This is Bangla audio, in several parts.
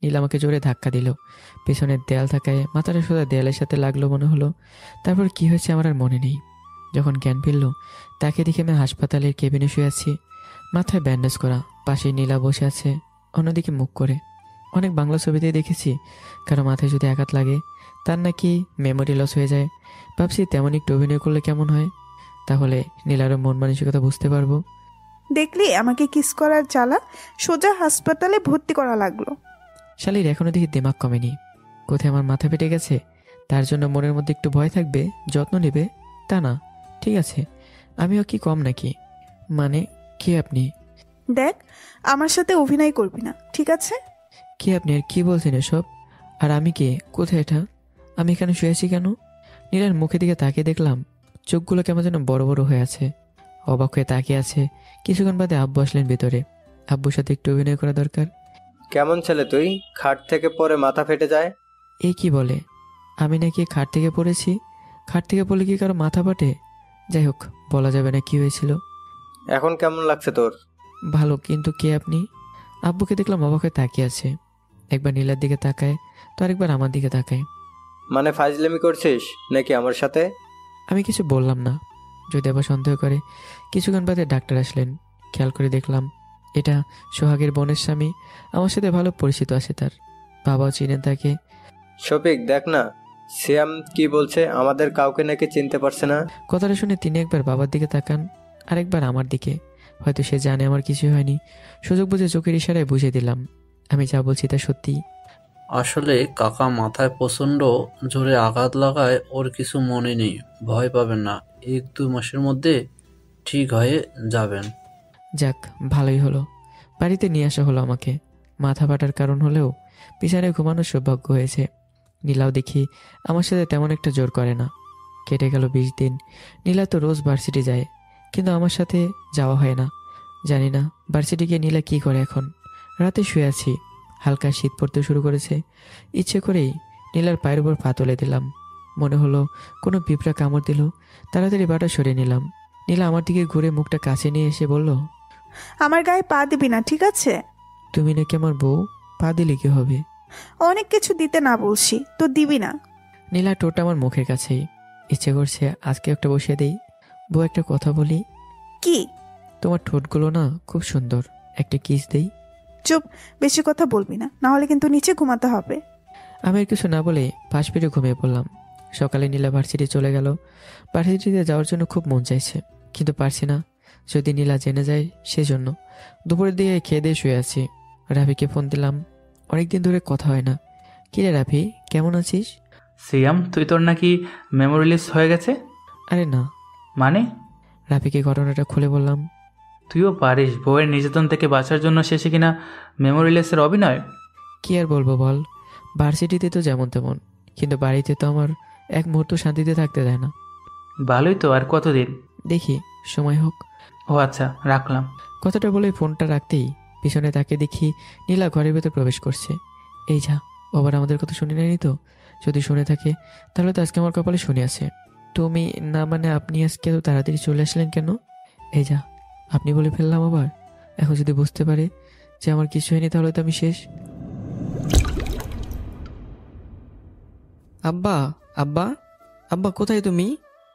নীল আমাকে জোরে ধাক্কা দিল। পেছনের দেয়াল থাকায় মাথাটা সোজা দেয়ালের সাথে লাগলো মনে হলো। তারপর কি হয়েছে আমার আর মনে নেই। যখন জ্ঞান ফিরল, তাকে দেখে আমি হাসপাতালের কেবিনে শুয়ে আছি, মাথায় ব্যান্ডেজ করা। পাশে নীলা বসে আছে, অন্যদিকে মুখ করে। অনেক বাংলা ছবিতেই দেখেছি কারো মাথায় যদি আঘাত লাগে তার নাকি মেমোরি লস হয়ে যায়। ভাবছি তেমন একটু অভিনয় করলে কেমন হয়, তাহলে নীলারও মন মানসিকতা বুঝতে পারবো। দেখলি আমাকে কিস করার জ্বালা, সোজা হাসপাতালে ভর্তি করা লাগলো। শালির এখনো দেখি দিমাগ কমেনি। কোথায় আমার মাথা ফেটে গেছে তার জন্য মনের মধ্যে একটু ভয় থাকবে, যত্ন নেবে তা না। ঠিক আছে, আমিও কি কম নাকি? মানে কি আপনি? দেখ, আমার সাথে অভিনয় করবি না, ঠিক আছে? কি আপনি আর কি বলছেন এসব? আর আমি কে? কোথায় এটা? আমি এখানে শুয়ে আছি কেন? নীলার মুখের দিকে তাকিয়ে দেখলাম চোখগুলো কেমন যেন বড় বড় হয়ে আছে। অবাক হয়ে তাকিয়ে আছে। কিছুক্ষণ বাদে আব্বু আসলেন ভেতরে। আব্বুর সাথে একটু অভিনয় করা দরকার। কেমন ছেলে তুই? খাট থেকে পড়ে মাথা ফেটে যায়। এই কি বলে? আমি নাকি খাট থেকে পড়েছি? খাট থেকে পড়লে কি কারো মাথা ফাটে? যাই হোক, বলা যাবে না কি হয়েছিল। এখন কেমন লাগছে তোর? ভালো, কিন্তু কে আপনি? আব্বুকে দেখলাম অবাক হয়ে তাকিয়ে আছে। একবার নীলার দিকে তাকায়, তো আরেকবার আমার দিকে তাকায়। মানে ফাজলামি করছিস নাকি আমার সাথে? আমি কিছু বললাম না। যদি আবার সন্দেহ করে। কিছুক্ষণ বাদে ডাক্তার আসলেন। খেয়াল করে দেখলাম এটা সোহাগের বোনের স্বামী। আমার সাথে ভালো পরিচিত আছে তার। বাবাও চিনেন তাকে। শফিক দেখ না, সিয়াম কি বলছে, আমাদের কাউকে নাকি চিনতে পারছে না। কথাটা শুনে তিনি একবার বাবার দিকে তাকান, আরেকবার আমার দিকে। হয়তো সে জানে আমার কিছু হয়নি। সুযোগ বুঝে চোখের ইশারায় বুঝিয়ে দিলাম আমি যা বলছি তা সত্যি। আসলে কাকা মাথায় প্রচণ্ড জোরে আঘাত লাগায় ওর কিছু মনে নেই, ভয় পাবেন না, 1-2 মাসের মধ্যে ঠিক হয়ে যাবেন। যাক, ভালোই হলো। বাড়িতে নিয়ে আসা হলো আমাকে। মাথা ফাটার কারণ হলেও বিছানায় ঘুমানোর সৌভাগ্য হয়েছে। নীলাও দেখি আমার সাথে তেমন একটা জোর করে না। কেটে গেল 20 দিন। নীলা তো রোজ ভার্সিটি যায়, কিন্তু আমার সাথে যাওয়া হয় না। জানি না ভার্সিটি গিয়ে নীলা কি করে এখন। রাতে শুয়ে আছি, হালকা শীত পড়তে শুরু করেছে। ইচ্ছে করেই নীলার পায়ের উপর পা তুলে দিলাম। মনে হলো কোনো পিঁপড়া কামড় দিল। তাড়াতাড়ি বাটা সরিয়ে নিলাম। নীলা আমার দিকে ঘুরে মুখটা কাছে নিয়ে এসে বলল, আমার গায়ে পা দিবি না, ঠিক আছে? তুমি নাকি আমার বউ, পা দিলে কি হবে? অনেক কিছু দিতে না বলছি তো দিবি না? নীলা টোটা আমার মুখের কাছেই। ইচ্ছে করছে আজকে একটা বসিয়ে দেই। বউ, একটা কথা বলি। কি? তোমার ঠোঁটগুলো না খুব সুন্দর, একটা কিস দেই। চুপ, বেশি কথা বলবি না, না হলে কিন্তু নিচে ঘুমাতে হবে। আমি আর কিছু না বলে পাশ ফিরে ঘুমিয়ে পড়লাম। সকালে নীলা ভার্সিটি চলে গেল। ভার্সিটিতে যাওয়ার জন্য খুব মন চাইছে, কিন্তু পারছি না, যদি নীলা জেনে যায় সেজন্য। দুপুরের দিকে খেয়ে দিয়ে শুয়ে আছি। রাফিকে ফোন দিলাম, অনেকদিন ধরে কথা হয় না। কিরে রাফি, কেমন আছিস? সিয়াম, তুই তোর নাকি মেমোরি লিস হয়ে গেছে? আরে না। মানে? রাফিকে ঘটনাটা খুলে বললাম। তুইও পারিস বউয়ের নির্যাতন থেকে বাঁচার জন্য শেষে কিনা মেমোরি লিসের অভিনয়। কি আর বলবো বল, ভার্সিটিতে তো যেমন তেমন, কিন্তু বাড়িতে তো আমার এক মুহূর্ত শান্তিতে থাকতে দেয় না। ভালোই তো, আর কতদিন? দেখি সময় হোক। ও আচ্ছা, রাখলাম। কথাটা বলে ফোনটা রাখতেই পিছনে তাকে দেখি নীলা ঘরের ভেতর প্রবেশ করছে। এই যা, আবার আমাদের কথা শুনে নেয়নি তো? যদি শুনে থাকে তাহলে তো আজকে আমার কপালে শুনে আছে। তুমি না, মানে আপনি আজকে এত তাড়াতাড়ি চলে আসলেন কেন? এই যা, আপনি বলে ফেললাম আবার। এখন যদি বুঝতে পারে যে আমার কিছু হয়নি তাহলে তো আমি শেষ। আব্বা, আব্বা, আব্বা, কোথায় তুমি?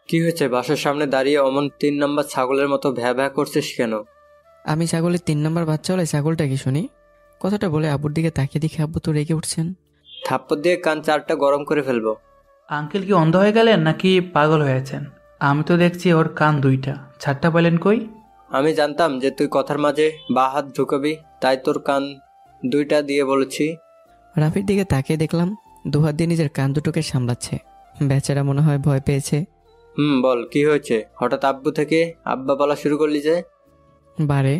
কি হয়েছে? বাসার সামনে দাঁড়িয়ে অমন 3 নম্বর ছাগলের মতো ভ্যা ভ্যা করছিস কেন? আমি ছাগলের 3 নম্বর বাচ্চা হলে ছাগলটা কি শুনি? কথাটা বলে আব্বুর দিকে তাকিয়ে দেখে আব্বু তো রেগে উঠছেন। থাপ্পড় দিয়ে কান 4টা গরম করে ফেলবো। আঙ্কেল কি অন্ধ হয়ে গেলেন নাকি পাগল হয়েছেন? আমি তো দেখছি ওর কান 2টা, 4টা পেলেন কই? আমি জানতাম যে তুই কথার মাঝে বা হাত ঢুকাবি, তাই তোর কান 2টা দিয়ে বলেছি। রাফির দিকে তাকিয়ে দেখলাম দুহাত দিয়ে নিজের কান দুটোকে সামলাচ্ছে। বেচারা মনে হয় ভয় পেয়েছে। বল, কি হয়েছে? হঠাৎ আব্বু থেকে আব্বা বলা শুরু করলি যে? বারে,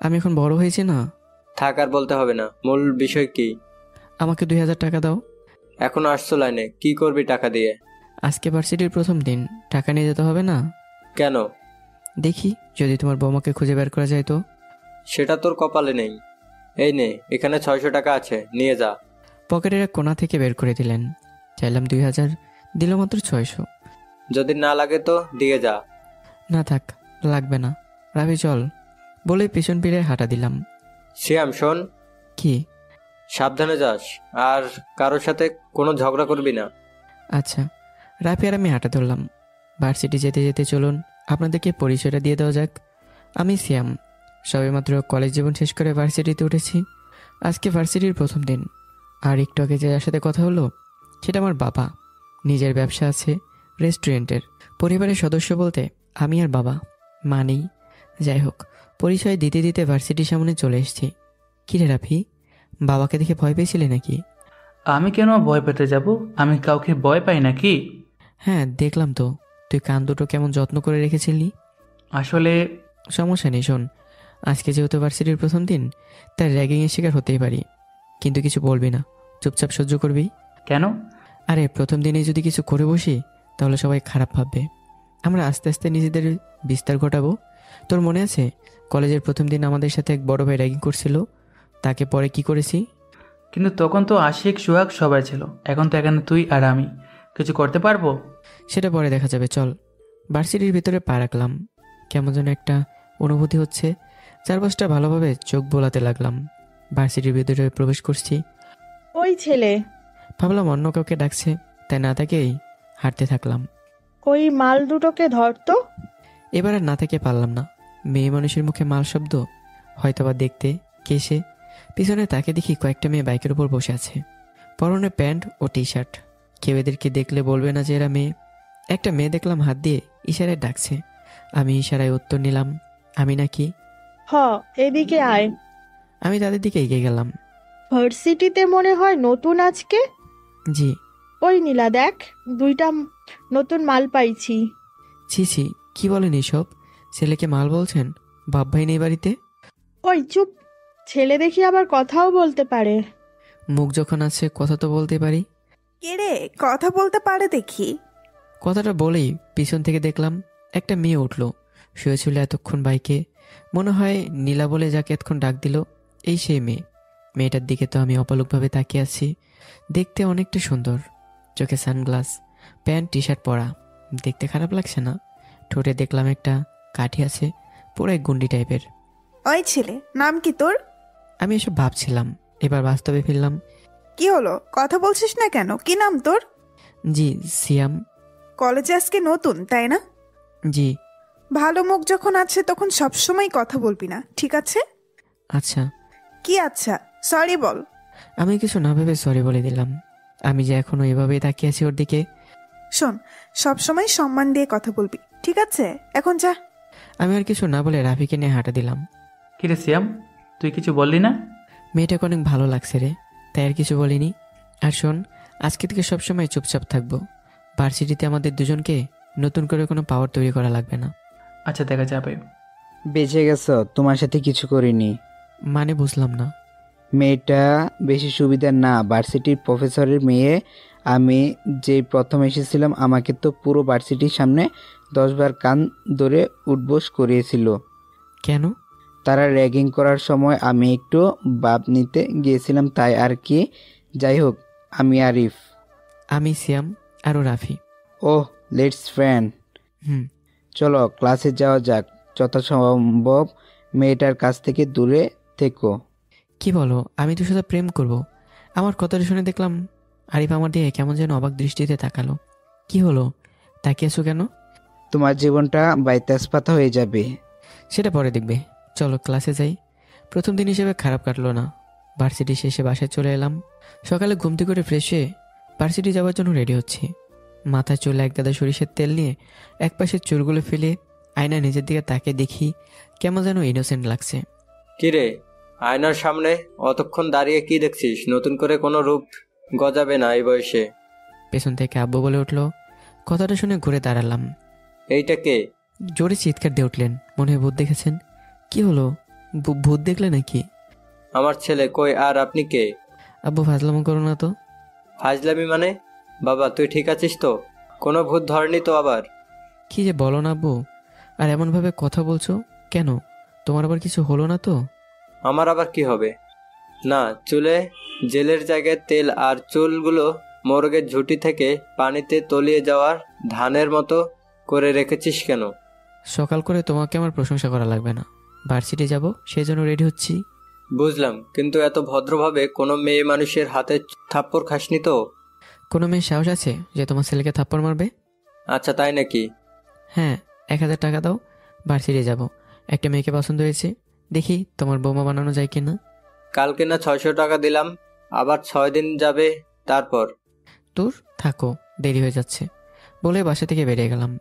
আমি এখন বড় হয়েছি না। থাক, আর বলতে হবে না। মূল বিষয় কি? আমাকে 2000 টাকা দাও। এখন আসছো লাইনে, কি করবি টাকা দিয়ে? আজকে ভার্সিটির প্রথম দিন, টাকা নিয়ে যেতে হবে না? কেন? দেখি যদি তোমার বৌমাকে খুঁজে বের করা যায় তো। সেটা তোর কপালে নেই। এই নে, এখানে 600 টাকা আছে, নিয়ে যা। পকেটের এক কোণা থেকে বের করে দিলেন। চাইলাম 2000, দিল মাত্র 600। যদি না লাগে তো দিয়ে যা। না থাক, লাগবে না। রাফি চল, বলে পিছন ফিরে হাঁটা দিলাম। শ্যাম শোন। কি? সাবধানে যাস, আর কারোর সাথে কোনো ঝগড়া করবি না। আচ্ছা। রাফি আর আমি হাঁটা ধরলাম। ভার্সিটি যেতে যেতে চলুন আপনাদেরকে পরিচয়টা দিয়ে দেওয়া যাক। আমি সিয়াম, সবেমাত্র কলেজ জীবন শেষ করে ভার্সিটিতে উঠেছি। আজকে ভার্সিটির প্রথম দিন। আর একটু আগে যার সাথে কথা হলো সেটা আমার বাবা। নিজের ব্যবসা আছে রেস্টুরেন্টের। পরিবারের সদস্য বলতে আমি আর বাবা, মা নেই। যাই হোক, পরিচয় দিতে দিতে ভার্সিটির সামনে চলে এসেছি। কিরে রাফি, বাবাকে দেখে ভয় পেয়েছিলে নাকি? আমি কেন ভয় পেতে যাব? আমি কাউকে ভয় পাই নাকি? হ্যাঁ, দেখলাম তো। তুই কান দুটো কেমন যত্ন করে রেখেছিলি। আসলে সমস্যা নেই, শোন, আজকে যেহেতু ভার্সিটির প্রথম দিন, তাই র্যাগিংয়ের শিকার হতেই পারি, কিন্তু কিছু বলবি না, চুপচাপ সহ্য করবি। কেন? আরে প্রথম দিনেই যদি কিছু করে বসি তাহলে সবাই খারাপ ভাববে। আমরা আস্তে আস্তে নিজেদের বিস্তার ঘটাবো। তোর মনে আছে কলেজের প্রথম দিন আমাদের সাথে এক বড় ভাই র্যাগিং করছিল, তাকে পরে কি করেছি? কিন্তু তখন তো আশিক সোহাগ সবাই ছিল, এখন তো এখানে তুই আর আমি। কিছু করতে পারবো? সেটা পরে দেখা যাবে, চল। ভার্সিটির ভিতরে পা রাখলাম। কেমন যেন একটা অনুভূতি হচ্ছে। চারপাশটা ভালোভাবে চোখ বোলাতে লাগলাম। ভার্সিটির ভিতরে প্রবেশ করছি। ওই ছেলে, ভাবলাম অন্য কাউকে ডাকছে, তাই না তাকেই হাঁটতে থাকলাম। ওই মাল দুটোকে ধরতো। এবার আর না থেকে পারলাম না। মেয়ে মানুষের মুখে মাল শব্দ, হয়তোবা দেখতে কেসে। পিছনে তাকে দেখি কয়েকটা মেয়ে বাইকের উপর বসে আছে, পরনে প্যান্ট ও টি শার্ট। কেউ এদেরকে দেখলে বলবে না যে এরা মেয়ে। একটা মেয়ে দেখলাম হাত দিয়ে ইশারায় ডাকছে। আমি ইশারায় উত্তর নিলাম আমি নাকি। হ, এদিকে আয়। আমি তাদের দিকে এগিয়ে গেলাম। ভার্সিটিতে মনে হয় নতুন আজকে। জি। ওই নীলা দেখ, দুইটা নতুন মাল পাইছি। ছি ছি, কি বলেন এসব? ছেলেকে মাল বলছেন? বাপ ভাই নেই বাড়িতে? ওই চুপ, ছেলে দেখি আবার কথাও বলতে পারে। মুখ যখন আছে কথা তো বলতে পারি। কে রে, কথা বলতে পারে দেখি? কথাটা বলেই পিছন থেকে দেখলাম একটা মেয়ে উঠল, শুয়েছিল এতক্ষণ বাইকে। মনে হয় নীলা বলে যাকে এতক্ষণ ডাক দিল, এই সেই মেয়ে। মেয়েটার দিকে তো আমি অপলকভাবে তাকিয়ে আছি। দেখতে অনেকটা সুন্দর, চোখে সানগ্লাস, প্যান্ট টি শার্ট পরা। দেখতে খারাপ লাগছে না। ঠোঁটে দেখলাম একটা কাঠি আছে, পুরো এক গুন্ডি টাইপের। ওই ছেলে, নাম কি তোর? আমি এসব ভাবছিলাম, এবার বাস্তবে ফিরলাম। কি হলো, কথা বলছিস না কেন? কি নাম তোর? জি, সিয়াম। কলেজে আজকে নতুন তাই না? জি। ভালো মুখ যখন আছে তখন সবসময় কথা বলবি না, ঠিক আছে? আচ্ছা। কি আচ্ছা? সরি বল। আমি কিছু না ভেবে সরি বলে দিলাম। আমি যে এখনো এভাবেই তাকিয়ে আছি ওর দিকে। শোন, সবসময় সম্মান দিয়ে কথা বলবি, ঠিক আছে? এখন যা। আমি আর কিছু না বলে রাফিকে নিয়ে হাঁটা দিলাম। কিরে সিয়াম, তুই কিছু বললি না? মেয়েটাকে অনেক ভালো লাগছে রে, তাই আর কিছু বলিনি। আর শোন, আজকে থেকে সবসময় চুপচাপ থাকবো। ভার্সিটিতে আমাদের দুজনকে নতুন করে কোনো পাওয়ার তৈরি করা লাগবে না। আচ্ছা, দেখা যাবে। বেঁচে গেছো, তোমার সাথে কিছু করিনি। মানে বুঝলাম না। মেয়েটা বেশি সুবিধার না, ভার্সিটির প্রফেসরের মেয়ে। আমি যেই প্রথম এসেছিলাম আমাকে তো পুরো ভার্সিটির সামনে 10 বার কান ধরে উঠবোস করিয়েছিল। কেন? তারা র্যাগিং করার সময় আমি একটু বাপ নিতে গিয়েছিলাম, তাই আর কি। যাই হোক, আমি আরিফ। আমি সিয়াম, আরও রাফি। ওহ, লেটস ফ্রেন্ড। হুম। চলো ক্লাসে যাওয়া যাক। যথাসম্ভব মেয়েটার কাছ থেকে দূরে থেকো। কি বলো? আমি তো শুধু প্রেম করব? আমার কথাটা শুনে দেখলাম আরিফ আমার দিকে কেমন যেন অবাক দৃষ্টিতে তাকালো। কি হলো, তাকিয়েছো কেন? তোমার জীবনটা বাইতেজপাতা হয়ে যাবে। সেটা পরে দেখবে, চলো ক্লাসে যাই। প্রথম দিন হিসেবে খারাপ কাটলো না। ভার্সিটি শেষে বাসায় চলে এলাম। সকালে ঘুম থেকে করে ফ্রেশ হয়ে ভার্সিটি যাওয়ার জন্য রেডি হচ্ছি। মাথায় চুলে এক গাদা সরিষার তেল নিয়ে একপাশে চুলগুলো ফেলে আয়না নিজের দিকে তাকে দেখি, কেমন যেন ইনোসেন্ট লাগছে। কিরে, আয়নার সামনে অতক্ষণ দাঁড়িয়ে কি দেখছিস? নতুন করে কোনো রূপ গজাবে না এই বয়সে। পেছন থেকে আব্বু বলে উঠলো। কথাটা শুনে ঘুরে দাঁড়ালাম। এইটা কে? জোরে চিৎকার দিয়ে উঠলেন, মনে হয় ভূত দেখেছেন। কি হলো, ভূত দেখলে নাকি? আমার ছেলে কই, আর আপনি কে? আব্বু ফাজলামো করো না তো। ফাজলামি মানে? বাবা তুই ঠিক আছিস তো? কোনো ভূত ধরেনি তো আবার? কি যে বলো না আব্বু, আর এমনভাবে কথা বলছো কেন? তোমার আবার কিছু হলো না তো? আমার আবার কি হবে? না, চুলে জেলের জায়গায় তেল, আর চুলগুলো মোরগের ঝুঁটি থেকে পানিতে তলিয়ে যাওয়ার ধানের মতো করে রেখেছিস কেন? সকাল করে তোমাকে আমার প্রশংসা করা লাগবে না। ভার্সিটি যাব সেই জন্য রেডি হচ্ছি। বুঝলাম, কিন্তু এত ভদ্রভাবে কোনো মেয়ে মানুষের হাতে থাপ্পড় খাসনি তো? কোনো মেয়ের সাহস আছে যে তোমার ছেলেকে থাপ্পড় মারবে? আচ্ছা, তাই নাকি? হ্যাঁ, 1000 টাকা দাও, ভার্সিটি যাব। একটা মেয়েকে পছন্দ হয়েছে, দেখি তোমার বৌমা বানানো যায় কিনা। কালকে না 600 টাকা দিলাম, আবার 6 দিন যাবে তারপর। তোর থাকো, দেরি হয়ে যাচ্ছে বলে বাসা থেকে বেরিয়ে গেলাম।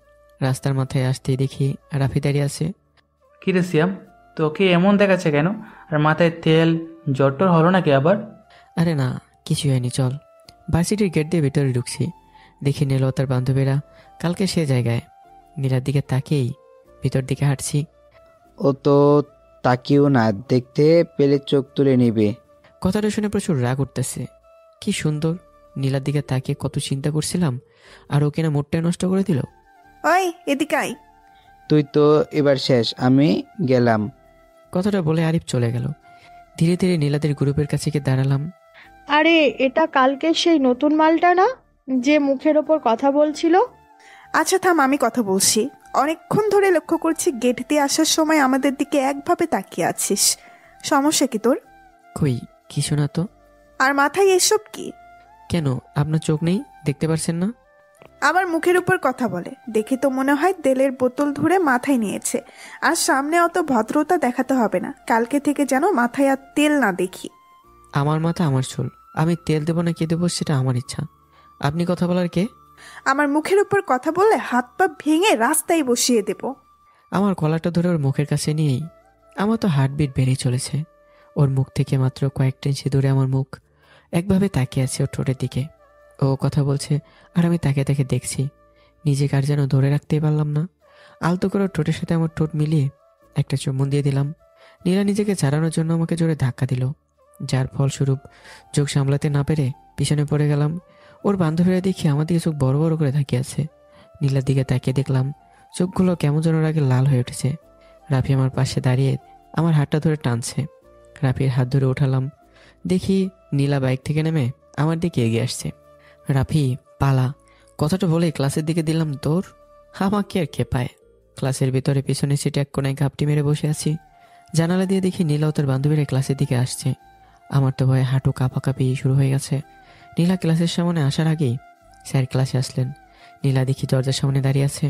রাস্তার মাথায় আসতেই দেখি রাফি দাঁড়িয়ে আছে। কিরে সিয়াম, তোকে এমন দেখাচ্ছে কেন? আর মাথায় তেল, জ্বর টর হলো নাকি আবার? আরে না, কিছু হয়নি, চল। ভার্সিটির গেট দিয়ে ভিতরে ঢুকছি, দেখি নীল ও তার বান্ধবীরা কালকে সে জায়গায়। নীলার দিকে তাকিয়েই ভিতর দিকে হাঁটছি। ও তো তাকিও না, দেখতে পেলে চোখ তুলে নিবে। কথাটা শুনে প্রচুর রাগ উঠতেছে। কি সুন্দর, নীলার দিকে তাকিয়ে কত চিন্তা করছিলাম, আর ও কিনা মোটটাই নষ্ট করে দিল। ওই এদিকে আয়। তুই তো এবার শেষ, আমি গেলাম। কথাটা বলে আরিফ চলে গেল। ধীরে ধীরে নীলাদের গ্রুপের কাছে গিয়ে দাঁড়ালাম। আরে এটা কালকে সেই নতুন মালটা না, যে মুখের ওপর কথা বলছিল? আচ্ছা থাম, আমি কথা বলছি। অনেকক্ষণ ধরে লক্ষ্য করছি গেট দিয়ে আসার সময় আমাদের দিকে একভাবে তাকিয়ে আছিস। সমস্যা কি তোর? কই কিছু না তো। আর মাথায় এসব কি? কেন, আপনার চোখ নেই, দেখতে পারছেন না? আবার মুখের উপর কথা বলে, দেখে তো মনে হয় তেলের বোতল ধরে মাথায় নিয়েছে। আর সামনে অত ভদ্রতা দেখাতে হবে না, কালকে থেকে যেন মাথায় আর তেল না দেখি। আমার মাথা আমার চুল, আমি তেল দেবো না কে দেবো সেটা আমার ইচ্ছা। আপনি কথা বলার কে? আমার মুখের উপর কথা বললে হাত পা ভেঙে রাস্তায় বসিয়ে দেব। আমার গলাটা ধরে ওর মুখের কাছে নিয়েই আমার তো হার্টবিট বেড়েই চলেছে। ওর মুখ থেকে মাত্র কয়েকটা ইঞ্চি দূরে আমার মুখ। একভাবে তাকিয়ে আছে ওর ঠোঁটের দিকে। ও কথা বলছে আর আমি তাকে তাকে দেখছি। নিজেকে আর যেন ধরে রাখতেই পারলাম না। আলতো করে ওর ঠোঁটের সাথে আমার ঠোঁট মিলিয়ে একটা চুম্বন দিয়ে দিলাম। নীলা নিজেকে ছাড়ানোর জন্য আমাকে জোরে ধাক্কা দিল, যার ফলস্বরূপ চোখ সামলাতে না পেরে পিছনে পড়ে গেলাম। ওর বান্ধবীরা দেখি আমার দিকে চোখ বড় বড় করে তাকিয়ে আছে। নীলার দিকে তাকিয়ে দেখলাম চোখগুলো কেমন যেন আগে লাল হয়ে উঠেছে। রাফি আমার পাশে দাঁড়িয়ে আমার হাতটা ধরে টানছে। রাফির হাত ধরে উঠালাম, দেখি নীলা বাইক থেকে নেমে আমার দিকে এগিয়ে আসছে। রাফি পালা, কথাটা বলেই ক্লাসের দিকে দিলাম দৌড়। আমাকে আর কে পায়। ক্লাসের ভিতরে পিছনে সিটে এক কোনায় ঘাপটি মেরে বসে আছি। জানালা দিয়ে দেখি নীলা ও তার বান্ধবীরা ক্লাসের দিকে আসছে। আমার তো ভয়ে হাঁটু কাঁপাকাঁপি শুরু হয়ে গেছে। নীলা ক্লাসের সামনে আসার আগেই স্যার ক্লাসে আসলেন। নীলা দেখি দরজার সামনে দাঁড়িয়ে আছে।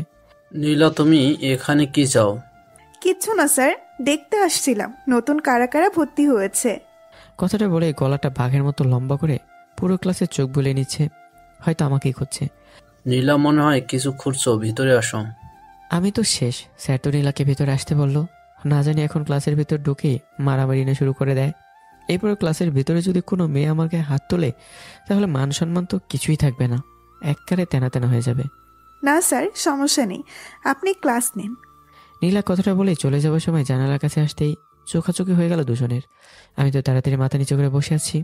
নীলা, তুমি এখানে কি চাও? কিচ্ছু না স্যার, দেখতে আসছিলাম নতুন কারা কারা ভর্তি হয়েছে। কথাটা বলে গলাটা বাঘের মতো লম্বা করে পুরো ক্লাসে চোখ বুলিয়ে নিচ্ছে, হয়তো আমাকেই খুঁজছে। নীলা, মনে হয় কিছু খুঁজছো, ভিতরে আসো। আমি তো শেষ। স্যার তো নীলাকে ভিতরে আসতে বললো। না জানি এখন ক্লাসের ভিতর ঢুকে মারামারি না শুরু করে দেয়। এরপর ক্লাসের ভিতরে যদি কোনো মেয়ে আমাকে হাত তোলে তাহলে মান সম্মান তো কিছুই থাকবে না, একবারে তেনা তেনা হয়ে যাবে। না স্যার, সমস্যা নেই, আপনি ক্লাস নিন। নীলা কথাটা বলে চলে যাওয়ার সময় জানালার কাছে আসতেই চোখাচোখি হয়ে গেল দুজনের। আমি তো তাড়াতাড়ি মাথা নিচু করে বসে আছি।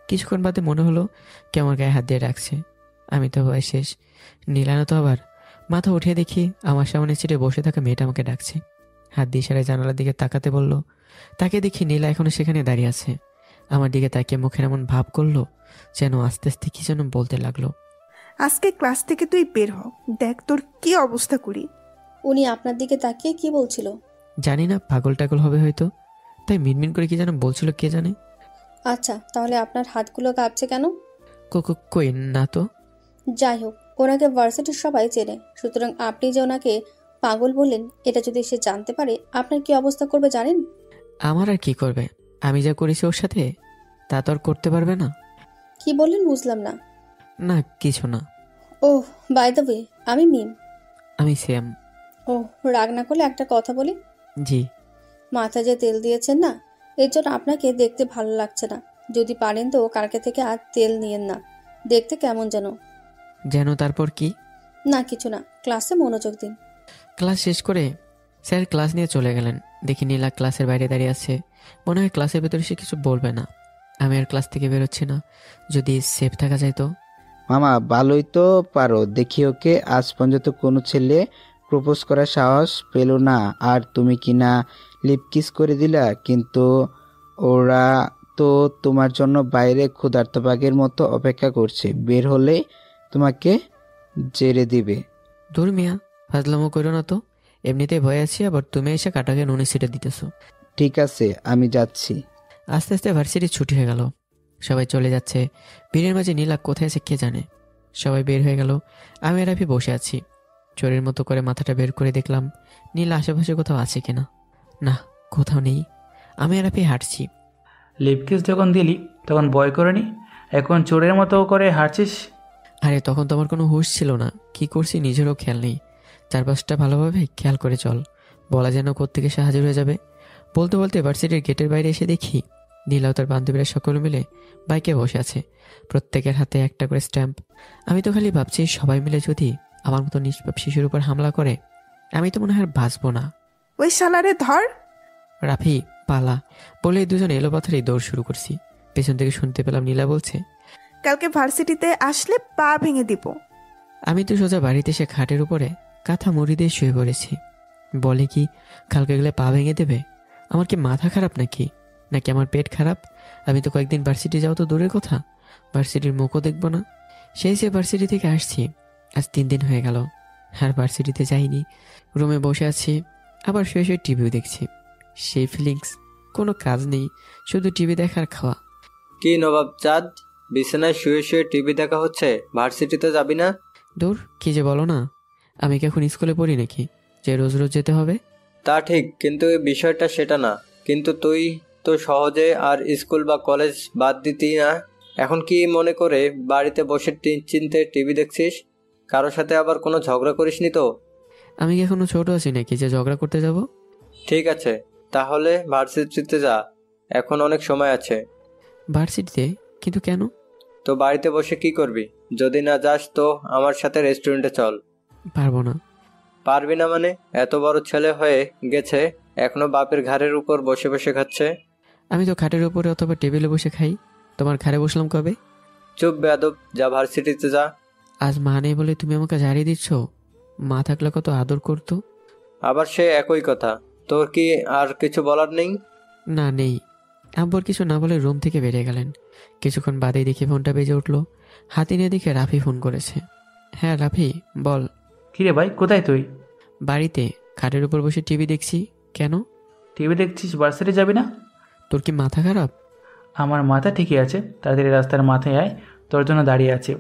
কিছুক্ষণ বাদে মনে হলো কেমন গায়ে হাত দিয়ে ডাকছে। আমি তো ভয় শেষ। নীলা না তো আবার। মাথা উঠিয়ে দেখি আমার সামনে সিটে বসে থাকা মেয়েটা আমাকে ডাকছে। হাত দিয়ে ইশারায় জানালার দিকে তাকাতে বলল। তাকে দেখি নীলা এখনো সেখানে দাঁড়িয়ে আছে। আমার দিকে তাকিয়ে মুখের এমন ভাব করলো যেন আস্তে আস্তে কি যেন বলতে লাগলো। আজকে ক্লাস থেকে তুই বের হ, দেখ তোর কি অবস্থা করি। উনি আপনার দিকে তাকিয়ে কি বলছিল? জানি না, পাগল টাগল হবে হয়তো, তাই মিনমিন করে কি যেন বলছিল কে জানে। আচ্ছা, তাহলে আপনার হাতগুলো কাঁপছে কেন? কই না তো। যাই হোক, ওনাকে ভার্সিটির সবাই চেনে, সুতরাং আপনি যে ওনাকে পাগল বললেন এটা যদি সে জানতে পারে আপনার কি অবস্থা করবে জানেন? আমার আর কি করবে, আমি যা করেছি ওর সাথে তা তো আর করতে পারবে না। কি বললেন বুঝলাম না। না কিছু না। ওহ, বাই দ্য ওয়ে, আমি মিম। আমি শ্যাম। ও, রাগ না করলে একটা কথা বলি। জি। মাথায় যে তেল দিয়েছেন না, এর জন্য আপনাকে দেখতে ভালো লাগছে না। যদি পারেন তো কালকে থেকে আর তেল নিয়েন না, দেখতে কেমন যেন তারপর কি? না কিছু না, ক্লাসে মনোযোগ দিন। ক্লাস শেষ করে স্যার ক্লাস নিয়ে চলে গেলেন। দেখি নীলা ক্লাসের বাইরে দাঁড়িয়ে আছে। মনে হয় ক্লাসের ভেতরে সে কিছু বলবে না। আমি আর ক্লাস থেকে বেরোচ্ছি না, যদি সেফ থাকা যায় তো। মামা ভালোই তো পারো, দেখি ওকে আজ পর্যন্ত কোনো ছেলে প্রপোজ করার সাহস পেল না, আর তুমি কিনা লিপ কিস করে দিলা। কিন্তু ওরা তো তোমার জন্য বাইরে ক্ষুধার্ত বাঘের মতো অপেক্ষা করছে, বের হলে তোমাকে জেরে দিবে। দূর মিয়া, ফাজলামো করো না তো, এমনিতেই ভয় আছি, আবার তুমি এসে কাটাকে নুনে সিটে দিতেছো। ঠিক আছে, আমি যাচ্ছি। আস্তে আস্তে ভার্সিটির ছুটি হয়ে গেল, সবাই চলে যাচ্ছে। ভিড়ের মাঝে নীলা কোথায় আছে কে জানে। সবাই বের হয়ে গেল, আমি আর রাফি বসে আছি। চোরের মতো করে মাথাটা বের করে দেখলাম নীলা আশেপাশে কোথাও আছে কিনা। না, কোথাও নেই। আমি আর রাফি হাঁটছি। লিপকিস যখন দিলি তখন ভয় করেনি, এখন চোরের মতো করে হাঁটছিস? আরে তখন তো আমার কোনো হুঁশ ছিল না, কি করছি নিজেরও খেয়াল নেই। চারপাশটা ভালোভাবে খেয়াল করে চল, বলা যেন কোত্থেকে সে হাজির হয়ে যাবে। বলতে বলতে ভার্সিটির গেটের বাইরে এসে দেখি নীলা ও তার বান্ধবীরা সকলে মিলে বাইকে বসে আছে, প্রত্যেকের হাতে একটা করে স্ট্যাম্প। আমি তো খালি ভাবছি সবাই মিলে যদি আমার মতো নিষ্পাপ শিশুর উপর হামলা করে, আমি তো মনে হয় আর বাঁচবো না। ওই শালারে ধর। রাফি পালা বলে দুজন এলো পাথরেই দৌড় শুরু করছি। পেছন থেকে শুনতে পেলাম নীলা বলছে, কালকে ভার্সিটিতে আসলে পা ভেঙে দিব। আমি তো সোজা বাড়িতে এসে খাটের উপরে কাঁথা মুড়ি দিয়ে শুয়ে পড়েছি। বলে কি কালকে গেলে পা ভেঙে দেবে? আমার কি মাথা খারাপ নাকি নাকি আমার পেট খারাপ? আমি তো কয়েকদিন ভার্সিটি যাও তো দূরের কথা, ভার্সিটির মুখও দেখবো না। সেই সে ভার্সিটি থেকে আসছি, আজ 3 দিন হয়ে গেল। আর ভার্সিটিতে যাইনি, রুমে বসে আছি, আবার শুয়ে শুয়ে টিভিও দেখছি। সেই ফিলিংস, কোনো কাজ নেই, শুধু টিভি দেখার খাওয়া। কি নবাব চাঁদ, বিছানায় শুয়ে শুয়ে টিভি দেখা হচ্ছে, ভার্সিটিতে যাবি না? দূর, কি যে বলো না, আমি কি এখন স্কুলে পড়ি নাকি যে রোজ রোজ যেতে হবে? তা ঠিক, কিন্তু এই বিষয়টা সেটা না। কিন্তু তুই তো সহজে আর স্কুল বা কলেজ বাদ দিতি না। এখন কি মনে করে বাড়িতে বসে চিন্তে টিভি দেখছিস? কারোর সাথে আবার কোনো ঝগড়া করিসনি তো? আমি কি এখনো ছোট আছি নাকি যে ঝগড়া করতে যাব? ঠিক আছে, তাহলে ভার্সিটিতে যা, এখন অনেক সময় আছে। ভার্সিটিতে? কিন্তু কেন? তো বাড়িতে বসে কি করবি? যদি না যাস তো আমার সাথে রেস্টুরেন্টে চল। পারবো না। পারবি না মানে? এত বড় ছেলে হয়ে গেছে, এখনো বাপের ঘাড়ের উপর বসে বসে খাচ্ছে। আমি তো খাটের উপরে অথবা টেবিলে বসে খাই, তোমার ঘাড়ে বসলাম কবে? চুপ বেয়াদব, যা ভার্সিটিতে যা। আজ মা নেই বলে তুমি আমাকে ঝাড়িয়ে দিচ্ছ? মা থাকলে কত আদর করতো। আবার সে একই কথা, তোর কি আর কিছু বলার নেই? না নেই। আব্বর কিছু না বলে রুম থেকে বেরিয়ে গেলেন। কিছুক্ষণ বাদেই দেখি ফোনটা বেজে উঠলো। হাতে নিয়ে দেখে রাফি ফোন করেছে। হ্যাঁ রাফি বল। কিরে ভাই, কোথায় তুই? বাড়িতে, খাটের উপর বসে টিভি দেখছি। কেন? টিভি দেখছিস, ভার্সিটি যাবি না? তোর কি মাথা খারাপ? আমার মাথা ঠিকই আছে, তাড়াতাড়ি রাস্তার মাথায় আয়, তোর জন্য দাঁড়িয়ে আছে।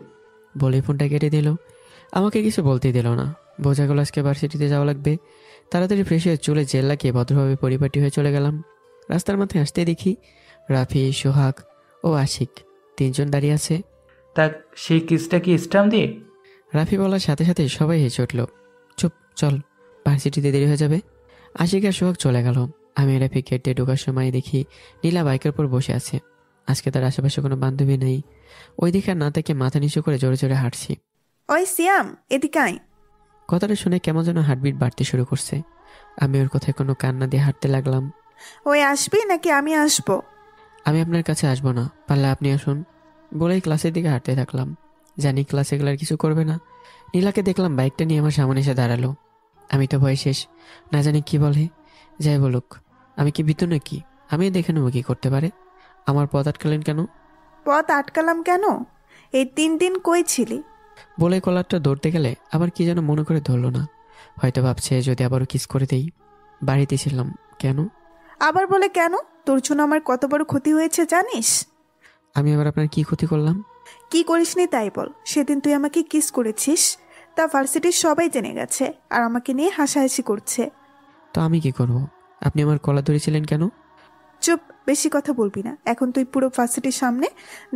বলে ফোনটা কেটে দিল। আমাকে কিছু বলতেই দিল না। বোঝা গেল আজকে ভার্সিটিতে যাওয়া লাগবে। তাড়াতাড়ি ফ্রেশ হয়ে চুলে জেল লাগিয়ে ভদ্রভাবে পরিপাটি হয়ে চলে গেলাম। রাস্তার মাথায় আসতে দেখি রাফি, সোহাগ ও আশিক 3 জন দাঁড়িয়ে আছে। তা সেই কিসটা কি স্ট্যাম্প দিয়ে? রাফি বলার সাথে সাথে সবাই হেসে উঠল। চুপ, চল, ভার্সিটিতে দেরি হয়ে যাবে। আশিক আর সোহাগ চলে গেল। আমি রাফি গেট দিয়ে ঢোকার সময় দেখি নীলা বাইকের উপর বসে আছে। আজকে তার আশেপাশে কোনো বান্ধবী নেই। ওই দিকে আর না থেকে মাথা নিচু করে জোরে জোরে হাঁটছি। ওই সিয়াম, এদিকে আয়। কথাটা শুনে কেমন যেন হার্টবিট বাড়তে শুরু করছে। আমি ওর কথায় কোনো কান্না দিয়ে হাঁটতে লাগলাম। ওই আসবি নাকি আমি আসবো? আমি আপনার কাছে আসবো না, পারলে আপনি আসুন। বলেই ক্লাসের দিকে হাঁটতে থাকলাম। জানি ক্লাসে গেলে আর কিছু করবে না। নীলাকে দেখলাম বাইকটা নিয়ে আমার সামনে এসে দাঁড়ালো। আমি তো ভয় শেষ, না জানি কি বলে। যাই বলুক, আমি কি ভীতু নাকি? আমি দেখে নেবো কি করতে পারে। আমার পথ আটকালেন কেন? পথ আটকালাম কেন? এই 3 দিন কই ছিলি? বলে কলারটা ধরতে গেলে আবার কি যেন মনে করে ধরলো না। হয়তো ভাবছে যদি আবারও কিস করে দেই। বাড়িতে ছিলাম। কেন? আবার বলে কেন? তোর জন্য আমার কত বড় ক্ষতি হয়েছে জানিস? আমি আবার আপনার কি ক্ষতি করলাম? কি করিসনি তাই বল। সেদিন তুই আমাকে কিস করেছিস, তা ভার্সিটির সবাই জেনে গেছে আর আমাকে নিয়ে হাসাহাসি করছে। তো আমি কি করব? আপনি আমার কলা ধরেছিলেন কেন? চুপ, বেশি কথা বলবি না। এখন তুই পুরো ভার্সিটির সামনে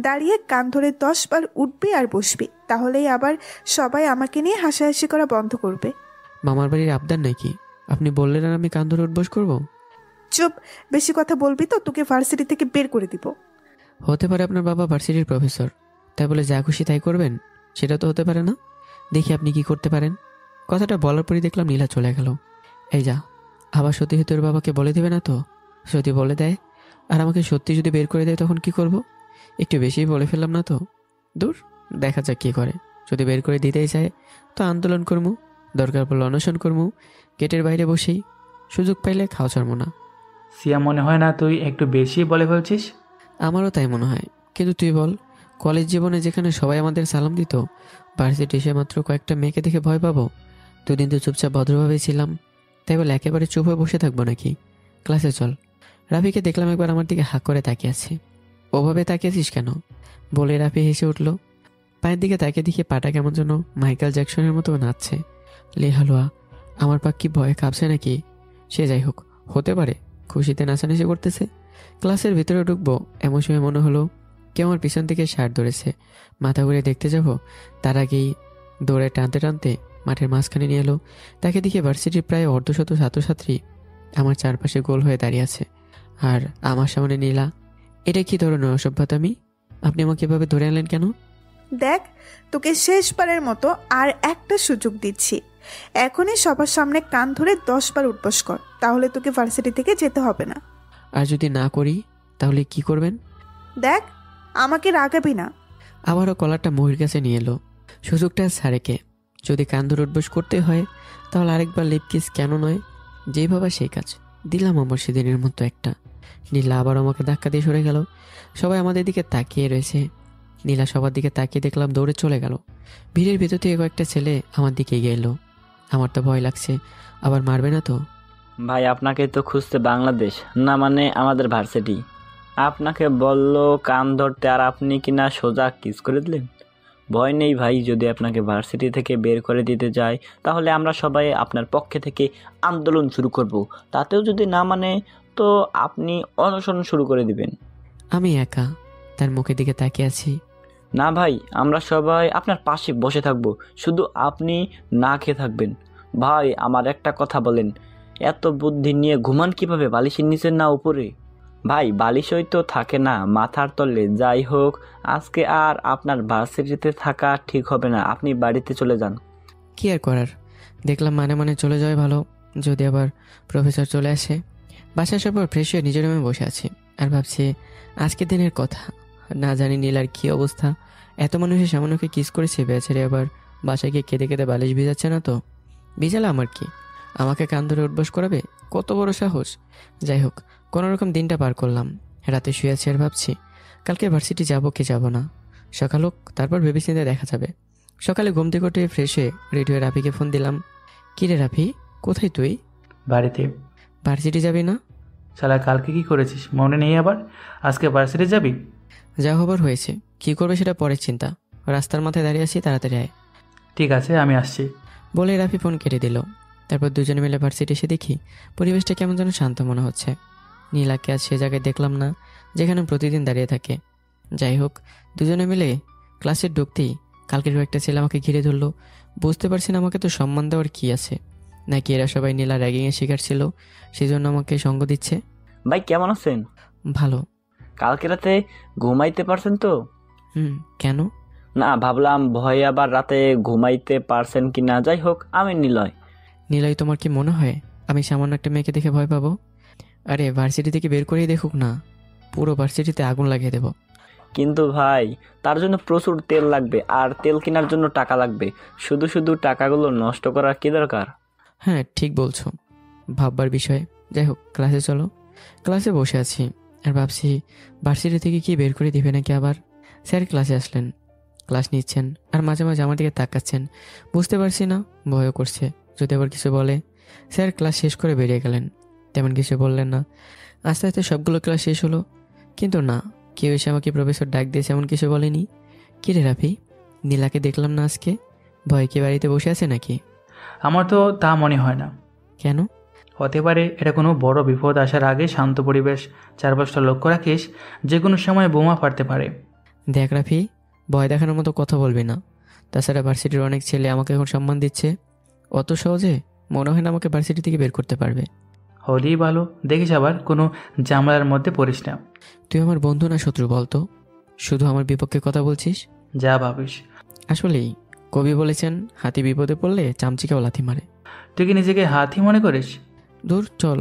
দাঁড়িয়ে কান ধরে 10 বার উঠবি আর বসবি, তাহলেই আবার সবাই আমাকে নিয়ে হাসাহাসি করা বন্ধ করবে। মামার বাড়ির আবদার নাকি? আপনি বললেন আর আমি কান ধরে উঠবস করবো? চুপ, বেশি কথা বলবি তো তোকে ভার্সিটি থেকে বের করে দিব। হতে পারে আপনার বাবা ভার্সিটির প্রফেসর, তাই বলে যা খুশি তাই করবেন? সেটা তো হতে পারে না। দেখি আপনি কি করতে পারেন। কথাটা বলার পরই দেখলাম নীলা চলে গেল। এই যা, আবার সত্যি সত্যি ওর বাবাকে বলে দেবে না তো? যদি বলে দেয় আর আমাকে সত্যি যদি বের করে দেয় তখন কি করব? একটু বেশিই বলে ফেললাম না তো? দূর, দেখা যাক কী করে। যদি বের করে দিতেই চায় তো আন্দোলন করবো, দরকার পড়লে অনশন করবো, গেটের বাইরে বসেই। সুযোগ পাইলে খাওয়া ছাড়বো না। সিয়া, মনে হয় না তুই একটু বেশি বলে ফেলছিস? আমারও তাই মনে হয়, কিন্তু তুই বল, কলেজ জীবনে যেখানে সবাই আমাদের সালাম দিত, ভার্সিটি এসে মাত্র কয়েকটা মেয়েকে দেখে ভয় পাবো? দুদিন তো চুপচাপ ভদ্রভাবেই ছিলাম, তাই বলে একেবারে চুপ হয়ে বসে থাকবো নাকি? ক্লাসে চল। রাফিকে দেখলাম একবার আমার দিকে হাঁ করে তাকিয়ে আছে। ওভাবে তাকিয়েছিস কেন বলে রাফি হেসে উঠল। পায়ের দিকে তাকিয়ে দেখি পাটা কেমন যেন মাইকেল জ্যাকসনের মতো নাচছে। লে হালুয়া, আমার পা কি ভয়ে কাঁপছে নাকি? সে যাই হোক, হতে পারে খুশিতে নাচানাচি করতেছে। ক্লাসের ভিতরে ঢুকবো এমন সময় মনে হলো কেউ আমার পিছন থেকে শার্ট ধরেছে। মাথা ঘুরে দেখতে যাব, তার আগেই দৌড়ে টানতে টানতে মাঠের মাঝখানে নিয়ে এলো। তাকে দেখে ভার্সিটির প্রায় অর্ধশত ছাত্রছাত্রী আমার চারপাশে গোল হয়ে দাঁড়িয়ে আছে, আর আমার সামনে নীলা। এটা কি ধরনের অসভ্যতামি? আপনি আমাকে এভাবে ধরে আনলেন কেন? দেখ, তোকে শেষবারের মতো আর একটা সুযোগ দিচ্ছি। এখনই সবার সামনে কান ধরে 10 বার উঠবস কর, তাহলে তোকে ভার্সিটি থেকে যেতে হবে না। আর যদি না করি তাহলে কি করবেন? দেখ, আমাকে রাগাবি না। আবারও কলারটা মহির কাছে নিয়ে এলো। সুযোগটা ছাড়েকে, যদি কান ধরে উঠবস করতে হয় তাহলে আরেকবার লিপ কিস কেন নয়? যেই ভাবা সেই কাজ। দিলাম আমার সেদিনের মতো একটা। নীলা আবার আমাকে ধাক্কা দিয়ে সরে গেল। সবাই আমাদের দিকে তাকিয়ে রয়েছে। নীলা সবার দিকে তাকিয়ে দেখলাম দৌড়ে চলে গেল। ভিড়ের ভেতর থেকে কয়েকটা ছেলে আমার দিকে এগিয়ে এলো। আমার তো ভয় লাগছে, আবার মারবে না তো? ভাই আপনাকে তো খুঁজতে বাংলাদেশ, না মানে আমাদের ভার্সিটি। আপনাকে বললো কান ধরতে আর আপনি কিনা সোজা কিস করে দিলেন। ভয় নেই ভাই, যদি আপনাকে ভার্সিটি থেকে বের করে দিতে যায় তাহলে আমরা সবাই আপনার পক্ষে থেকে আন্দোলন শুরু করব। তাতেও যদি না মানে তো আপনি অনশন শুরু করে দিবেন। আমি একা তার মুখের দিকে তাকিয়ে আছি। না ভাই, আমরা সবাই আপনার পাশে বসে থাকবো, শুধু আপনি না খেয়ে থাকবেন। ভাই আমার একটা কথা বলেন, এত বুদ্ধি নিয়ে ঘুমান কিভাবে বালিশের নিচে না উপরে? ভাই বালিশই তো থাকে না মাথার তলে। যাই হোক, আজকে আর আপনার ভার্সিটিতে থাকা ঠিক হবে না, আপনি বাড়িতে চলে যান। কি আর করার, দেখলাম মানে মানে চলে যাওয়া ভালো, যদি আবার প্রফেসর চলে আসে। বাসায় আসার পর ফ্রেশ হয়ে নিজের রুমে বসে আছি আর ভাবছি আজকের দিনের কথা। না জানি নীলার কী অবস্থা। এত মানুষের সামনে ওকে কিস করেছে, বেচারে আবার বাসায় গিয়ে কেঁদে কেঁদে বালিশ ভিজাচ্ছে না তো? ভিজালে আমার কি, আমাকে কান ধরে উঠবস করাবে? কত বড় সাহস! যাই হোক, কোনোরকম দিনটা পার করলাম। রাতে শুয়ে আছি আর ভাবছি কালকে ভার্সিটি যাব কি যাব না। সকাল হোক, তারপর ভেবেচিন্তে দেখা যাবে। সকালে ঘুম থেকে উঠে ফ্রেশ হয়ে রেডি হয়ে রাফিকে ফোন দিলাম। কী রে রাফি, কোথায় তুই? বাড়িতে। ভার্সিটি যাবি না? শালা কালকে কি করেছিস মনে নেই আবার? আজকে ভার্সিটি যাবি? যা হবার হয়েছে, কি করবে সেটা পরের চিন্তা। রাস্তার মাথায় দাঁড়িয়ে আছি, তাড়াতাড়ি আয়। ঠিক আছে, আমি আসছি। বলে রাফি ফোন কেটে দিল। তারপর দুজনে মিলে ভার্সিটি এসে দেখি পরিবেশটা কেমন যেন শান্ত মনে হচ্ছে। নীলাকে আজ সে জায়গায় দেখলাম না যেখানে প্রতিদিন দাঁড়িয়ে থাকে। যাই হোক, দুজনে মিলে ক্লাসে ঢুকতেই কালকের একটা ছেলে আমাকে ঘিরে ধরলো। বুঝতে পারছি না আমাকে তো সম্মান দেওয়ার কি আছে, নাকি এরা সবাই নীলা র্যাগিংয়ের শিকার ছিল সেই জন্য আমাকে সঙ্গ দিচ্ছে। ভাই কেমন আছেন? ভালো। কালকে রাতে ঘুমাইতে পারছেন তো? কেন? না, ভাবলাম ভয়ে আবার রাতে ঘুমাইতে পারছেন কি না। যাই হোক, আমি নিলয়। নীলাই, তোমার কি মনে হয় আমি সামান্য একটা মেয়েকে দেখে ভয় পাবো? আরে ভার্সিটি থেকে বের করেই দেখুক না, পুরো ভার্সিটিতে আগুন লাগিয়ে দেব। কিন্তু ভাই, তার জন্য প্রচুর তেল লাগবে, আর তেল কেনার জন্য টাকা লাগবে। শুধু শুধু টাকাগুলো নষ্ট করার কি দরকার? হ্যাঁ ঠিক বলছো, ভাববার বিষয়। যাই হোক, ক্লাসে চলো। ক্লাসে বসে আছি আর ভাবছি ভার্সিটি থেকে কি বের করে দিবে নাকি আবার। স্যার ক্লাসে আসলেন, ক্লাস নিচ্ছেন আর মাঝে মাঝে আমার দিকে তাকাচ্ছেন। বুঝতে পারছি না, ভয়ও করছে যদি আবার কিছু বলে। স্যার ক্লাস শেষ করে বেরিয়ে গেলেন, তেমন কিছু বললেন না। আস্তে আস্তে সবগুলো ক্লাস শেষ হলো, কিন্তু না, কেউ এসে আমাকে প্রফেসর ডাক দিয়েছে এমন কিছু বলেনি। কি রে রাফি, নীলাকে দেখলাম না আজকে, ভয় কি বাড়িতে বসে আছে নাকি? আমার তো তা মনে হয় না। কেন? হতে পারে এটা কোনো বড় বিপদ আসার আগে শান্ত পরিবেশ, চারপাশটা লক্ষ্য রাখিস, যে কোনো সময় বোমা ফাটতে পারে। দেখ রাফি, ভয় দেখানোর মতো কথা বলবি না। তাছাড়া ভার্সিটির অনেক ছেলে আমাকে এখন সম্মান দিচ্ছে, অত সহজে মনে হয় না আমাকে ভার্সিটি থেকে বের করতে পারবে। হলেই ভালো, দেখিস আবার কোনো ঝামেলার মধ্যে পড়িস না। তুই আমার বন্ধু না শত্রু বলতো? শুধু আমার বিপক্ষে কথা বলছিস। যা ভাবিস। আসলেই কবি বলেছেন, হাতি বিপদে পড়লে চামচিকাও লাথি মারে। তুই কি নিজেকে হাতি মনে করিস? দূর চল।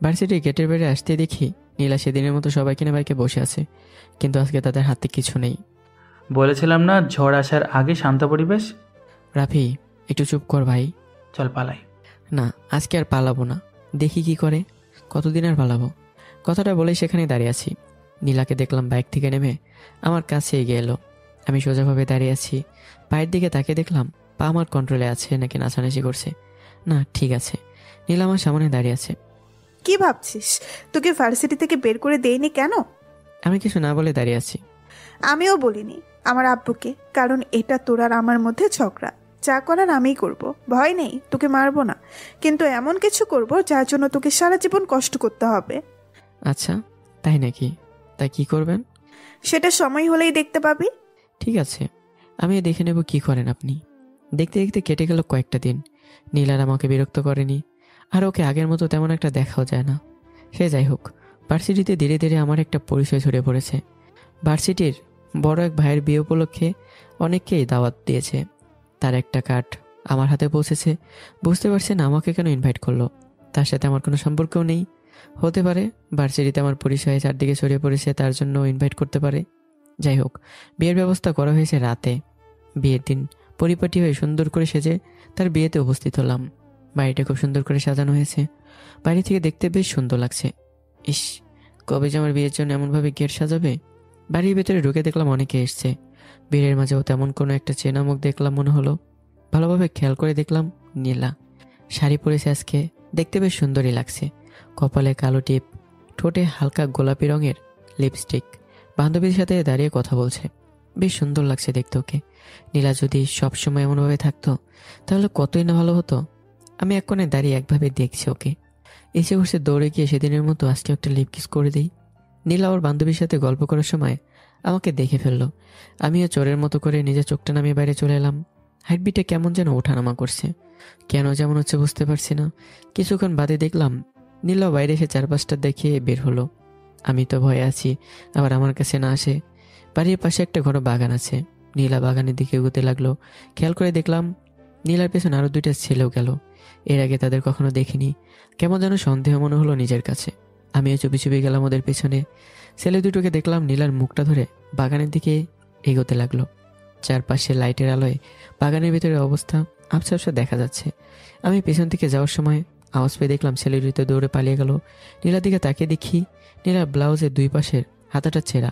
ভার্সিটির গেটের বাইরে আসতে দেখি নীলা সেদিনের মতো সবাই কিনে বাইকে বসে আছে, কিন্তু আজকে তাদের হাতে কিছু নেই। বলেছিলাম না ঝড় আসার আগে শান্ত পরিবেশ। রাফি একটু চুপ কর ভাই। চল পালাই। না, আজকে আর পালাবো না, দেখি কি করে, কতদিন আর পালাবো। কথাটা বলেই সেখানে দাঁড়িয়ে আছি। নীলাকে দেখলাম বাইক থেকে নেমে আমার কাছে এগিয়ে এলো। আমি সোজাভাবে দাঁড়িয়ে আছি, পায়ের দিকে তাকিয়ে দেখলাম পা আমার কন্ট্রোলে আছে নাকি নাচানাচি করছে। না ঠিক আছে, নীলা আমার সামনে দাঁড়িয়ে আছে। কি ভাবছিস? তোকে ভার্সিটি থেকে বের করে দেয়নি কেন? আমি কিছু না বলে দাঁড়িয়ে আছি। আমিও বলিনি আমার আব্বুকে, কারণ এটা তোর আর আমার মধ্যে ঝগড়া। যা করার আমিই করব, ভয় নেই, তোকে মারবো না, কিন্তু এমন কিছু করব যার জন্য তোকে সারা জীবন কষ্ট করতে হবে। আচ্ছা, তাই নাকি? তাই কি করবেন? সেটা সময় হলেই দেখতে পাবি। ঠিক আছে, আমি দেখে নেব কি করেন আপনি। দেখতে দেখতে কেটে গেল কয়েকটা দিন। নীল আর আমাকে বিরক্ত করেনি, আর ওকে আগের মতো তেমন একটা দেখাও যায় না। সে যাই হোক, ভার্সিটিতে ধীরে ধীরে আমার একটা পরিচয় ছড়িয়ে পড়েছে। ভার্সিটির বড় এক ভাইয়ের বিয়ে উপলক্ষে অনেককেই দাওয়াত দিয়েছে। তার একটা কার্ড আমার হাতে পৌঁছেছে। বুঝতে পারছেন আমাকে কেন ইনভাইট করলো। তার সাথে আমার কোনো সম্পর্কও নেই। হতে পারে ভার্সিটিতে আমার পরিচয় চারদিকে ছড়িয়ে পড়েছে, তার জন্য ইনভাইট করতে পারে। যাই হোক, বিয়ের ব্যবস্থা করা হয়েছে রাতে। বিয়ের দিন পরিপাটি হয়ে সুন্দর করে সেজে তার বিয়েতে উপস্থিত হলাম। বাড়িটা খুব সুন্দর করে সাজানো হয়েছে। বাইরে থেকে দেখতে বেশ সুন্দর লাগছে। ইস, কবে যে আমার বিয়ের জন্য এমনভাবে গেট সাজাবে। বাড়ির ভেতরে ঢুকে দেখলাম অনেকে এসছে। ভিড়ের মাঝেও তেমন কোনো একটা চেনা মুখ দেখলাম মনে হলো। ভালোভাবে খেয়াল করে দেখলাম নীলা শাড়ি পরেছে আজকে, দেখতে বেশ সুন্দরই লাগছে। কপালে কালো টিপ, ঠোঁটে হালকা গোলাপি রঙের লিপস্টিক। বান্ধবীর সাথে দাঁড়িয়ে কথা বলছে, বেশ সুন্দর লাগছে দেখতে ওকে। নীলা যদি সবসময় এমনভাবে থাকতো তাহলে কতই না ভালো হতো। আমি এক কোণে দাঁড়িয়ে একভাবে দেখছি ওকে। এসে বসে দৌড়ে গিয়ে সেদিনের মতো আজকে একটা লিপ কিস করে দিই। নীলা ওর বান্ধবীর সাথে গল্প করার সময় আমাকে দেখে ফেললো। আমিও চোরের মতো করে নিজের চোখটা নামিয়ে বাইরে চলে এলাম। হার্টবিটে কেমন যেন ওঠানামা করছে, কেন যেমন হচ্ছে বুঝতে পারছি না। কিছুক্ষণ বাদে দেখলাম নীলাও বাইরে এসে চারপাশটা দেখিয়ে বের হলো। আমি তো ভয়ে আছি, আবার আমার কাছে না আসে। বাড়ির পাশে একটা ঘন বাগান আছে। নীলা বাগানের দিকে এগোতে লাগলো। খেয়াল করে দেখলাম নীলার পেছনে আরো দুইটা ছেলেও গেল। এর আগে তাদের কখনো দেখিনি। কেমন যেন সন্দেহ মনে হলো নিজের কাছে। আমিও চুপি চুপি গেলাম ওদের পেছনে। ছেলে দুটোকে দেখলাম নীলার মুখটা ধরে বাগানের দিকে এগোতে লাগলো। চারপাশে লাইটের আলোয় বাগানের ভিতরে অবস্থা আবছা আবছা দেখা যাচ্ছে। আমি পেছন থেকে যাওয়ার সময় আওয়াজ পেয়ে দেখলাম ছেলে দুটো দৌড়ে পালিয়ে গেল। নীলার দিকে তাকিয়ে দেখি নীলার ব্লাউজের দুই পাশের হাতাটা ছেঁড়া।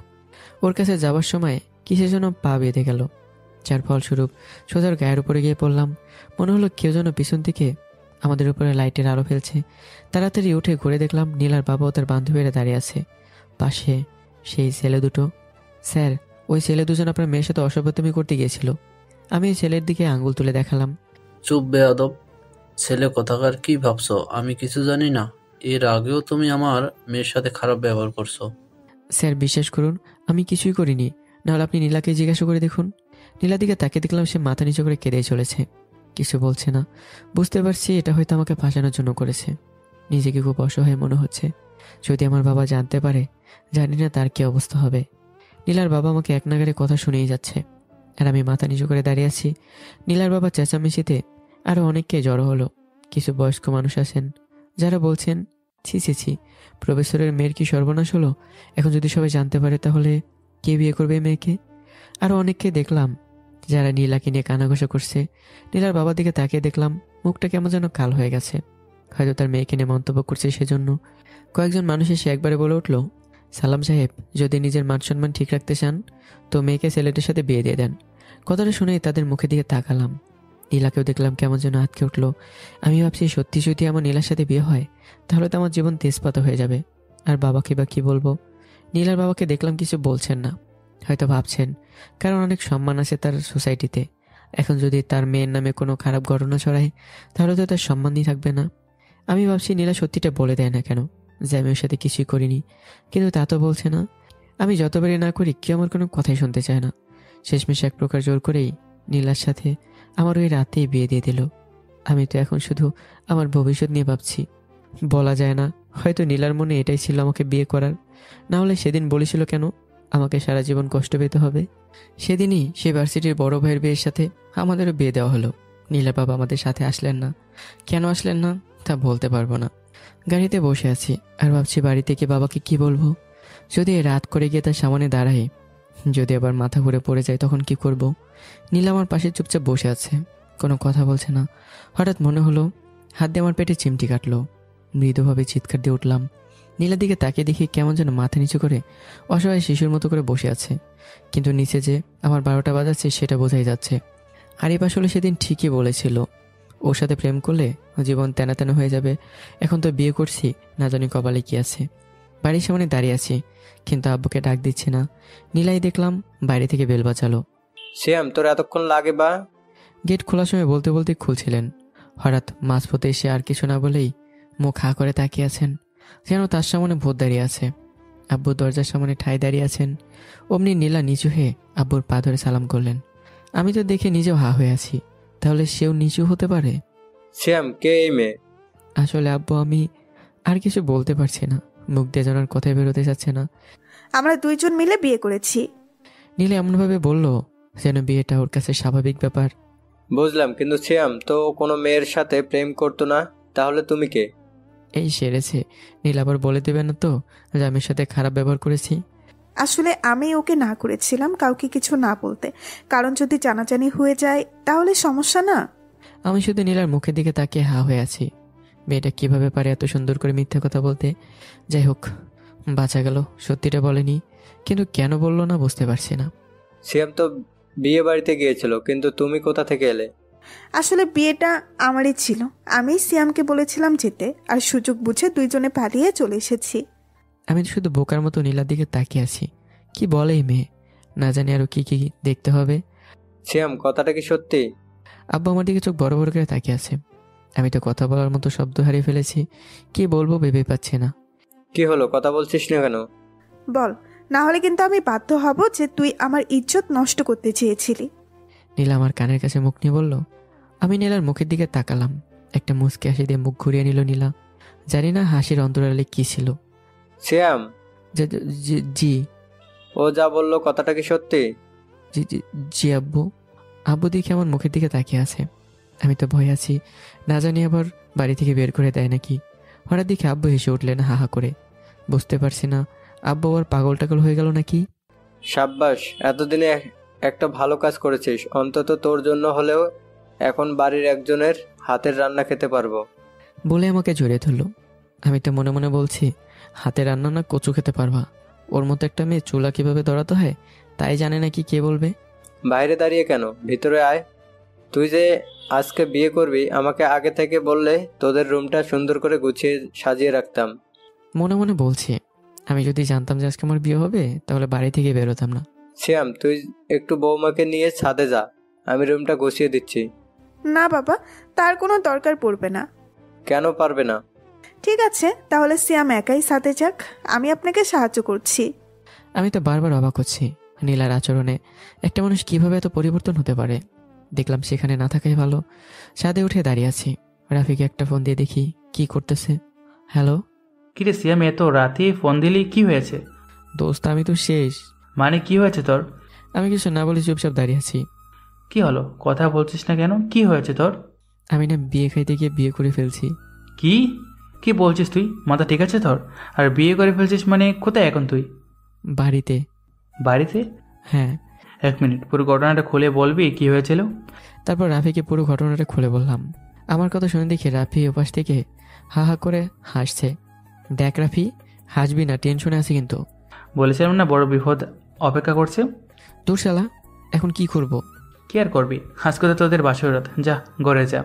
ওর কাছে যাওয়ার সময় কিসের জন্য পা বেঁধে গেল। যার ফলস্বরূপ সোজার গায়ের উপরে গিয়ে পড়লাম। মনে হলো কেউ যেন পিছন থেকে আমাদের উপরে লাইটের আলো ফেলছে। তাড়াতাড়ি উঠে ঘুরে দেখলাম নীলার বাবা ও তার বান্ধবীরা দাঁড়িয়ে আছে। পাশে সেই ছেলে দুটো। স্যার, ওই ছেলে দুজন আপনার মেয়ের সাথে অসভ্যতামি করতে গিয়েছিল। আমি এই ছেলের দিকে আঙ্গুল তুলে দেখালাম। চুপ বেয়াদব ছেলে কোথাকার, কি ভাবছো আমি কিছু জানি না? এর আগেও তুমি আমার মেয়ের সাথে খারাপ ব্যবহার করছো। স্যার, বিশ্বাস করুন আমি কিছুই করিনি। নাহলে আপনি নীলাকে জিজ্ঞাসা করে দেখুন। নীলার দিকে তাকিয়ে দেখলাম সে মাথা নিচু করে কেঁদেই চলেছে, কিছু বলছে না। বুঝতে পারছি এটা হয়তো আমাকে ফাঁসানোর জন্য করেছে। নিজেকে খুব অসহায় মনে হচ্ছে। যদি আমার বাবা জানতে পারে, জানি না তার কি অবস্থা হবে। নীলার বাবা আমাকে এক নাগারে কথা শুনেই যাচ্ছে, আর আমি মাথা নিচু করে দাঁড়িয়ে আছি। নীলার বাবা চেঁচামেচিতে আরও অনেককে জড়ো হলো। কিছু বয়স্ক মানুষ আছেন যারা বলছেন, ছি ছি ছি, প্রফেসরের মেয়ের কি সর্বনাশ হলো। এখন যদি সবাই জানতে পারে তাহলে কে বিয়ে করবে এই মেয়েকে। আরও অনেককে দেখলাম যারা নীলাকে নিয়ে কানাঘষা করছে। নীলার বাবার দিকে তাকিয়ে দেখলাম মুখটা কেমন যেন কাল হয়ে গেছে। হয়তো তার মেয়েকে নিয়ে মন্তব্য করছে সেজন্য। কয়েকজন মানুষ এসে একবারে বলে উঠল, সালাম সাহেব, যদি নিজের মান সম্মান ঠিক রাখতে চান তো মেয়েকে ছেলেটির সাথে বিয়ে দিয়ে দেন। কথাটা শুনেই তাদের মুখের দিকে তাকালাম। নীলাকেও দেখলাম কেমন যেন আটকে উঠলো। আমি ভাবছি সত্যি যদি আমার নীলার সাথে বিয়ে হয় তাহলে তো আমার জীবন তেজপাতা হয়ে যাবে। আর বাবাকে বা কি বলবো। নীলার বাবাকে দেখলাম কিছু বলছেন না, হয়তো ভাবছেন, কারণ অনেক সম্মান আছে তার সোসাইটিতে। এখন যদি তার মেয়ের নামে কোনো খারাপ ঘটনা ছড়ায় তাহলে তো তার সম্মানই থাকবে না। আমি ভাবছি নীলা সত্যিটা বলে দেয় না কেন, যে আমি ওর সাথে কিছুই করিনি। কিন্তু তা তো বলছে না। আমি যতবারই না করি কেউ আমার কোনো কথাই শুনতে চায় না। শেষমেশ এক প্রকার জোর করেই নীলার সাথে আমার ওই রাতেই বিয়ে দিয়ে দিল। আমি তো এখন শুধু আমার ভবিষ্যৎ নিয়ে ভাবছি। বলা যায় না, হয়তো নীলার মনে এটাই ছিল আমাকে বিয়ে করার। না হলে সেদিন বলেছিল কেন আমাকে সারা জীবন কষ্ট পেতে হবে। সেদিনই সে ভার্সিটির বড় ভাইয়ের বিয়ের সাথে আমাদেরও বিয়ে দেওয়া হলো। নীলার বাবা আমাদের সাথে আসলেন না। কেন আসলেন না তা বলতে পারবো না। গাড়িতে বসে আছি আর ভাবছি বাড়ি থেকে বাবাকে কি বলবো। যদি রাত করে গিয়ে তার সামনে দাঁড়াই, যদি আবার মাথা ঘুরে পড়ে যায় তখন কি করব। নীলা আমার পাশে চুপচাপ বসে আছে, কোনো কথা বলছে না। হঠাৎ মনে হলো হাত দিয়ে আমার পেটে চিমটি কাটলো। মৃদুভাবে চিৎকার দিয়ে উঠলাম। নীলার দিকে তাকিয়ে দেখি কেমন যেন মাথা নিচু করে অসহায় শিশুর মতো করে বসে আছে, কিন্তু নিচে যে আমার 12টা বাজাচ্ছে সেটা বোঝাই যাচ্ছে। আরিফ আসলে সেদিন ঠিকই বলেছিল, ওর সাথে প্রেম করলে জীবন তেনা তেনা হয়ে যাবে। এখন তো বিয়ে করছি, না জানি কপালে কি আছে। বাড়ির সামনে দাঁড়িয়ে আছি, কিন্তু আব্বুকে ডাক দিচ্ছে না। নীলাই দেখলাম বাইরে থেকে বেল বাজালো। শ্যাম, তোর এতক্ষণ লাগে বা? গেট খোলার সময় বলতে বলতে খুলছিলেন। হঠাৎ মাঝপথে এসে আর কিছু না বলেই মুখ হা করে তাকিয়ে আছেন, যেন তার সামনে ভূত দাঁড়িয়ে আছে। আব্বু দরজার সামনে ঠায় দাঁড়িয়ে আছেন। অমনি নীলা নিচু হয়ে আব্বুর পা ধরে সালাম করলেন। আমি তো দেখে নিজেও হা হয়ে আছি, তাহলে সেও নিচু হতে পারে? শ্যাম, কে এই মেয়ে? আসলে আব্বু আমি আর কিছু বলতে পারছি না, মুখ দিয়ে যেন আর কথাই বেরোতে যাচ্ছে না। আমরা দুইজন মিলে বিয়ে করেছি। নীলা এমনভাবে বলল যেন বিয়েটা ওর কাছে স্বাভাবিক ব্যাপার। বুঝলাম, কিন্তু শ্যাম তো কোনো মেয়ের সাথে প্রেম করতো না, তাহলে তুমি কে? এই সেরেছে। নীলা আবার বলে দেবে না তো যে আমি সাথে খারাপ ব্যবহার করেছি? আসলে আমি ওকে না করেছিলাম কাউকে কিছু না বলতে, কারণ যদি জানাজানি হয়ে যায় তাহলে সমস্যা না। আমি শুধু নীলার মুখের দিকে তাকিয়ে হা হয়ে আছি। মেয়েটা কিভাবে পারে এত সুন্দর করে মিথ্যা কথা বলতে? যাই হোক, বাঁচা গেল, সত্যিটা বলেনি, কিন্তু কেন বললো না বুঝতে পারছি না। শ্যাম তো বিয়ে বাড়িতে গিয়েছিল, কিন্তু তুমি কোথা থেকে এলে? আসলে বিয়েটা আমারই ছিল, আমি সিয়ামকে বলেছিলাম যেতে, আর সুযোগ বুঝে দুইজনে পালিয়ে চলে এসেছি। আমি তো শুধু বোকার মতো নীলার দিকে তাকিয়ে আছি। কি বলে এই মেয়ে, না জানি আরো কি কি দেখতে হবে। শ্যাম, কথাটা কি সত্যি? আব্বু আমার দিকে চোখ বড় বড় করে তাকিয়ে আছে। আমি তো কথা বলার মতো শব্দ হারিয়ে ফেলেছি, কি বলবো ভেবে পাচ্ছি না। কি হলো, কথা বলছিস না কেন? বল, না হলে কিন্তু আমি বাধ্য হব যে তুই আমার ইজ্জত নষ্ট করতে চেয়েছিলি। নীলা আমার কানের কাছে মুখ নিয়ে বলল। আমি নীলার মুখের দিকে তাকালাম। একটা মুচকি হাসি দিয়ে মুখ ঘুরিয়ে নিল নীলা। জানি না হাসির অন্তরালে কি ছিল। শ্যাম, জি। ও যা বললো কথাটা কি সত্যি? জি জি জি আব্বু। আব্বু দেখে আমার মুখের দিকে তাকিয়ে আছে। আমি তো ভয় আছি, না জানি আবার বাড়ি থেকে বের করে দেয় নাকি। হঠাৎ দেখে আব্বু হেসে উঠলেন হা হা করে। বুঝতে পারছি না আব্বু আবার পাগল টাগল হয়ে গেল নাকি। সাব্বাস, এতদিনে একটা ভালো কাজ করেছিস। অন্তত তোর জন্য হলেও এখন বাড়ির একজনের হাতের রান্না খেতে পারবো। বলে আমাকে জড়িয়ে ধরল। আমি তো মনে মনে বলছি, হাতে রান্না না কচু খেতে পারবা। ওর মতো একটা মেয়ে চুলা কিভাবে ধরাতে হয় তাই জানে নাকি, কে বলবে। বাইরে দাঁড়িয়ে কেন, ভিতরে আয়। তুই যে আজকে বিয়ে করবি, আমাকে আগে থেকে বললে তোদের রুমটা সুন্দর করে গুছিয়ে সাজিয়ে রাখতাম। মনে মনে বলছি, আমি যদি জানতাম যে আজকে আমার বিয়ে হবে তাহলে বাড়ি থেকে বেরোতাম না। শ্যাম, তুই একটু বৌমাকে নিয়ে ছাদে যা, আমি রুমটা গুছিয়ে দিচ্ছি। না বাবা, তার কোনো দরকার পড়বে না। কেন পারবে না? ঠিক আছে, তাহলে সিয়াম একাই সাথে যাক, আমি আপনাকে সাহায্য করছি। আমি তো বারবার অবাক হচ্ছি নীলার আচরণে। একটা মানুষ কিভাবে এত পরিবর্তন হতে পারে। দেখলাম সেখানে না থাকাই ভালো। ছাদে উঠে দাঁড়িয়ে আছি। রাফিকে একটা ফোন দিয়ে দেখি কি করতেছে। হ্যালো। কিরে সিয়াম, এত রাতে ফোন দিলি, কি হয়েছে? দোস্ত আমি তো শেষ। মানে কি হয়েছে তোর? আমি কিছু না বলে চুপচাপ দাঁড়িয়ে আছি। কি হলো, কথা বলছিস না কেন? কি হয়েছে তোর? আমি না বিয়ে খাইতে গিয়ে বিয়ে করে ফেলছি। কি কি বলছিস তুই? মাথা ঠিক আছে তোর? আর বিয়ে করে ফেলছিস মানে কোথায় এখন তুই? বাড়িতে। বাড়িতে? হ্যাঁ। 1 মিনিট, পুরো ঘটনাটা খুলে বলবি কি হয়েছিল? তারপর রাফিকে পুরো ঘটনাটা খুলে বললাম। আমার কথা শুনে দেখি রাফি ওপাশ থেকে হা হা করে হাসছে। দেখ রাফি, হাসবি না, টেনশনে আছি কিন্তু। বলেছিলাম না বড় বিপদ অপেক্ষা করছে। তোর শালা, এখন কি করব? কি আর করবি, আজকে তো তোদের বাসর রাত, যা ঘরে যা।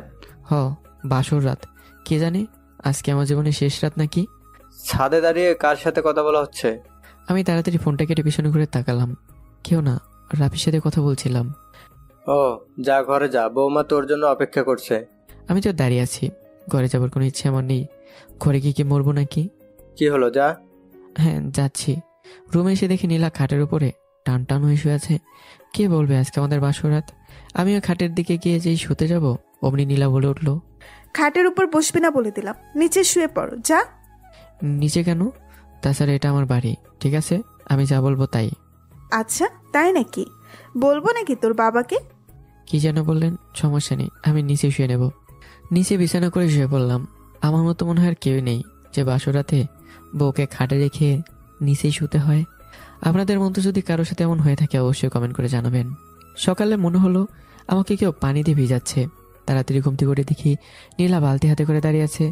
বাসর রাত? কে জানে আজকে আমার জীবনের শেষ রাত নাকি। ছাদে দাঁড়িয়ে কার সাথে কথা বলা হচ্ছে? আমি তাড়াতাড়ি ফোনটা কেটে পিছনে ঘুরে তাকালাম। কেউ না, রাফির সাথে কথা বলছিলাম। ও যা, ঘরে যা, বৌমা তোর জন্য অপেক্ষা করছে। আমি তো দাঁড়িয়ে আছি, ঘরে যাবার কোনো ইচ্ছে আমার নেই। ঘরে গিয়ে কি মরবো নাকি? কি হলো, যা। হ্যাঁ যাচ্ছি। রুমে এসে দেখি নীলা খাটের উপরে টান টান হয়ে শুয়ে আছে। কে বলবে আজকে আমাদের বাসরাত। আমিও খাটের দিকে গিয়ে যেই শুতে যাব, অমনি নীলা বলে উঠলো, খাটের উপর বসবি না বলে দিলাম, নিচে শুয়ে পড়ো, যা। নিচে কেন? তাছাড়া এটা আমার বাড়ি, ঠিক আছে, আমি যা বলবো তাই। আচ্ছা তাই নাকি? বলবো নাকি তোর বাবাকে? কি যেন বললেন? সমস্যা নেই, আমি নিচে শুয়ে নেব। নিচে বিছানা করে শুয়ে পড়লাম। আমার মতো মনে হয় আর কেউ নেই যে বাসরাতে বউকে খাটে রেখে নিচেই শুতে হয়। আপনাদের মতো যদি কারোর সাথে এমন হয়ে থাকে অবশ্যই কমেন্ট করে জানাবেন। সকালে মনে হলো আমাকে কেউ পানি দিয়ে ভিজাচ্ছে। তাড়াতাড়ি ঘুম থেকে উঠে দেখি নীলা বালতি হাতে করে দাঁড়িয়ে আছে।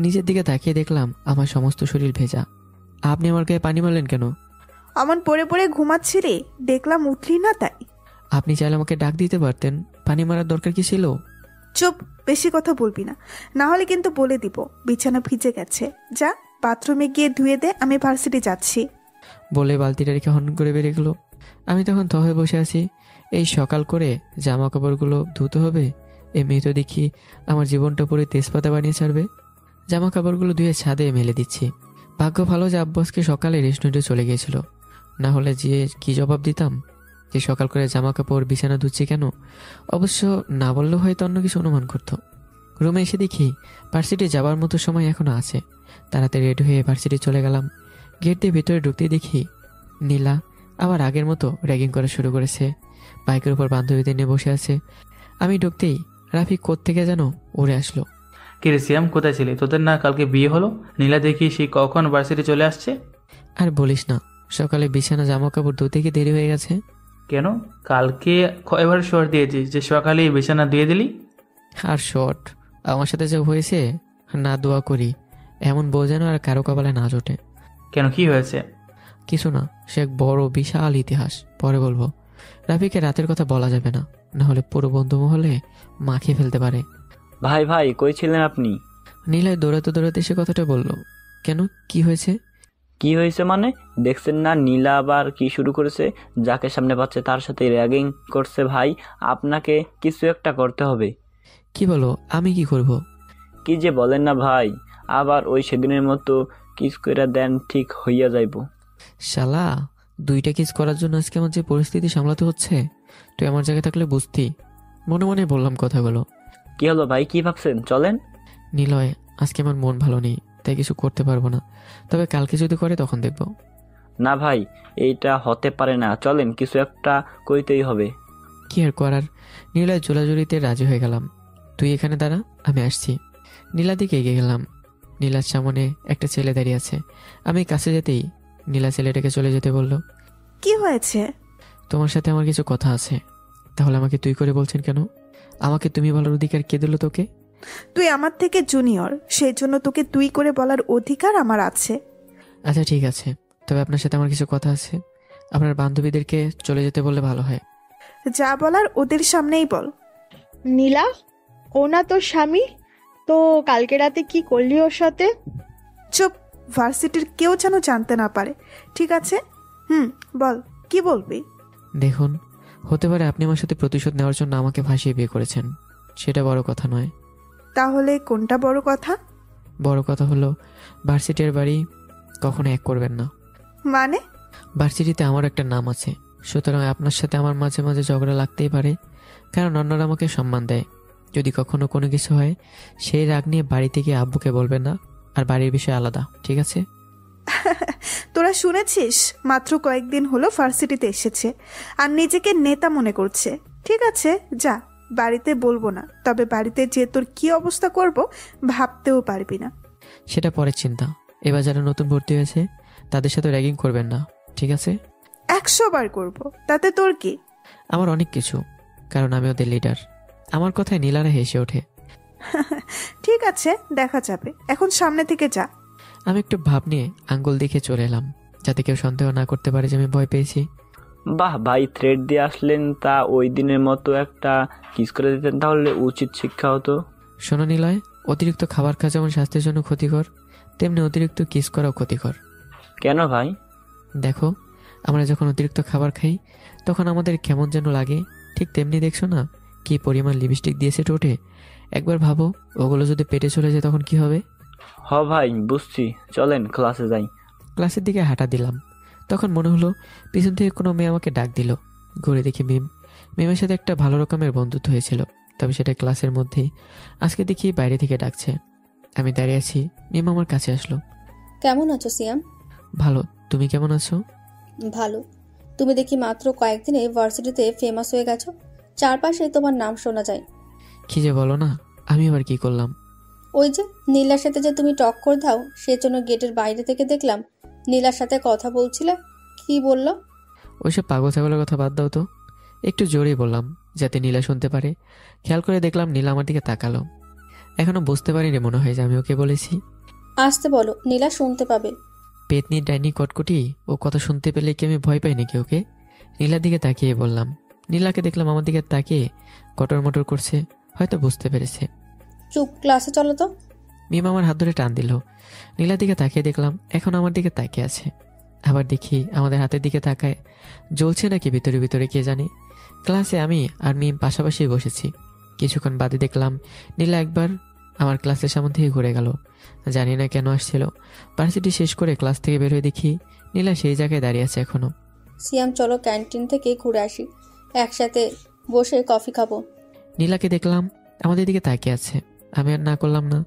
নিজের দিকে তাকিয়ে দেখলাম আমার সমস্ত শরীর ভেজা। আপনি আমার গায়ে পানি মারলেন কেন? অমন পড়ে পড়ে ঘুমাচ্ছিলি, দেখলাম উঠলি না তাই। আপনি চাইলে আমাকে ডাক দিতে পারতেন, পানি মারার দরকার কি ছিল? চুপ, বেশি কথা বলবি না, না হলে কিন্তু বলে দিব বিছানা ভিজে গেছে। যা বাথরুমে গিয়ে ধুয়ে দে, আমি ভার্সিটি যাচ্ছি। বলে বালতিটা রেখে হন করে বেরিয়ে গেল। আমি তখন হয়ে বসে আছি। এই সকাল করে জামা কাপড়গুলো ধুতে হবে, এই মেয়ে তো দেখি আমার জীবনটা পুরো তেজপাতা বানিয়ে ছাড়বে। জামা কাপড়গুলো ধুয়ে ছাদে মেলে দিচ্ছি। ভাগ্য ভালো যে আব্বাসকে সকালে রেস্টুরেন্টে চলে গিয়েছিল, না হলে যে কি জবাব দিতাম যে সকাল করে জামা কাপড় বিছানা ধুচ্ছি কেন। অবশ্য না বললেও হয়তো অন্য কিছু অনুমান করতো। রুমে এসে দেখি ভার্সিটি যাবার মতো সময় এখনো আছে। তাড়াতাড়ি রেডি হয়ে ভার্সিটি চলে গেলাম। গেট দিয়ে ভেতরে ঢুকতেই দেখি নীলা আবার আগের মতো র্যাগিং করা শুরু করেছে। বাইকের উপর বান্ধবীদের নিয়ে বসে আছে। আমি ঢুকতেই রাফি কোত্থেকে যেন উড়ে আসলো। কিরে সিয়াম, কোথায় ছিলি? তোদের না কালকে বিয়ে হলো? নীলা দেখি সে কখন ভার্সিটি চলে আসছে। আর বলিস না, সকালে বিছানা জামা কাপড় ধুতে গিয়ে দেরি হয়ে গেছে। কেন, কালকে কয়বার শর্ট দিয়েছিস যে সকালে বিছানা দিয়ে দিলি? আর শর্ট আমার সাথে যে হয়েছে, না দোয়া করি এমন বউ যেন আর কারো কপালে না জোটে। কেন, কি হয়েছে? কিছু না, সে এক বড় বিশাল ইতিহাস, পরে বলবো। রাফিকে রাতের কথা বলা যাবে না, না হলে পুরো বন্ধু মহলে মাখিয়ে ফেলতে পারে। ভাই ভাই কই ছিলেন আপনি? নীলায় দৌড়াতে দৌড়াতে সে কথাটা বললো। কেন, কি হয়েছে? কি হয়েছে মানে? দেখছেন না নীলা আবার কি শুরু করেছে? যাকে সামনে পাচ্ছে তার সাথে র্যাগিং করছে। ভাই আপনাকে কিছু একটা করতে হবে। কি বলো, আমি কি করব? কি যে বলেন না ভাই, আবার ওই সেদিনের মতো কিস কইরা দেন, ঠিক হইয়া যাইব। শালা, 2টা কিস করার জন্য আজকে আমার যে পরিস্থিতি সামলাতে হচ্ছে, তুই আমার জায়গায় থাকলে বুঝতি। মনে মনে বললাম কথাগুলো। কি হলো ভাই, কি ভাবছেন? চলেন। নিলয়, আজকে আমার মন ভালো নেই, তাই কিছু করতে পারবো না, তবে কালকে যদি করে তখন দেখবো। না ভাই, এইটা হতে পারে না, চলেন, কিছু একটা কইতেই হবে। কি আর করার, নীলায় জোলাজুলিতে রাজি হয়ে গেলাম। তুই এখানে দাঁড়া, আমি আসছি। নীলা দিকে এগিয়ে গেলাম। নীলার সামনে একটা ছেলে দাঁড়িয়ে আছে। আমি কাছে যেতেই নীলা ছেলেটাকে চলে যেতে বলল। কি হয়েছে? তোমার সাথে আমার কিছু কথা আছে। তাহলে আমাকে তুই করে বলছেন কেন? আমাকে তুমি বলার অধিকার কে দিল তোকে? তুই আমার থেকে জুনিয়র, সেই জন্য তোকে তুই করে বলার অধিকার আমার আছে। আচ্ছা ঠিক আছে, তবে আপনার সাথে আমার কিছু কথা আছে। আপনার বান্ধবীদেরকে চলে যেতে বললে ভালো হয়। যা বলার ওদের সামনেই বল। নীলা, ও না তোর স্বামী? তো কালকে রাতে কি করলি ওর সাথে? চুপ, ভার্সিটির কেউ যেন জানতে না পারে, ঠিক আছে? বল, কি বলবি? দেখুন, হতে পারে আপনি আমার সাথে প্রতিশোধ নেওয়ার জন্য আমাকে ভাসিয়ে বিয়ে করেছেন, সেটা বড় কথা নয়। তাহলে কোনটা বড় কথা? বড় কথা হলো ভার্সিটির বাড়ি কখনো এক করবেন না। মানে? ভার্সিটিতে আমার একটা নাম আছে, সুতরাং আপনার সাথে আমার মাঝে মাঝে ঝগড়া লাগতেই পারে, কারণ অন্যরা আমাকে সম্মান দেয়। যদি কখনো কোনো কিছু হয়, সেই রাগ নিয়ে বাড়িতে গিয়ে আব্বুকে বলবেন না, আর বাড়ির বিষয় আলাদা, ঠিক আছে? তোরা শুনেছিস, মাত্র কয়েকদিন হলো ভার্সিটিতে এসেছে আর নিজেকে নেতা মনে করছে। ঠিক আছে, যা, বাড়িতে বলবো না, তবে বাড়িতে যে তোর কি অবস্থা করব ভাবতেও পারবি না। সেটা পরের চিন্তা। এবার যারা নতুন ভর্তি হয়েছে তাদের সাথে র্যাগিং করবেন না, ঠিক আছে? 100 বার করব, তাতে তোর কি? আমার অনেক কিছু, কারণ আমি ওদের লিডার। আমার কথায় নীলারা হেসে ওঠে। ঠিক আছে, দেখা যাবে, এখন সামনে থেকে যা। আমি একটু ভাব নিয়ে আঙ্গুল দেখে চলে এলাম, যাতে কেউ সন্দেহ না করতে পারে যে আমি ভয় পেয়েছি। বাহ ভাই, থ্রেড দিয়ে আসলেন, তা ওই দিনের মতো একটা কিস করে দিতেন, তাহলে উচিত শিক্ষা হতো। শোনো নিলয়, অতিরিক্ত খাবার খাওয়া যেমন স্বাস্থ্যের জন্য ক্ষতিকর, তেমনি অতিরিক্ত কিস করাও ক্ষতিকর। কেন ভাই? দেখো, আমরা যখন অতিরিক্ত খাবার খাই তখন আমাদের কেমন যেন লাগে, ঠিক তেমনি দেখছো না কি পরিমাণ লিপস্টিক দিয়েছে ঠোঁটে। একবার ভাবো, ওগুলো যদি পেটে চলে যায় তখন কি হবে? হ ভাই, বুঝছি, চলেন ক্লাসে যাই। ক্লাসের দিকে হাঁটা দিলাম, তখন মনে হলো পিছন থেকে কোনো মেয়ে আমাকে ডাক দিল। ঘুরে দেখি মিমের সাথে একটা ভালো রকমের বন্ধুত্ব হয়েছিল, তবে সেটা ক্লাসের মধ্যেই। আজকে দেখি বাইরে থেকে ডাকছে। আমি দাঁড়িয়ে আছি, মিম আমার কাছে আসলো। কেমন আছো সিয়াম? ভালো, তুমি কেমন আছো? ভালো। তুমি দেখি মাত্র কয়েকদিনে ভার্সিটিতে ফেমাস হয়ে গেছো, চারপাশে তোমার নাম শোনা যায়। কি যে বলো না, আমি আবার কি করলাম? ওই যে নীলার সাথে যে তুমি টক্কর দাও, সেজন্য গেটের বাইরে থেকে দেখলাম নীলার সাথে কথা বলছিলে। কি বললো? ওইসব পাগল ছাগলের কথা বাদ দাও তো। একটু জোরেই বললাম যাতে নীলা শুনতে পারে। খেয়াল করে দেখলাম নীলা আমার দিকে তাকালো। এখনো বুঝতে পারিনি মনে হয় যে আমি ওকে বলেছি। আসতে বলো, নীলা শুনতে পাবে। পেতনি ডাইনি কটকটি, ও কথা শুনতে পেলে কি আমি ভয় পাই নাকি ওকে? নীলার দিকে তাকিয়ে বললাম। নীলাকে দেখলাম আমার দিকে তাকিয়ে কটর মটর করছে। হয়তো বুঝতে পেরেছে। চুপ, ক্লাসে চলো তো। মিম আমার হাত ধরে টান দিল। নীলার দিকে তাকিয়ে দেখলাম এখন আমার দিকে তাকিয়ে আছে। আবার দেখি আমাদের হাতের দিকে তাকায়, জ্বলছে নাকি ভিতরে ভিতরে কে জানি। ক্লাসে আমি আর মিম পাশাপাশি বসেছি। কিছুক্ষণ বাদে দেখলাম নীলা একবার আমার ক্লাসের সামনে থেকে ঘুরে গেল। জানি না কেন আসছিল। ভার্সিটি শেষ করে ক্লাস থেকে বের হয়ে দেখি নীলা সেই জায়গায় দাঁড়িয়ে আছে এখনো। সিয়াম, চলো ক্যান্টিন থেকে ঘুরে আসি, একসাথে বসে কফি খাবো। নীলাকে দেখলাম আমাদের দিকে তাকিয়ে আছে। আমি আর না করলাম না।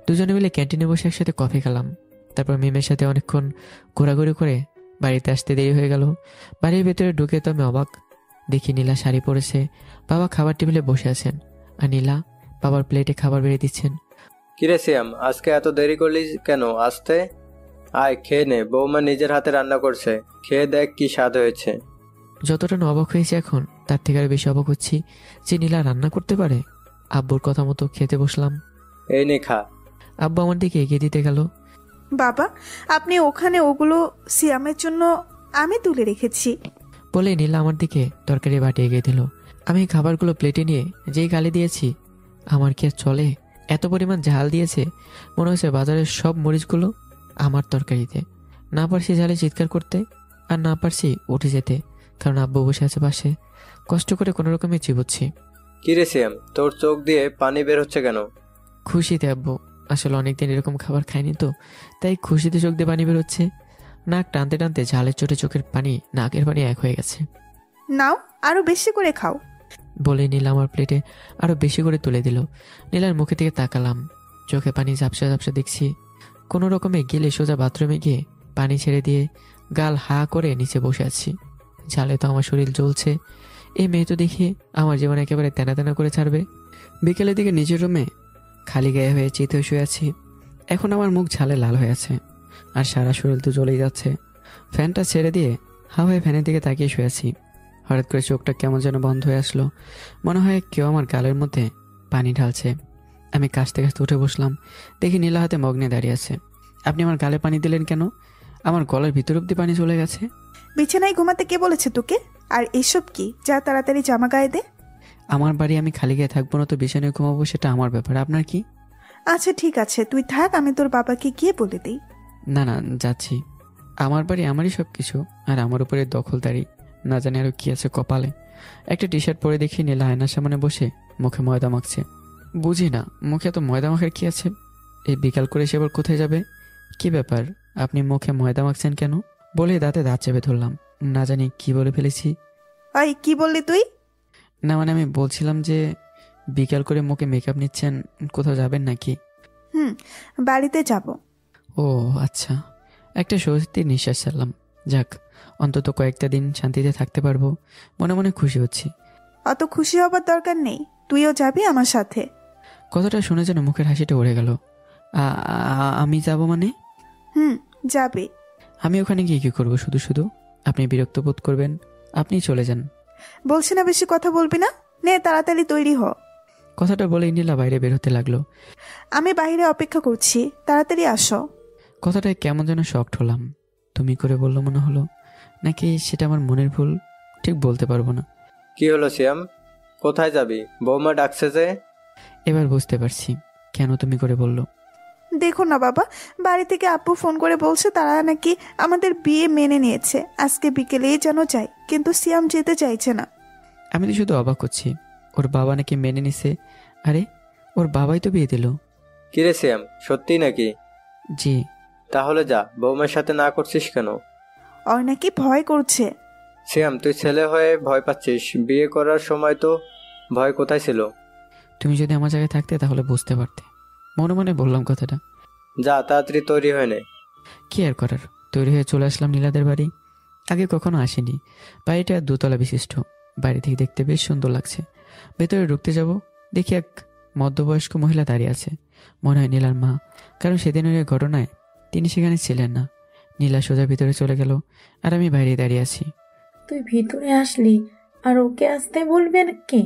দুজনে মিলে ক্যান্টিনে বসে একসাথে কফি খেলাম। তারপর মিমের সাথে অনেকক্ষণ ঘোরাঘুরি করে বাড়িতে আসতে দেরি হয়ে গেল। বাড়ির ভেতরে ঢুকে তো আমি অবাক। দেখি নীলা শাড়ি পরেছে, বাবা খাবার টেবিলে বসে আছেন, আর নীলা বাবার প্লেটে খাবার বেড়ে দিচ্ছেন। কিরে সিয়াম, আজকে এত দেরি করলি কেন আসতে? আয় খেয়ে নে, বৌমা নিজের হাতে রান্না করছে, খেয়ে দেখ কি স্বাদ হয়েছে। যতটা না অবাক হয়েছে এখন, তার থেকে আরো বেশি অবাক হচ্ছি যে নীলা রান্না করতে পারে। আব্বুর কথা মতো খেতে বসলাম। এই নে খা। আব্বু আমার দিকে এগিয়ে দিতে গেল। বাবা, আপনি ওখানে ওগুলো সিয়ামের জন্য আমি তুলে রেখেছি। বলে নীলা আমার দিকে তরকারি বাটি এগিয়ে দিল। আমি খাবারগুলো প্লেটে নিয়ে যেই গালি দিয়েছি, আমার কি আর চলে? এত পরিমাণ ঝাল দিয়েছে, মনে হচ্ছে বাজারের সব মরিচগুলো আমার তরকারিতে। না পারছি ঝালে চিৎকার করতে, আর না পারছি উঠে যেতে, কারণ আব্বু বসে আছে পাশে। কষ্ট করে কোনো রকমে চিবুচ্ছি। কিরে সিয়াম, তোর চোখ দিয়ে পানি বের হচ্ছে কেন? খুশিতে আব্বু, আসলে অনেকদিন এরকম খাবার খাইনি তো, তাই খুশিতে চোখ দিয়ে পানি বেরোচ্ছে। নাক টানতে টানতে ঝালের চোটে চোখের পানি নাকের পানি এক হয়ে গেছে। নাও, আরো বেশি করে খাও। বলে নীলা আমার প্লেটে আরো বেশি করে তুলে দিল। নীলার মুখে থেকে তাকালাম, চোখে পানি ঝাপসা ঝাপসা দেখছি। কোনো রকমে গেলে সোজা বাথরুমে গিয়ে পানি ছেড়ে দিয়ে গাল হা করে নিচে বসে আছি। ঝালে তো আমার শরীর জ্বলছে। এই মেয়ে তো দেখি আমার জীবন একেবারে তেনা তেনা করে ছাড়বে। বিকেলের দিকে নিজের রুমে খালি গায়ে হয়ে চিত হয়ে শুয়ে আছি। এখন আমার মুখ ঝালে লাল হয়ে আছে, আর সারা শরীর তো জ্বলেই যাচ্ছে। ফ্যানটা ছেড়ে দিয়ে হাওয়ায় ফ্যানের দিকে তাকিয়ে শুয়ে আছি। হঠাৎ করে চোখটা কেমন যেন বন্ধ হয়ে আসলো। মনে হয় কেউ আমার গালের মধ্যে পানি ঢালছে। আমি কাশতে কাশতে উঠে বসলাম। দেখি নীলা হাতে মগ নিয়ে দাঁড়িয়ে আছে। আপনি আমার গালে পানি দিলেন কেন? আমার গলার ভিতর অব্দি পানি চলে গেছে। বিছানায় ঘুমাতে কে বলেছে তোকে? আর এসব কি? যা তাড়াতাড়ি জামা গায়ে দে। আমার বাড়ি, আমি খালি গায়ে থাকবো না তো বিছানায় ঘুমাবো, সেটা আমার ব্যাপার, আপনার কি? আচ্ছা ঠিক আছে, তুই থাক, আমি তোর বাবাকে গিয়ে বলে দিই। না না, যাচ্ছি। আমার বাড়ি, আমারই সব কিছু, আর আমার উপরে দখলদারি না জানি আরো কি আছে কপালে। একটা টি শার্ট পরে দেখি নীলা আয়নার সামনে বসে মুখে ময়দা মাখছে। বুঝি না মুখে এত ময়দা মাখার কি আছে? এই বিকাল করে সে আবার কোথায় যাবে? কি ব্যাপার, আপনি মুখে ময়দা মাখছেন কেন? বলে দাঁতে দাঁত চেপে ধরলাম। না জানি কি বলে ফেলেছি। ওই কি বললি তুই? না মানে আমি বলছিলাম যে বিকাল করে মুখে মেকআপ নিচ্ছেন, কোথাও যাবেন নাকি? বাড়িতে যাব। ও আচ্ছা। একটা স্বস্তির নিঃশ্বাস ছাড়লাম। যাক, অন্তত কয়েকটা দিন শান্তিতে থাকতে পারবো, মনে মনে খুশি হচ্ছি। অত খুশি হবার দরকার নেই, তুইও যাবি আমার সাথে। কথাটা শুনে যেন মুখের হাসিটা উড়ে গেল। আমি যাব মানে? যাবে। আমি ওখানে গিয়ে কি করবো শুধু শুধু? আপনি বিরক্ত বোধ করবেন, আপনি চলে যান। বলছি না বেশি কথা বলবি না, নে তাড়াতাড়ি তৈরি হ। কথাটা বলেই নীলা বাইরে বের হতে লাগলো। আমি বাইরে অপেক্ষা করছি, তাড়াতাড়ি আসো। কথাটায় কেমন যেন শকড হলাম। তুমি করে বললো মনে হলো, নাকি সেটা আমার মনের ভুল, ঠিক বলতে পারবো না। কি হলো সিয়াম, কোথায় যাবি? বৌমা ডাকছে যে। এবার বুঝতে পারছি কেন তুমি করে বললো। দেখো না বাবা, বাড়ি থেকে আব্বু ফোন করে বলছে তারা নাকি আমাদের বিয়ে মেনে নিয়েছে, আজকে বিকেলেই যেন যাই, কিন্তু সিয়াম যেতে চাইছে না। আমি তো শুধু অবাক করছি, ওর বাবা নাকি মেনে নিছে। আরে ওর বাবাই তো বিয়ে দিল। কিরে সিয়াম, সত্যি নাকি? জি। তাহলে যা, বৌমার সাথে না করছিস কেন? ওর নাকি ভয় করছে। সিয়াম, তুই ছেলে হয়ে ভয় পাচ্ছিস, বিয়ে করার সময় তো ভয় কোথায় ছিল? তুমি যদি আমার জায়গায় থাকতে তাহলে বুঝতে পারতে। মনে মনে বললাম কথাটা। যা তাড়াতাড়ি তৈরি হয়ে নে। কি আর করার, তৈরি হয়ে চলে আসলাম নীলাদের বাড়ি। আগে কখনো আসিনি। বাড়িটা 2 তলা বিশিষ্ট। বাড়ি থেকে দেখতে বেশ সুন্দর লাগছে। ভেতরে ঢুকতে যাব, দেখি এক মধ্যবয়স্ক মহিলা দাঁড়িয়ে আছে। মনে হয় নীলার মা, কারণ সেদিনের এই ঘটনায় তিনি সেখানে ছিলেন না। নীলা সোজা ভিতরে চলে গেল, আর আমি বাইরে দাঁড়িয়ে আছি। তুই ভিতরে আসলি আর ওকে আসতে বলবেন কে?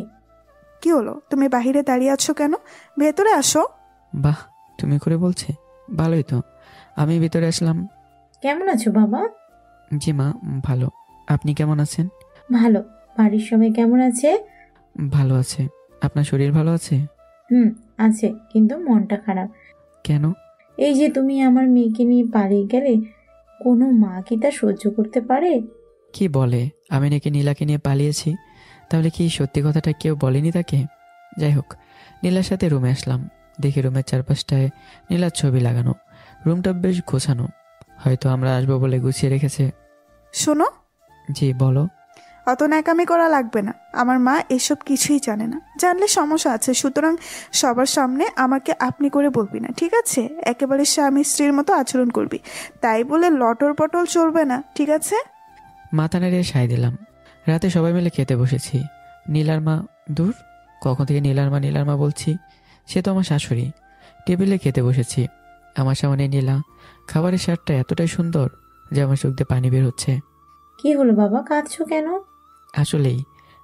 কি হলো, তুমি বাহিরে দাঁড়িয়ে আছো কেন? ভেতরে আসো। বাহ, তুমি করে বলছে, ভালোই তো। আমি ভিতরে আসলাম। কেমন আছো বাবা? জি মা, ভালো। আপনি কেমন আছেন? ভালো। বাড়ির সবাই কেমন আছে? ভালো আছে। আপনার শরীর ভালো আছে? আছে, কিন্তু মনটা খারাপ। কেন? এই যে তুমি আমার মেয়েকে নিয়ে পালিয়ে গেলে, কোনো মা কি তা সহ্য করতে পারে? কি বলে? আমি নাকি নীলাকে নিয়ে পালিয়েছি? তাহলে কি সত্যি কথাটা কেউ বলেনি তাকে? যাই হোক, নীলার সাথে রুমে আসলাম। দেখি রুমের চারপাশটায় নীলার ছবি লাগানো। রুমটা বেশ গোছানো, হয়তো আমরা আসবো বলে গুছিয়ে রেখেছে। শোনো, জি বলো। অত ন্যাকামি করা লাগবে না। আমার মা এসব কিছুই জানে না, জানলে সমস্যা আছে। সুতরাং সবার সামনে আমাকে আপনি করে বলবি না, ঠিক আছে? একেবারে স্বামী স্ত্রীর মতো আচরণ করবি। তাই বলে লটর পটল চলবে না, ঠিক আছে? মাথা নেড়ে সায় দিলাম। রাতে সবাই মিলে খেতে বসেছি। নীলার মা, দূর, কখন থেকে নীলার মা বলছি? সে তো আমার শাশুড়ি। টেবিলে খেতে বসেছি। আমার সামনে নীলা। খাবারের স্বাদটা এতটাই সুন্দর যে আমার চোখ দিয়ে পানি বের হচ্ছে। কি হলো বাবা, কাঁদছো কেন? আসলেই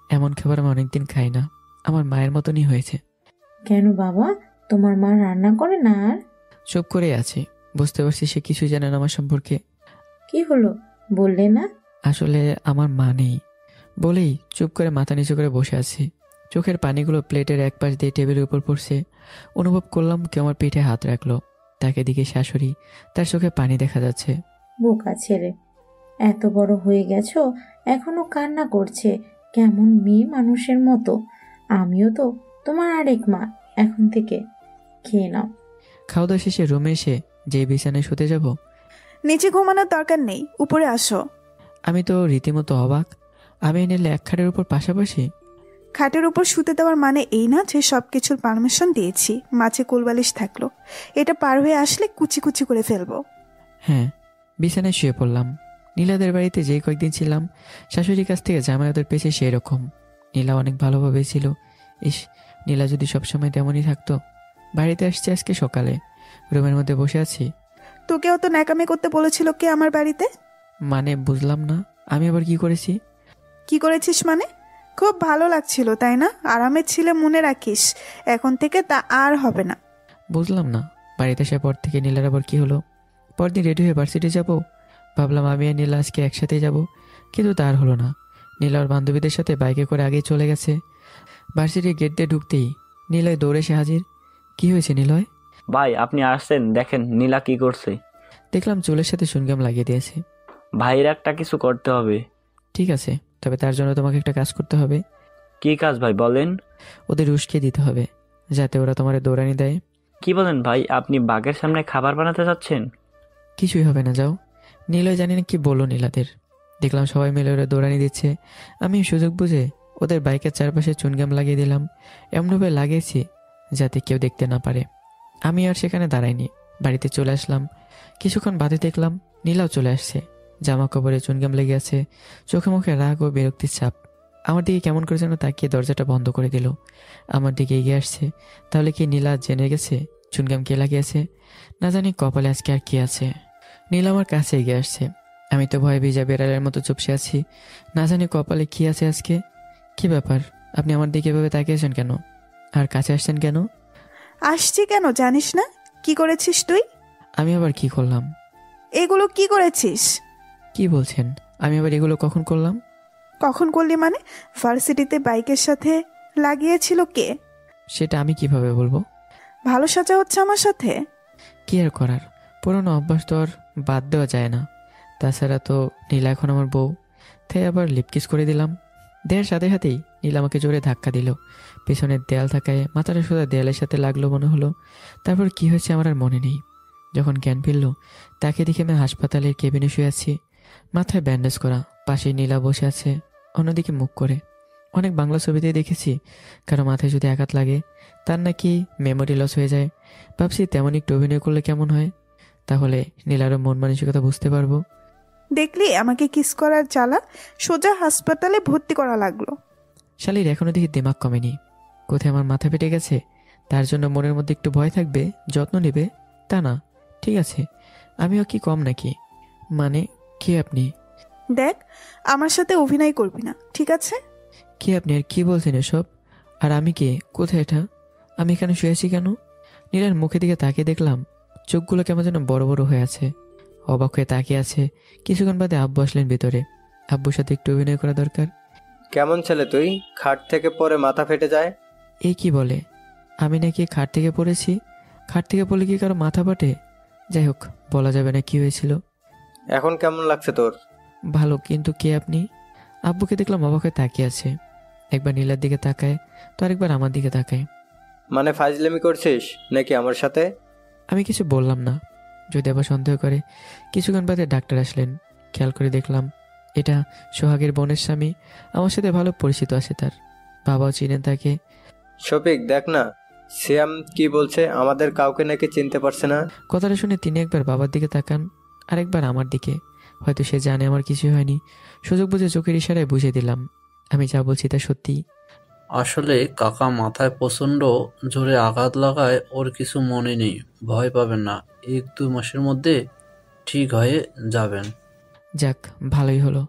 এমন খাবার আমি অনেকদিন খাই না। আমার মায়ের মতনই হয়েছে। কেন বাবা, তোমার মা রান্না করে না? আর চুপ করে আছি। বুঝতে পারছি সে কিছুই জানে না আমার সম্পর্কে। কি হলো, বললে না? আসলে আমার মা নেই বলেই চুপ করে মাথা নিচু করে বসে আছি। চোখের পানিগুলো প্লেটের এক পাশ দিয়ে টেবিলের উপর পড়ছে। অনুভব করলাম কেউ আমার পিঠে হাত রাখলো। তাকে দিকে শাশুড়ি, তার চোখে পানি দেখা যাচ্ছে। বোকা ছেলে, এত বড় হয়ে গেছো, এখনো কান্না করছে, কেমন মেয়ে মানুষের মতো। আমিও তো তোমার আরেক মা এখন থেকে। খেয়ে নাও। খাওয়া দাওয়া শেষে রুমে এসে যে বিছানায় শুতে যাব, নিচে ঘুমানোর দরকার নেই, উপরে আসো। আমি তো রীতিমতো অবাক। আমি নিলে এক খাটের উপর পাশাপাশি। খাটের উপর শুতে দেওয়ার মানে এই না যে সবকিছুর পারমিশন দিয়েছি। মাঝে কোলবালিশ থাকলো, এটা পার হয়ে আসলে কুচি কুচি করে ফেলবো। হ্যাঁ, বিছানায় শুয়ে পড়লাম। নীলাদের বাড়িতে যেই কয়েকদিন ছিলাম, শাশুড়ির কাছ থেকে জামাই ওদের পেয়েছে সেই রকম। নীলা অনেক ভালোভাবে ছিল। ইস, নীলা যদি সবসময় তেমনই থাকতো। বাড়িতে আসছে আজকে সকালে, রুমের মধ্যে বসে আছি। তোকেও তো ন্যাকামি করতে বলেছিল কে আমার বাড়িতে? মানে বুঝলাম না, আমি আবার কি করেছি? কি করেছিস মানে? খুব ভালো লাগছিল তাই না? আরামের ছিলে, মনে রাখিস, এখন থেকে তা আর হবে না। বুঝলাম না, বাড়িতে আসার পর থেকে নীলার আবার কি হলো? পরদিন রেডি হয়ে ভার্সিটি যাব। ভাবলাম আমি আর নীলা আজকে একসাথেই যাব, কিন্তু তার হলো না। নীলা ওর বান্ধবীদের সাথে বাইকে করে আগেই চলে গেছে। ভার্সিটির গেট দিয়ে ঢুকতেই নীলয় দৌড়ে এসে হাজির। কি হয়েছে নিলয়? ভাই আপনি আসছেন, দেখেন নীলা কি করছে। দেখলাম চুলের সাথে চুনগাম লাগিয়ে দিয়েছে। ভাইয়ের একটা কিছু করতে হবে। ঠিক আছে, তবে তার জন্য তোমাকে একটা কাজ করতে হবে। কি কাজ ভাই বলেন? ওদের উস্কে দিতে হবে যাতে ওরা তোমার দৌড়ানি দেয়। কি বলেন ভাই, আপনি বাঘের সামনে খাবার বানাতে চাচ্ছেন? কিছুই হবে না, যাও। নীলয় জানি না কি বললো নীলাদের। দেখলাম সবাই মিলে ওরা দৌড়ানি দিচ্ছে। আমি সুযোগ বুঝে ওদের বাইকের চারপাশে চুনগাম লাগিয়ে দিলাম। এমনভাবে লাগিয়েছি যাতে কেউ দেখতে না পারে। আমি আর সেখানে দাঁড়াইনি, বাড়িতে চলে আসলাম। কিছুক্ষণ বাদে দেখলাম নীলাও চলে আসছে। জামা কাপড়ে চুনগাম লেগে আছে, চোখে মুখে রাগ ও বিরক্তির ছাপ। আমার দিকে কেমন করে যেন তাকিয়ে দরজাটা বন্ধ করে দিল। আমার দিকে এগিয়ে আসছে। তাহলে কি নীলা জেনে গেছে চুনগাম কে লাগিয়েছে? না জানি কপালে আজকে আর কি আছে। নীলা আমার কাছে এগিয়ে আসছে। আমি তো ভয়ে ভিজা বেড়ালের মতো চুপসে আছি। না জানি কপালে কি আছে আজকে। কি ব্যাপার, আপনি আমার দিকে এভাবে তাকিয়েছেন কেন? আর কাছে আসছেন কেন? আসছি কেন জানিস না? কি করেছিস তুই? আমি আবার কি করলাম? এগুলো কি করেছিস? কি বলছেন? আমি আবার এগুলো কখন করলাম? কখন করলি মানে? ভার্সিটিতে বাইকের সাথে লাগিয়েছিল কে? সেটা আমি কিভাবে বলবো? ভালো সাজা হচ্ছে আমার সাথে। কি আর করার, পুরোনো অভ্যাস তো আর বাদ দেওয়া যায় না। তাছাড়া তো নীলা এখন আমার বউ, তাই আবার লিপকিস করে দিলাম। দেওয়ার সাথে সাথেই নীলা আমাকে জোরে ধাক্কা দিল। পেছনের দেয়াল থাকায় মাথাটা সোজা দেয়ালের সাথে লাগলো মনে হলো। তারপর কি হয়েছে আমার আর মনে নেই। যখন জ্ঞান ফিরল, তাকে দেখে আমি হাসপাতালের কেবিনে শুয়ে আছি, মাথায় ব্যান্ডেজ করা। পাশে নীলা বসে আছে, অন্যদিকে মুখ করে। অনেক বাংলা ছবিতেই দেখেছি কারো মাথায় যদি আঘাত লাগে তার নাকি মেমোরি লস হয়ে যায়। ভাবছি তেমন একটু অভিনয় করলে কেমন হয়, তাহলে নীলারও মন মানসিকতা বুঝতে পারবো। দেখলি আমাকে কিস করার জ্বালা, সোজা হাসপাতালে ভর্তি করা লাগলো। শালির এখনো দেখি দিমাগ কমেনি। কোথায় আমার মাথা ফেটে গেছে তার জন্য মনের মধ্যে একটু ভয় থাকবে, যত্ন নেবে, তা না। ঠিক আছে, আমিও কি কম নাকি? মানে কি আপনি? দেখ, আমার সাথে অভিনয় করবি না, ঠিক আছে? কি আপনি আর কি বলছেন এসব? আর আমি কে? কোথায় এটা? আমি এখানে শুয়েছি কেন? নীলার মুখের দিকে তাকিয়ে দেখলাম চোখগুলো কেমন যেন বড় বড় হয়ে আছে। অবাক হয়ে তাকিয়ে আছে। কিছুক্ষণ বাদে আব্বু আসলেন ভিতরে। আব্বুর সাথে একটু অভিনয় করা দরকার। কেমন ছেলে তুই? খাট থেকে পরে মাথা ফেটে যায়। এ কি বলে? আমি নাকি খাট থেকে পড়েছি? খাট থেকে পড়লে কি কারো মাথা ফাটে? যাই হোক, বলা যাবে না কি হয়েছিল। এখন কেমন লাগছে তোর? ভালো, কিন্তু কে আপনি? আব্বুকে দেখলাম অবাক হয়ে তাকিয়ে আছে। একবার নীলার দিকে তাকায়, তো আরেকবার আমার দিকে তাকায়। মানে ফাজলামি করছিস নাকি আমার সাথে? আমি কিছু বললাম না। যদি আবার সন্দেহ করে, কিছুক্ষণ বাদে ডাক্তার আসলেন। খেয়াল করে দেখলাম এটা সোহাগের বোনের স্বামী। আমার সাথে ভালো পরিচিত আছে তার, বাবাও চিনেন তাকে। শফিক, দেখ না সিয়াম কি বলছে, আমাদের কাউকে নাকি চিনতে পারছে না। কথাটা শুনে তিনি একবার বাবার দিকে তাকান, আরেকবার আমার দিকে। হয়তো সে জানে আমার কিছু হয়নি। সুযোগ বুঝে চোখের ইশারায় বুঝিয়ে দিলাম আমি যা বলছি তা সত্যি। আসলে কাকা মাথায় প্রচণ্ড জোরে আঘাত লাগায় ওর কিছু মনে নেই। ভয় পাবেন না, 1-2 মাসের মধ্যে ঠিক হয়ে যাবেন। যাক, ভালোই হলো।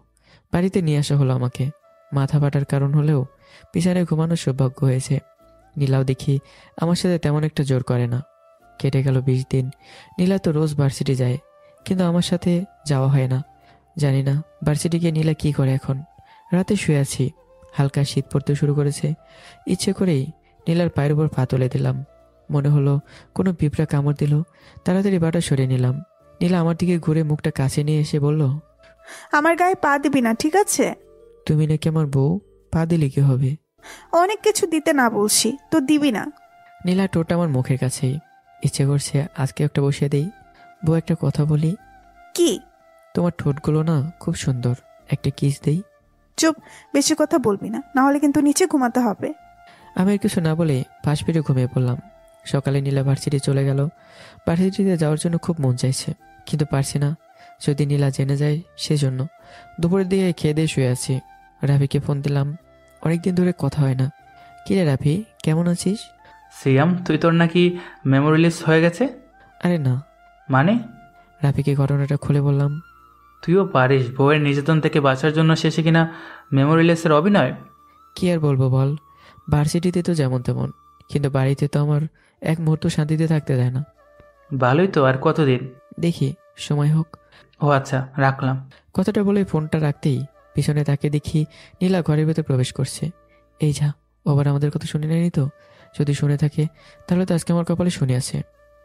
বাড়িতে নিয়ে আসা হলো আমাকে। মাথা ফাটার কারণ হলেও বিছানায় ঘুমানোর সৌভাগ্য হয়েছে। নীলাও দেখি আমার সাথে তেমন একটা জোর করে না। কেটে গেল 20 দিন। নীলা তো রোজ ভার্সিটি যায়, কিন্তু আমার সাথে যাওয়া হয় না। জানি না ভার্সিটি গিয়ে নীলা কি করে এখন। রাতে শুয়ে আছি, হালকা শীত পড়তে শুরু করেছে। ইচ্ছে করেই নীলার পায়ের উপর পা তুলে দিলাম। মনে হলো কোনো পিঁপড়া কামড় দিল। তাড়াতাড়ি বাটা সরিয়ে নিলাম। নীলা আমার দিকে ঘুরে মুখটা কাছে নিয়ে এসে বলল, আমার গায়ে পা দিবি না, ঠিক আছে? তুমি নাকি আমার বউ, পা দিলে কি হবে? অনেক কিছু দিতে না বলছি, তো দিবি না? নীলা টোটা আমার মুখের কাছেই। ইচ্ছে করছে আজকে একটা বসিয়ে দেই। বউ, একটা কথা বলি। কি? তোমার ঠোঁটগুলো না খুব সুন্দর, একটা কিস দেই। চুপ, বেশি কথা বলবি না, নাহলে কিন্তু নিচে ঘুমাতে হবে। আমি আর কিছু না বলে পাশ ফিরে ঘুমিয়ে পড়লাম। সকালে নীলা ভার্সিটি চলে গেল। ভার্সিটিতে যাওয়ার জন্য খুব মন চাইছে, কিন্তু পারছি না। যদি নীলা জেনে যায় সেজন্য। দুপুরের দিকে খেয়ে দিয়ে শুয়ে আছি। রাফিকে ফোন দিলাম, অনেকদিন ধরে কথা হয় না। কিরে রাফি, কেমন আছিস? সিয়াম, তুই তোর নাকি মেমোরি লিস হয়ে গেছে? আরে না। মানে? রাফিকে ঘটনাটা খুলে বললাম। তুইও পারিস বউয়ের নির্যাতন থেকে বাঁচার জন্য শেষে কিনা মেমোরি লিসের অভিনয়। কি আর বলবো বল, ভার্সিটিতে তো যেমন তেমন, কিন্তু বাড়িতে তো আমার এক মুহূর্ত শান্তিতে থাকতে দেয় না। ভালোই তো, আর কতদিন? দেখি সময় হোক। ও আচ্ছা, রাখলাম। কথাটা বলে ফোনটা রাখতেই পিছনে তাকে দেখি নীলা ঘরের ভেতর প্রবেশ করছে। এই যা, আবার আমাদের কথা শুনে নেয়নি তো? যদি শুনে থাকে তাহলে তো আজকে আমার কপালে শুনে আছে।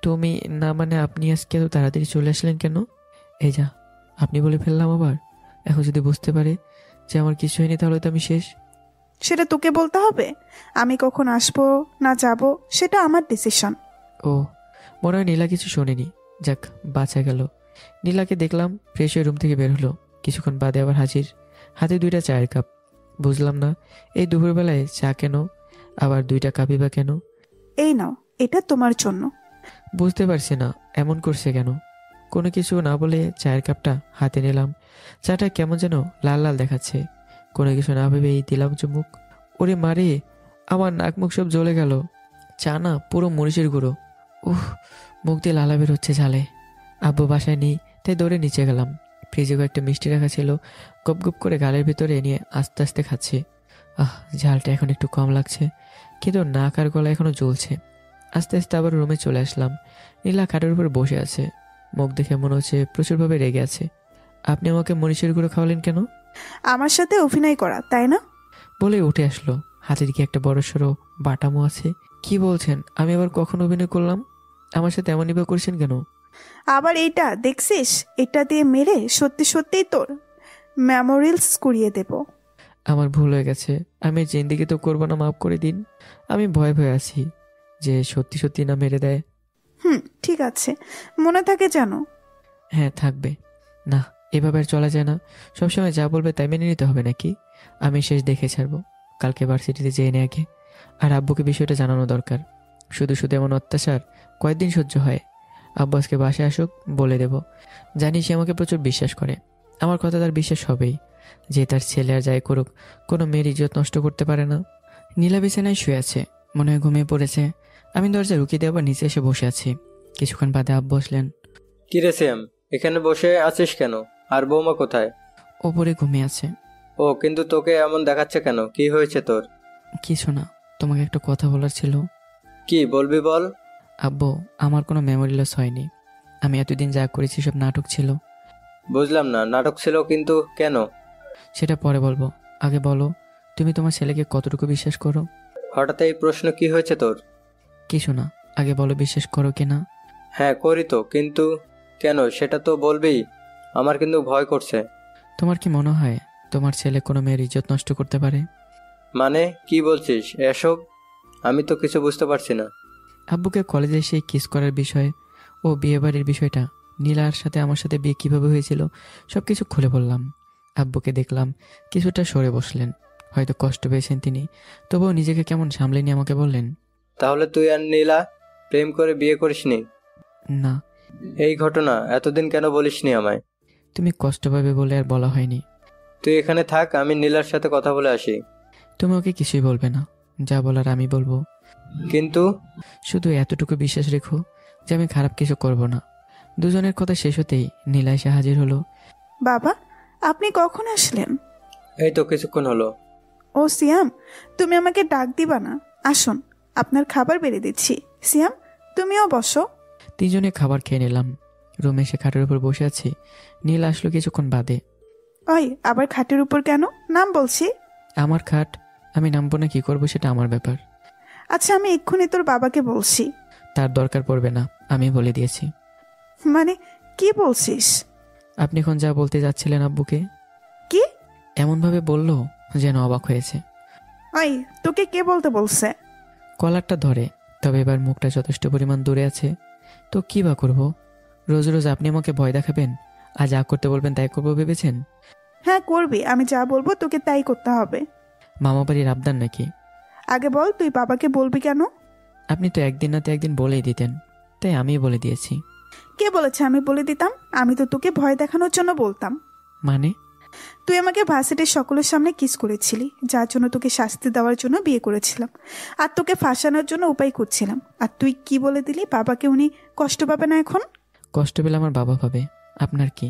তুমি না, মানে আপনি আজকে তো তাড়াতাড়ি চলে আসলেন কেন? এই যা, আপনি বলে ফেললাম আবার। এখন যদি বুঝতে পারে যে আমার কিছু হয়নি তাহলে তো আমি শেষ। সেটা তোকে বলতে হবে? আমি কখন আসবো না যাব সেটা আমার ডিসিশন। ও, মনে হয় নীলা কিছু শোনেনি। যাক, বাঁচা গেল। নীলাকে দেখলাম ফ্রেশ হয়ে রুম থেকে বের হলো। কিছুক্ষণ বাদে আবার হাজির, হাতে 2টা চায়ের কাপ। বুঝলাম না এই দুপুরবেলায় চা কেন, আবার 2টা কাপই বা কেন? এই নাও, এটা তোমার জন্য। বুঝতে পারছি না এমন করছে কেন। কোনো কিছু না বলে চায়ের কাপটা হাতে নিলাম। চাটা কেমন যেন লাল লাল দেখাচ্ছে। কোনো কিছু না ভেবেই দিলাম চুমুক। ওরে মারে, আমার নাক মুখ সব জ্বলে গেল। চা না পুরো মরিচের গুঁড়ো। মুখ দিয়ে লালা বের হচ্ছে ঝালে। আব্বু বাসায় নেই, তাই দৌড়ে নিচে গেলাম। ফ্রিজে কয়েকটা মিষ্টি রাখা ছিল, গপ গপ করে গালের ভিতরে নিয়ে আস্তে আস্তে খাচ্ছি। ঝালটা এখন একটু কম লাগছে, কিন্তু নাক আর গলা এখনো জ্বলছে। আস্তে আস্তে আবার রুমে চলে আসলাম। নীলা খাটের উপর বসে আছে, মুখ দেখে মনে হচ্ছে প্রচুরভাবে রেগে আছে। আপনি আমাকে মরিচের গুঁড়ো খাওয়ালেন কেন? আমার সাথে অভিনয় করা, তাই না? বলে উঠে আসলো। হাতে দিকে একটা বড় সড়ো বাটামো আছে। কি বলছেন? আমি আবার কখন অভিনয় করলাম? আমার সাথে এমনই বা করছেন কেন? আবার এইটা দেখছিস, এটা দিয়ে মেরে সত্যি সত্যিই তোর মেমোরিয়ালস কুড়িয়ে দেব। আমার ভুল হয়ে গেছে, আমি জিন্দিগি তো করবো না, মাফ করে দিন। আমি ভয়ে ভয়ে আছি যে সত্যি সত্যি না মেরে দেয়। ঠিক আছে, মনে থাকে জানো? হ্যাঁ, থাকবে। না, এভাবে আর চলা যায় না। সবসময় যা বলবে তাই মেনে নিতে হবে নাকি? আমি শেষ দেখে ছাড়বো। কালকে ভার্সিটিতে যেয়ে নে আগে। আর আব্বুকে বিষয়টা জানানো দরকার। শুধু শুধু এমন অত্যাচার কয়েকদিন সহ্য হয়? আব্বু আজকে বাসায় আসুক, বলে দেব। জানি সে আমাকে প্রচুর বিশ্বাস করে। আমার কথা তার বিশ্বাস হবেই, যে তার ছেলে আর যাই করুক কোনো মেয়ের ইজ্জত নষ্ট করতে পারে না। নীলা বিছানায় শুয়ে আছে, মনে হয় ঘুমিয়ে পড়েছে। আমি দরজা রুকিয়ে দিয়ে আবার নিচে এসে বসে আছি। কিছুক্ষণ বাদে আব্বু আসলেন। কিরে শ্যাম, এখানে বসে আছিস কেন? আর বৌমা কোথায়? ওপরে ঘুমিয়ে আছে। ও, কিন্তু তোকে এমন দেখাচ্ছে কেন? কি হয়েছে তোর? কিছু না, তোমাকে একটা কথা বলার ছিল। কি বলবি বল। আব্বু, আমার কোনো মেমোরি লস হয়নি। আমি এতদিন যা করেছি সব নাটক ছিল। বুঝলাম না, নাটক ছিল কিন্তু কেন? সেটা পরে বলবো, আগে বলো তুমি তোমার ছেলেকে কতটুকু বিশ্বাস করো? হঠাৎ এই প্রশ্ন কি হয়েছে তোর? কিছু না, আগে বলো বিশ্বাস করো কি না? হ্যাঁ করি তো, কিন্তু কেন সেটা তো বলবেই। আমার কিন্তু ভয় করছে। তোমার কি মনে হয় তোমার ছেলে কোনো মেয়ের ইজ্জত নষ্ট করতে পারে? মানে কি বলছিস এসব? আমি তো কিছু বুঝতে পারছি না। আব্বুকে কলেজে এসে কিস করার বিষয় ও বিয়েবাড়ির বিষয়টা, নীলার সাথে আমার সাথে বিয়ে কিভাবে হয়েছিল সব কিছু খুলে বললাম। আব্বুকে দেখলাম কিছুটা সরে বসলেন, হয়তো কষ্ট পেয়েছেন তিনি, তবুও নিজেকে কেমন সামলে নিয়ে আমাকে বললেন, তাহলে তুই আর নীলা প্রেম করে বিয়ে করিসনি? না। এই ঘটনা এতদিন কেন বলিসনি আমায়? তুমি কষ্ট পাবে বলে আর বলা হয়নি। তুই এখানে থাক, আমি নীলার সাথে কথা বলে আসি। তুমি ওকে কিছুই বলবে না, যা বলার আমি বলবো। কিন্তু শুধু এতটুকু বিশ্বাস রেখো যে আমি খারাপ কিছু করব না। দুজনের কথা শেষ হতেই নীলা এসে হাজির হলো। বাবা, আপনি কখন আসলেন? এই তো কিছুক্ষণ হলো। ও সিয়াম, তুমি আমাকে ডাক দিবা না? আসুন, আপনার খাবার বেড়ে দিচ্ছি। সিয়াম, তুমিও বসো। তিনজনে খাবার খেয়ে নিলাম। রুমে এসে খাটের উপর বসে আছি, নীল আসলো কিছুক্ষণ বাদে। ওই আবার খাটের উপর কেন? নাম বলছি। আমার খাট, আমি নামবো না কি করবো সেটা আমার ব্যাপার। আচ্ছা, আমি এক্ষুনি তোর বাবাকে বলছি। তার দরকার পড়বে না, আমি বলে দিয়েছি। মানে কি বলছিস? আপনি এখন যা বলতে যাচ্ছিলেন আব্বুকে। কি? এমনভাবে বললো যেন অবাক হয়েছে। ওই, তোকে কে বলতে বলছে? কলারটা ধরে, তবে এবার মুখটা যথেষ্ট পরিমাণ দূরে আছে। তো কি বা করবো? রোজ রোজ আপনি আমাকে ভয় দেখাবেন, আর যা করতে বলবেন তাই করবো ভেবেছেন? হ্যাঁ করবি, আমি যা বলবো তোকে তাই করতে হবে। মামা বাড়ির আবদার নাকি? আগে বল, তুই বাবাকে বলবি কেন? আপনি তো একদিন না তো একদিন বলেই দিতেন, তাই আমি বলে দিয়েছি। কে বলেছে আমি বলে দিতাম? আমি তো তোকে ভয় দেখানোর জন্য বলতাম। মানে? তুই আমাকে ভার্সিটির সকলের সামনে কিস করেছিলি, যার জন্য তোকে শাস্তি দেওয়ার জন্য বিয়ে করেছিলাম, আর তোকে ফাঁসানোর জন্য উপায় করছিলাম। আর তুই কি বলে দিলি বাবাকে? উনি কষ্ট পাবে না এখন? কষ্ট পেলে আমার বাবা পাবে, আপনার কি?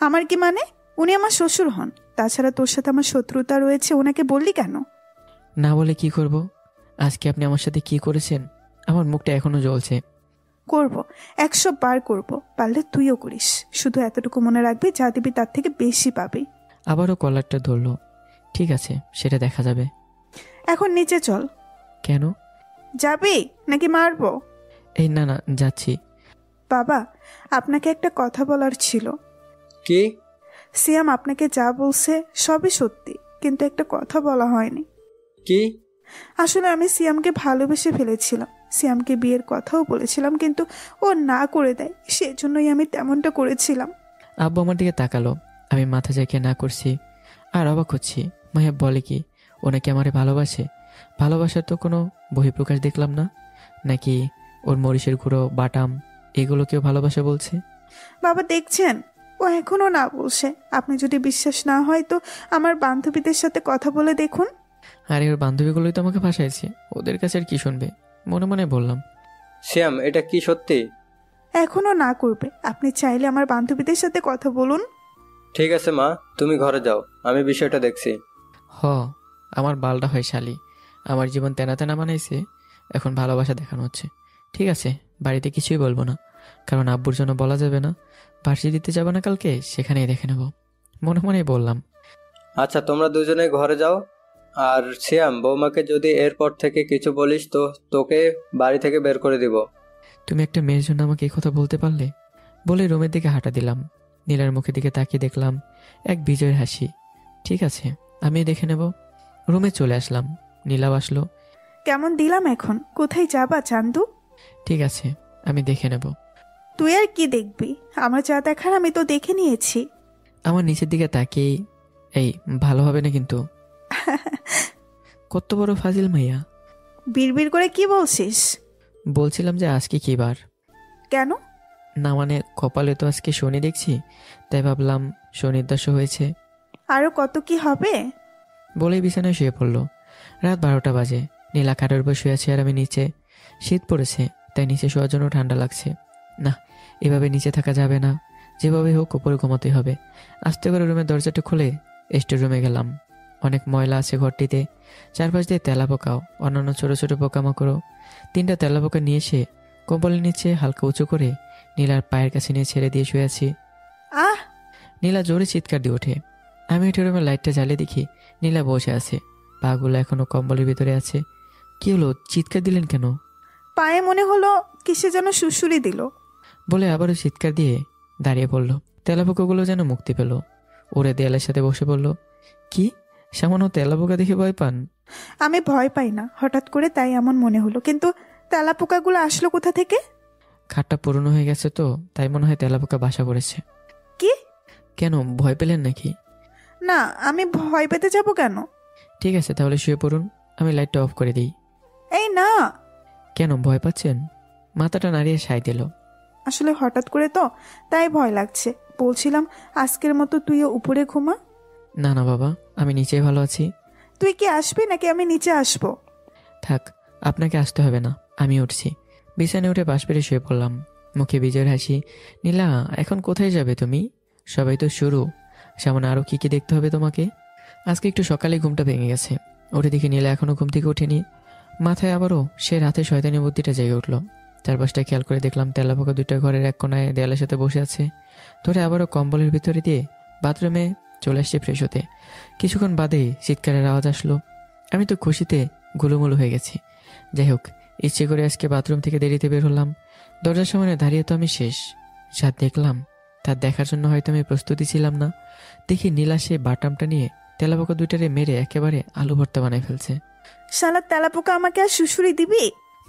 আমার কি মানে? উনি আমার শ্বশুর হন। তাছাড়া তোর সাথে আমার শত্রুতা রয়েছে, ওনাকে বললি কেন? না বলে কি করব? আজকে আপনি আমার সাথে কি করেছেন, আমার মুখটা এখনো জ্বলছে। করব, 100 বার করব, পারলে তুইও করিস। শুধু এতটুকু মনে রাখবি, যা দিবি তার থেকে বেশি পাবি। আবারও কলারটা ধরলো। ঠিক আছে, সেটা দেখা যাবে। এখন নিচে চল। কেন? যাবি নাকি মারবো? এই না না, যাচ্ছি। বাবা, আপনাকে একটা কথা বলার ছিল। কি? সিয়াম আপনাকে যা বলছে সবই সত্যি, কিন্তু একটা কথা বলা হয়নি। কি? আসলে আমি সিয়ামকে ভালোবেসে ফেলেছিলাম, সিয়ামকে বিয়ের কথাও বলেছিলাম, কিন্তু ও না করে দেয়, সেজন্যই আমি তেমনটা করেছিলাম। আব্বু আমার দিকে তাকালো, আমি মাথা ঝাঁকিয়ে না করছি। আর অবাক হচ্ছি, মায়া বলে কি ওনাকে আমারে ভালোবাসে? ভালোবাসার তো কোনো বহিঃপ্রকাশ দেখলাম না। নাকি ওর মরিচের গুঁড়ো বাটাম এগুলো কেউ ভালোবাসা বলছে? বাবা দেখছেন, ও এখনো না বলছে। আপনি যদি বিশ্বাস না হয় তো আমার বান্ধবীদের সাথে কথা বলে দেখুন। আরে ওর বান্ধবীগুলোই তো আমাকে ফাঁসাইছে, ওদের কাছে আর কি শুনবে? মনে মনে বললাম। শ্যাম, এটা কি সত্যি? এখনো না করবে? আপনি চাইলে আমার বান্ধবীদের সাথে কথা বলুন। ঠিক আছে মা, তুমি ঘরে যাও, আমি বিষয়টা দেখছি। আমার বালটা হয় শালি, আমার জীবন তেনা তেনা বানাইছে, এখন ভালোবাসা দেখানো হচ্ছে। ঠিক আছে, বাড়িতে কিছুই বলবো না, কারণ আব্বুর জন্য বলা যাবে না। ভার্সিটিতে যাবো না কালকে, সেখানেই দেখে নেব। মনে মনেই বললাম। আচ্ছা, তোমরা দুজনে ঘরে যাও। আর শ্যাম, বৌমাকে যদি এরপর থেকে কিছু বলিস তো তোকে বাড়ি থেকে বের করে দিব। তুমি একটা মেয়ের জন্য আমাকে এই কথা বলতে পারলে? বলে রুমের দিকে হাঁটা দিলাম। নীলার মুখের দিকে তাকিয়ে দেখলাম এক বিজয়ের হাসি। ঠিক আছে, আমি দেখে নেব। রুমে চলে আসলাম, নীলাও আসলো। কেমন দিলাম এখন? কোথায় যাবা চান্দু? ঠিক আছে, আমি দেখে নেব। তুই আর কি দেখবি? আমার যা দেখার আমি তো দেখে নিয়েছি। আমার নিচের দিকে তাকিয়েই, এই ভালো হবে না কিন্তু। কত বড় ফাজিল মাইয়া। বিড়বিড় করে কি বলছিস? বলছিলাম যে আজকে কি বার? কেন? না মানে কপালে তো আজকে শনি দেখছি, তাই ভাবলাম শনির দশা হয়েছে। আরো কত কি হবে? বলেই বিছানায় শুয়ে পড়লো। রাত 12টা বাজে। নীলা খাটের উপর শুয়ে আছে আর আমি নিচে। শীত পড়েছে, তাই নিচে শোয়ার জন্য ঠান্ডা লাগছে। না, এভাবে নিচে থাকা যাবে না, যেভাবে হোক উপরে ঘুমাতে হবে। আস্তে করে রুমের দরজাটা খুলে স্টোর রুমে গেলাম। অনেক ময়লা আছে ঘরটিতে, চারপাশ দিয়ে তেলাপোকাও, অন্যান্য ছোট ছোট পোকামাকড়ও। 3টা তেলাপোকা নিয়ে এসে কম্বলের নিচে হালকা উঁচু করে নীলার পায়ের কাছে নিয়ে ছেড়ে দিয়ে শুয়ে আছি। আহ! নীলা জোরে চিৎকার দিয়ে ওঠে। আমি উঠে রুমের লাইটটা জ্বালিয়ে দেখি নীলা বসে আছে, পাগুলো এখনো কম্বলের ভিতরে আছে, কি হলো, চিৎকার দিলেন কেন? পায়ে মনে হলো কিসে যেন সুড়সুড়ি দিল। বলে আবারও চিৎকার দিয়ে দাঁড়িয়ে পড়ল। তেলাপোকাগুলো যেন মুক্তি পেল, ওরে দেয়ালের সাথে বসে পড়ল। কি, সামান্য তেলাপোকা দেখে ভয় পান? আমি ভয় পাই না, হঠাৎ করে তাই এমন মনে হলো। কিন্তু তেলাপোকাগুলো আসলো কোথা থেকে? খাটটা পুরনো হয়ে গেছে তো, তাই মনে হয় তেলাপোকা বাসা করেছে। কি? কেন, ভয় পেলেন নাকি? না, আমি ভয় পেতে যাব কেন? ঠিক আছে, তাহলে শুয়ে পড়ুন, আমি লাইটটা অফ করে দিই। এই না। কেন, ভয় পাচ্ছেন? মাথাটা নাড়িয়ে সায় দিল। আসলে হঠাৎ করে তো, তাই ভয় লাগছে। বলছিলাম আজকের মতো তুইও উপরে ঘুমা। না না বাবা, আমি নিচেই ভালো আছি। তুই কি আসবি নাকি আমি নিচে আসবো? থাক, আপনাকে আসতে হবে না, আমি উঠছি। বিছানে উঠে পাশ পেরে শুয়ে পড়লাম, মুখে বিজয়ের হাসি। নীলা, এখন কোথায় যাবে তুমি? সবাই তো শুরু, সামনে আরও কি কি দেখতে হবে তোমাকে। আজকে একটু সকালে ঘুমটা ভেঙে গেছে, উঠে দেখি নীলা এখনও ঘুম থেকে ওঠেনি। মাথায় আবারও সে রাতে শয়তানি বুদ্ধিটা জেগে উঠল। চারপাশটা খেয়াল করে দেখলাম তেলাপোকা দুইটা ঘরের এক কোনায় দেয়ালের সাথে বসে আছে। ধরে আবারও কম্বলের ভিতরে দিয়ে বাথরুমে চলে আসছে ফ্রেশ হতে। কিছুক্ষণ বাদেই চিৎকারের আওয়াজ আসলো। আমি তো খুশিতে গুলুমুলু হয়ে গেছি। যাই হোক, ইচ্ছে করে আজকে বাথরুম থেকে দেরিতে বের হলাম। দরজার সামনে দাঁড়িয়ে তো আমি শেষ। যা দেখলাম তার দেখার জন্য হয়তো আমি প্রস্তুতি ছিলাম না। দেখি নীলা সে বাটামটা নিয়ে তেলাপোকা দুইটারে মেরে একেবারে আলু ভর্তা বানায় ফেলছে। শালা তেলাপোকা আমাকে আর সুশুরি দিবি?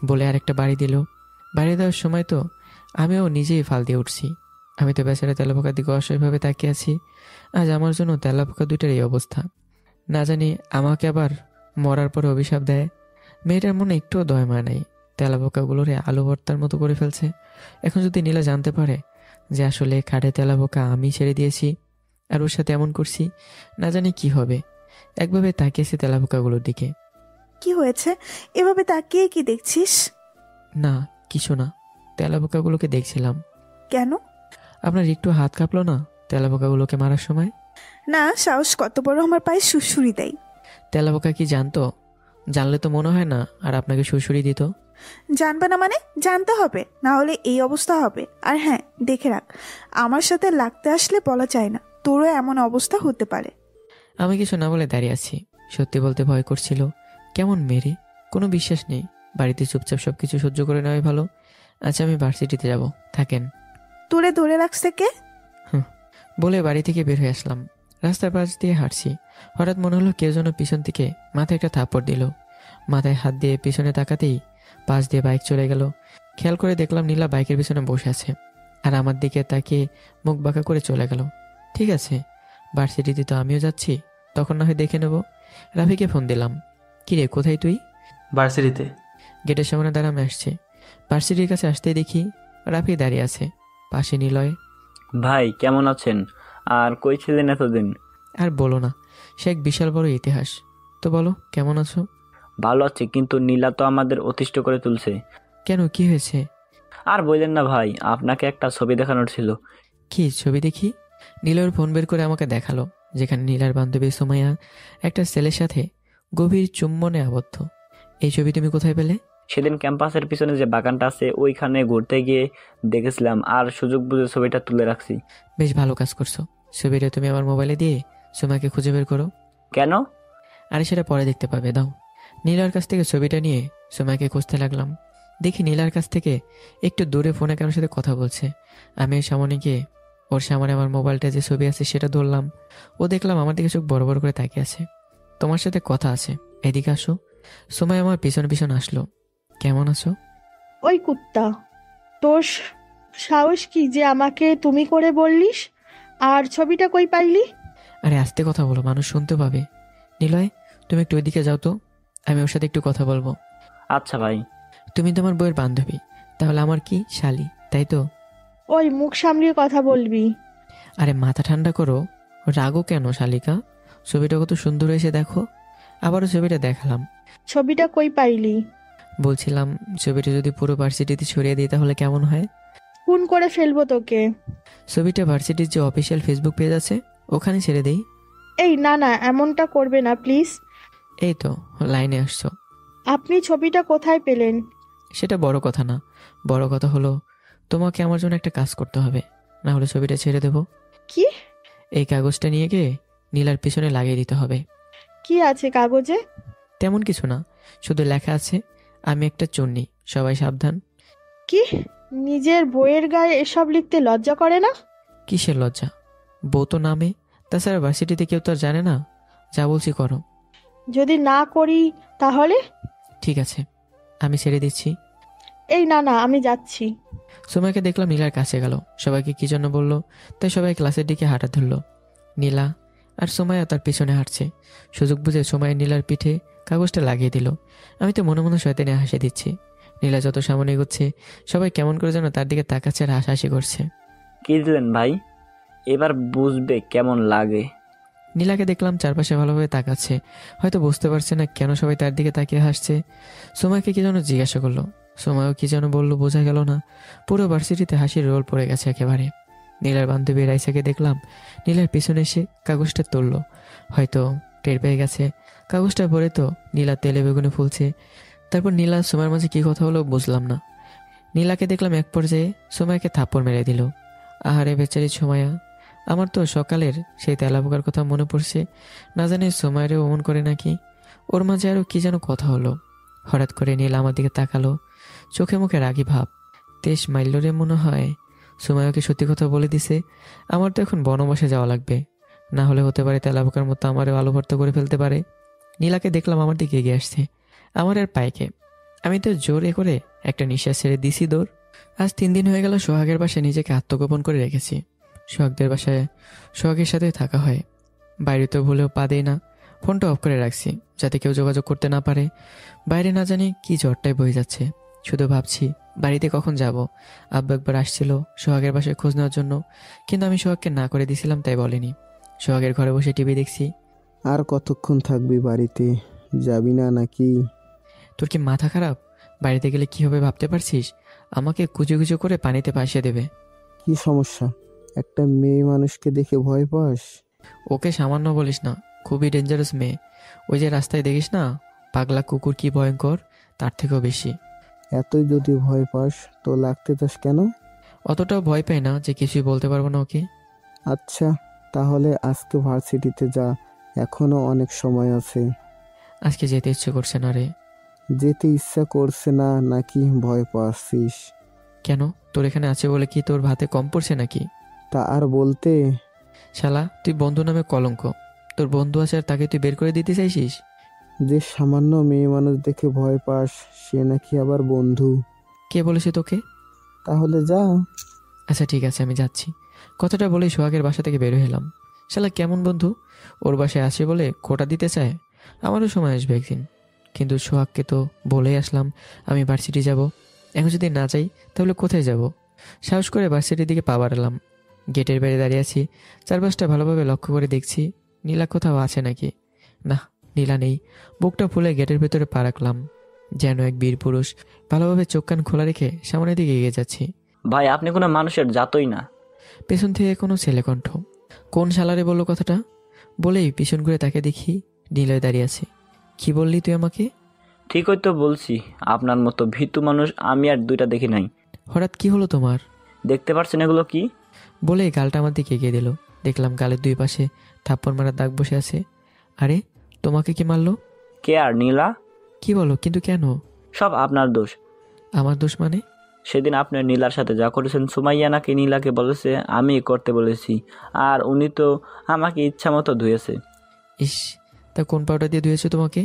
বলে আরেকটা বাড়ি দিল। বাড়ি দেওয়ার সময় তো আমিও নিজেই ফাল দিয়ে উঠছি। আমি তো বেচারা তেলাপোকার দিকে অসহায়ভাবে তাকিয়ে আছি। আজ আমার জন্য তেলাপোকা দুইটার এই অবস্থা। না জানি আমাকে আবার মরার পরে অভিশাপ দেয়। মেয়েটার মনে একটুও দয় মায় নাই, তেলাপোকাগুলোরে আলু ভর্তার মতো করে ফেলছে। এখন যদি নীলা জানতে পারে যে আসলে খাটে তেলাপোকা আমি ছেড়ে দিয়েছি আর ওর সাথে এমন করছি, না জানি কি হবে। একভাবে তাকিয়েছি তেলাপোকাগুলোর দিকে। কি হয়েছে, এভাবে তাকিয়ে কি দেখছিস? না কিছু না, তেলাপোকাগুলোকে দেখছিলাম। কেন? আপনার একটু হাত কাঁপলো না তেলাপোকাগুলোকে মারার সময়? না, সাহস কত বড় আমার পায়ে সুশুরি দেয়। তেলাপোকা কি জানতো? জানলে তো মনে হয় না আর আপনাকে সুরসুরি দিত। জানবে না মানে? জানতে হবে, না হলে এই অবস্থা হবে। আর হ্যাঁ, দেখে রাখ, আমার সাথে লাগতে আসলে বলা যায় না, তোরও এমন অবস্থা হতে পারে। আমি কিছু না বলে দাঁড়িয়ে আছি। সত্যি বলতে ভয় করছিল। কেমন মেরে, কোনো বিশ্বাস নেই। বাড়িতে চুপচাপ সবকিছু সহ্য করে নেওয়াই ভালো। আচ্ছা, আমি ভার্সিটিতে যাব, থাকেন। তোরে ধরে রাখছে কে? বলে বাড়ি থেকে বের হয়ে আসলাম। রাস্তার পাশ দিয়ে হাঁটছি, হঠাৎ মনে হলো কেউ যেন পিছন থেকে মাথায় একটা থাপ্পড় দিল। মাথায় হাত দিয়ে পিছনে তাকাতেই পাশ দিয়ে বাইক চলে গেল। খেয়াল করে দেখলাম নীলা বাইকের পিছনে বসে আছে আর আমার দিকে তাকিয়ে মুখ বাঁকা করে চলে গেল। ঠিক আছে, ভার্সিটিতে তো আমিও যাচ্ছি, তখন না হয় দেখে নেব। রাফিকে ফোন দিলাম। কিরে, কোথায় তুই? ভার্সিটিতে। গেটের সামনে দাঁড়ামে আসছে। ভার্সিটির কাছে আসতেই দেখি রাফি দাঁড়িয়ে আছে, পাশে নিলয়। ভাই কেমন আছেন? আর কই ছিলেন এতদিন? আর বলো না, সে এক বিশাল বড় ইতিহাস। তো বলো, কেমন আছো? ভালো আছি, কিন্তু নীলা তো আমাদের অতিষ্ঠ করে তুলছে। কেন, কি হয়েছে? আর বললেন না ভাই, আপনাকে একটা ছবি দেখানোর ছিল। কি ছবি দেখি? নীলার ফোন বের করে আমাকে দেখালো, যেখানে নীলার বান্ধবী সুমাইয়া একটা ছেলের সাথে গভীর চুম্বনে আবদ্ধ। এই ছবি তুমি কোথায় পেলে? সেদিন ক্যাম্পাসের পিছনে যে বাগানটা আছে ওইখানে ঘুরতে গিয়ে দেখেছিলাম, আর সুযোগ বুঝে ছবিটা তুলে রাখছি। বেশ ভালো কাজ করছো। ছবিটা তুমি আমার মোবাইলে দিয়ে সুমাকে খুঁজে বের করো। কেন? আরে সেটা পরে দেখতে পাবে, দাও। নীলার কাছ থেকে ছবিটা নিয়ে সুমাকে খুঁজতে লাগলাম। দেখি নীলার কাছ থেকে একটু দূরে ফোনে কারোর সাথে কথা বলছে। আমি সামনে গিয়ে ওর সামনে আমার মোবাইলটা যে ছবি আছে সেটা ধরলাম। ও দেখলাম আমার দিকে চোখ বড় বড় করে তাকিয়ে আছে। তোমার সাথে কথা আছে, এদিকে আসো। সুমাই আমার পিছন পিছন আসলো। কেমন আছো? ওই কুত্তা, তোর সাহস কি যে আমাকে তুমি করে বললিস? আর ছবিটা কই পাইলি? আরে আস্তে কথা বলো, মানুষ শুনতে পাবে। নিলয়, তুমি একটু ওইদিকে যাও তো, আমি ওর সাথে একটু কথা বলবো। আচ্ছা ভাই। তুমি তো আমার বউয়ের বান্ধবী, তাহলে আমার কি শালি, তাই তো? ওই মুখ সামলিয়ে কথা বলবি। আরে মাথা ঠান্ডা করো, রাগো কেন শালিকা? ছবিটা কত সুন্দর হয়েছে দেখো। আবারও ছবিটা দেখালাম। ছবিটা কই পাইলি? বলছিলাম ছবিটা যদি পুরো ভার্সিটিতে ছড়িয়ে দিই তাহলে কেমন হয়? খুন করে ফেলবো তোকে। ছবিটা ভার্সিটির যে অফিসিয়াল ফেসবুক পেজ আছে ওখানে ছেড়ে দেই। এই না না, এমনটা করবে না প্লিজ। এই তো লাইনে আসছো। আপনি ছবিটা কোথায় পেলেন? সেটা বড় কথা না, বড় কথা হলো তোমাকে আমার জন্য একটা কাজ করতে হবে, না হলে ছবিটা ছেড়ে দেবো। কি? এই কাগজটা নিয়ে গিয়ে নীলার পিছনে লাগিয়ে দিতে হবে। কি আছে কাগজে? তেমন কিছু না, শুধু লেখা আছে, আমি একটা চুন্নি, সবাই সাবধান। কি, নিজের বইয়ের গায়ে এসব লিখতে লজ্জা করে না? কিসের লজ্জা? বউ তো নামে, তাছাড়া ভার্সিটিতে কেউ তো আর জানে না। যা বলছি করো। যদি না করি তাহলে? ঠিক আছে, আমি ছেড়ে দিচ্ছি। এই না না, আমি যাচ্ছি। সুমাইয়াকে দেখলাম নীলার কাছে গেল, সবাইকে কি জন্য বললো, তাই সবাই ক্লাসের দিকে হাঁটা ধরলো। নীলা আর সুমাইয়া তার পিছনে হাঁটছে। সুযোগ বুঝে সুমাইয়া নীলার পিঠে কাগজটা লাগিয়ে দিল। আমি তো মনে মনে শয়তানে হাসি দিচ্ছি। নীলা যত সামনে এগোচ্ছে, সবাই কেমন করে যেন তার দিকে তাকাচ্ছে আর হাসাহাসি করছে। কি দিলেন ভাই, এবার বুঝবে কেমন লাগে। নীলাকে দেখলাম চারপাশে ভালোভাবে তাকাচ্ছে, হয়তো বুঝতে পারছে না কেন সবাই তার দিকে তাকিয়ে হাসছে। সুমাইয়াকে কি যেন জিজ্ঞাসা করলো, সুমাইয়াও কি যেন বললো, বোঝা গেল না। পুরো ভার্সিটিতে হাসির রোল পড়ে গেছে একেবারে। নীলার বান্ধবী রাইসাকে দেখলাম নীলার পিছনে এসে কাগজটা তুললো, হয়তো টের পেয়ে গেছে। কাগজটা পরে তো নীলা তেলে বেগুনে ফুলছে। তারপর নীলা সুমাইয়ের মাঝে কি কথা হলো বুঝলাম না। নীলাকে দেখলাম এক পর্যায়ে সুমাইয়াকে থাপ্পড় মেরে দিল। আহারে বেচারি সুমাইয়া, আমার তো সকালের সেই তেলাপোকার কথা মনে পড়ছে। না জানি সুমাইয়ারেও অমন করে নাকি। ওর মাঝে আরও কি যেন কথা হলো। হঠাৎ করে নীলা আমার দিকে তাকালো, চোখে মুখে রাগি ভাব। তেজ মাইল রে মনে হয়। সুমাইয়াকে সত্যি কথা বলে দিছে, আমার তো এখন বনবাসে যাওয়া লাগবে, না হলে হতে পারে তেলাপোকার মতো আমারও আলু ভর্তা করে ফেলতে পারে। নীলাকে দেখলাম আমার দিকে এগিয়ে আসছে, আমার আর পাইকে। আমি তো জোরে করে একটা নিঃশ্বাস ছেড়ে দিছি দৌড়। আজ 3 দিন হয়ে গেল সোহাগের বাসায় নিজেকে আত্মগোপন করে রেখেছি। সোহাগদের বাসায় সোহাগের সাথে থাকা হয়, বাইরে তো ভুলেও পা দেই না। ফোনটা অফ করে রাখছি যাতে কেউ যোগাযোগ করতে না পারে। বাইরে না জানি কি ঝড়টাই বয়ে যাচ্ছে। শুধু ভাবছি বাড়িতে কখন যাব। আব্বু একবার আসছিল সোহাগের বাসায় খোঁজ নেওয়ার জন্য, কিন্তু আমি সোহাগকে না করে দিয়েছিলাম, তাই বলেনি। সোহাগের ঘরে বসে টিভি দেখছি। আর কতক্ষণ থাকবি বাড়িতে, যাবি না নাকি? তোর কি মাথা খারাপ? বাড়িতে গেলে কি হবে ভাবতে পারছিস? আমাকে কুচু কুচু করে পানিতে ভাসিয়ে দেবে। কি সমস্যা? একটা মেয়ে মানুষকে দেখে ভয় পাস? ওকে সামান্য বলিস না, খুবই ডেঞ্জারাস মেয়ে। ওই যে রাস্তায় দেখিস না পাগলা কুকুর, কি ভয়ঙ্কর, তার থেকেও বেশি। এতই যদি ভয় পাস তো লাগতে চাস কেন? অতটাও ভয় পাই না যে কিছুই বলতে পারবো না ওকে। আচ্ছা, তাহলে আজকে ভার্সিটিতে যা, এখনো অনেক সময় আছে। আজকে যেতে ইচ্ছে করছে না রে। যেতে ইচ্ছা করছে না নাকি ভয় পাচ্ছিস? কেন, তোর এখানে আছে বলে কি তোর ভাতে কম পড়ছে নাকি? তা আর বলতে। শালা, তুই বন্ধু নামে কলঙ্ক। তোর বন্ধু আছে আর তাকে তুই বের করে দিতে চাইছিস? যে সামান্য মেয়ে মানুষ দেখে ভয় পাস সে নাকি আবার বন্ধু? কে বলেছে তোকে? তাহলে যা। আচ্ছা ঠিক আছে, আমি যাচ্ছি। কথাটা বলেই সোহাগের বাসা থেকে বের হলাম। শালা কেমন বন্ধু, ওর বাসায় আসে বলে খোটা দিতে চায়। আমারও সময় আসবে একদিন। কিন্তু সোহাগকে তো বলেই আসলাম আমি ভার্সিটি যাব। এখন যদি না যাই তাহলে কোথায় যাব? সাহস করে ভার্সিটির দিকে পা বাড়ালাম। গেটের বাইরে দাঁড়িয়ে আছি, চারপাশটা ভালোভাবে লক্ষ্য করে দেখছি নীলা কোথাও আছে নাকি। না, নীলা নেই। বুকটা ফুলে গেটের ভেতরে পা রাখলাম, যেন এক বীর পুরুষ। ভালোভাবে চোখ কান খোলা রেখে সামনের দিকে এগিয়ে যাচ্ছি। ভাই, আপনি কোনো মানুষের জাতই না। পেছন থেকে কোনো ছেলে কণ্ঠ। কোন শালারে বললো কথাটা? বলেই পিছন ঘুরে তাকে দেখি নীলয় দাঁড়িয়ে আছে। কি বললি তুই আমাকে? ঠিকই তো বলছি, আপনার মতো ভীতু মানুষ আমি আর 2টা দেখি নাই। হঠাৎ কি হলো তোমার? দেখতে পাচ্ছেন এগুলো কি? বলেই গালটা আমার দিকে এগিয়ে দিল। দেখলাম গালের 2 পাশে থাপ্পড় মারার দাগ বসে আছে। আরে, তোমাকে কি মারলো? কে আর নীলা? কি বলো, কিন্তু কেন? সব আপনার দোষ। আমার দোষ মানে? সেদিন আপনি নীলার সাথে যা করেছেন, সুমাইয়া নাকি নীলাকে বলেছে আমি করতে বলেছি, আর উনি তো আমাকে ইচ্ছা মতো ধুয়েছে। ইস, তা কোন পাউডার দিয়ে ধুয়েছে তোমাকে?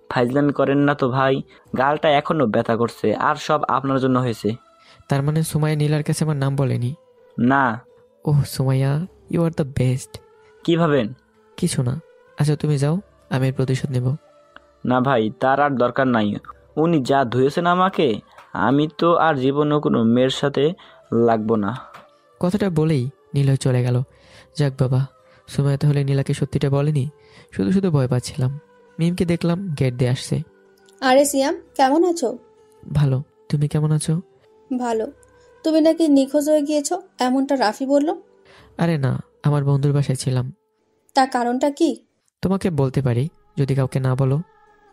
ফাইজলামি করেন না তো ভাই, গালটা এখনো ব্যথা করছে, আর সব আপনার জন্য হয়েছে। তার মানে সুমাইয়া নীলার কাছে আমার নাম বলেনি? না। Oh Sumaiya, you are the best. কি ভাবেন? কিছু না। আচ্ছা তুমি যাও, আমি এর প্রতিশোধ নেব। না ভাই, তার আর দরকার নাই। উনি যা ধুয়েছেন আমাকে, আমি তো আর জীবনে কোনো মেয়ের সাথে লাগবো না। কথাটা বলেই নীলয় চলে গেল। যাক বাবা, সুমাইয়া তাহলে নীলাকে সত্যিটা বলেনি, শুধু শুধু ভয় পাচ্ছিলাম। মিমকে দেখলাম গেট দিয়ে আসছে। আরে সিয়াম, কেমন আছো? ভালো, তুমি কেমন আছো? ভালো। তুমি নাকি নিখোঁজ হয়ে গিয়েছো, এমনটা রাফি বলল। আরে না, আমার বন্ধুর বাসায় ছিলাম। তার কারণটা কি? তোমাকে বলতে পারি যদি কাউকে না বলো।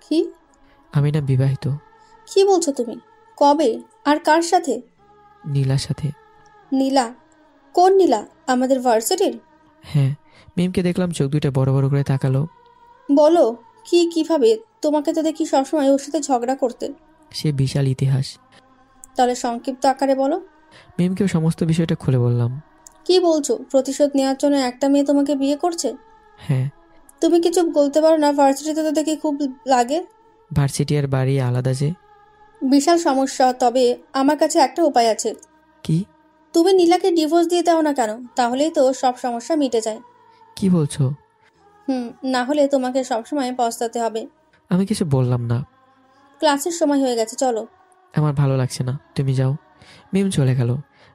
কি? আমি না বিবাহিত। কি বলছো তুমি? কবে আর কার সাথে? নীলার সাথে। নীলা? কোন নীলা? আমাদের ভার্সিটির? হ্যাঁ। মিমকে দেখলাম চোখ 2টা বড় বড় করে তাকালো। বলো কি, কিভাবে? তোমাকে তো দেখি সবসময় ওর সাথে ঝগড়া করতে। সে বিশাল ইতিহাস। তাহলে সংক্ষিপ্ত আকারে বলো। মিমকেও সমস্ত বিষয়টা খুলে বললাম। কি বলছো? প্রতিশোধ নেওয়ার জন্য একটা মেয়ে তোমাকে বিয়ে করছে? হ্যাঁ। তুমি কি চুপ বলতে পারো না? ভার্সিটিতে তো দেখি খুব লাগে। ভার্সিটি আর বাড়ি আলাদা যে। বিশাল সমস্যা। তবে আমার কাছে একটা উপায় আছে। কি? তুমি নীলাকে ডিভোর্স দিয়ে দাও না কেন? তাহলেই তো সব সমস্যা মিটে যায়। কি বলছো? না হলে তোমাকে সবসময় পস্তাতে হবে। আমি কিছু বললাম না। ক্লাসের সময় হয়ে গেছে, চলো। আমার ভালো লাগছে না, তুমি যাও। মিম চলে গেল।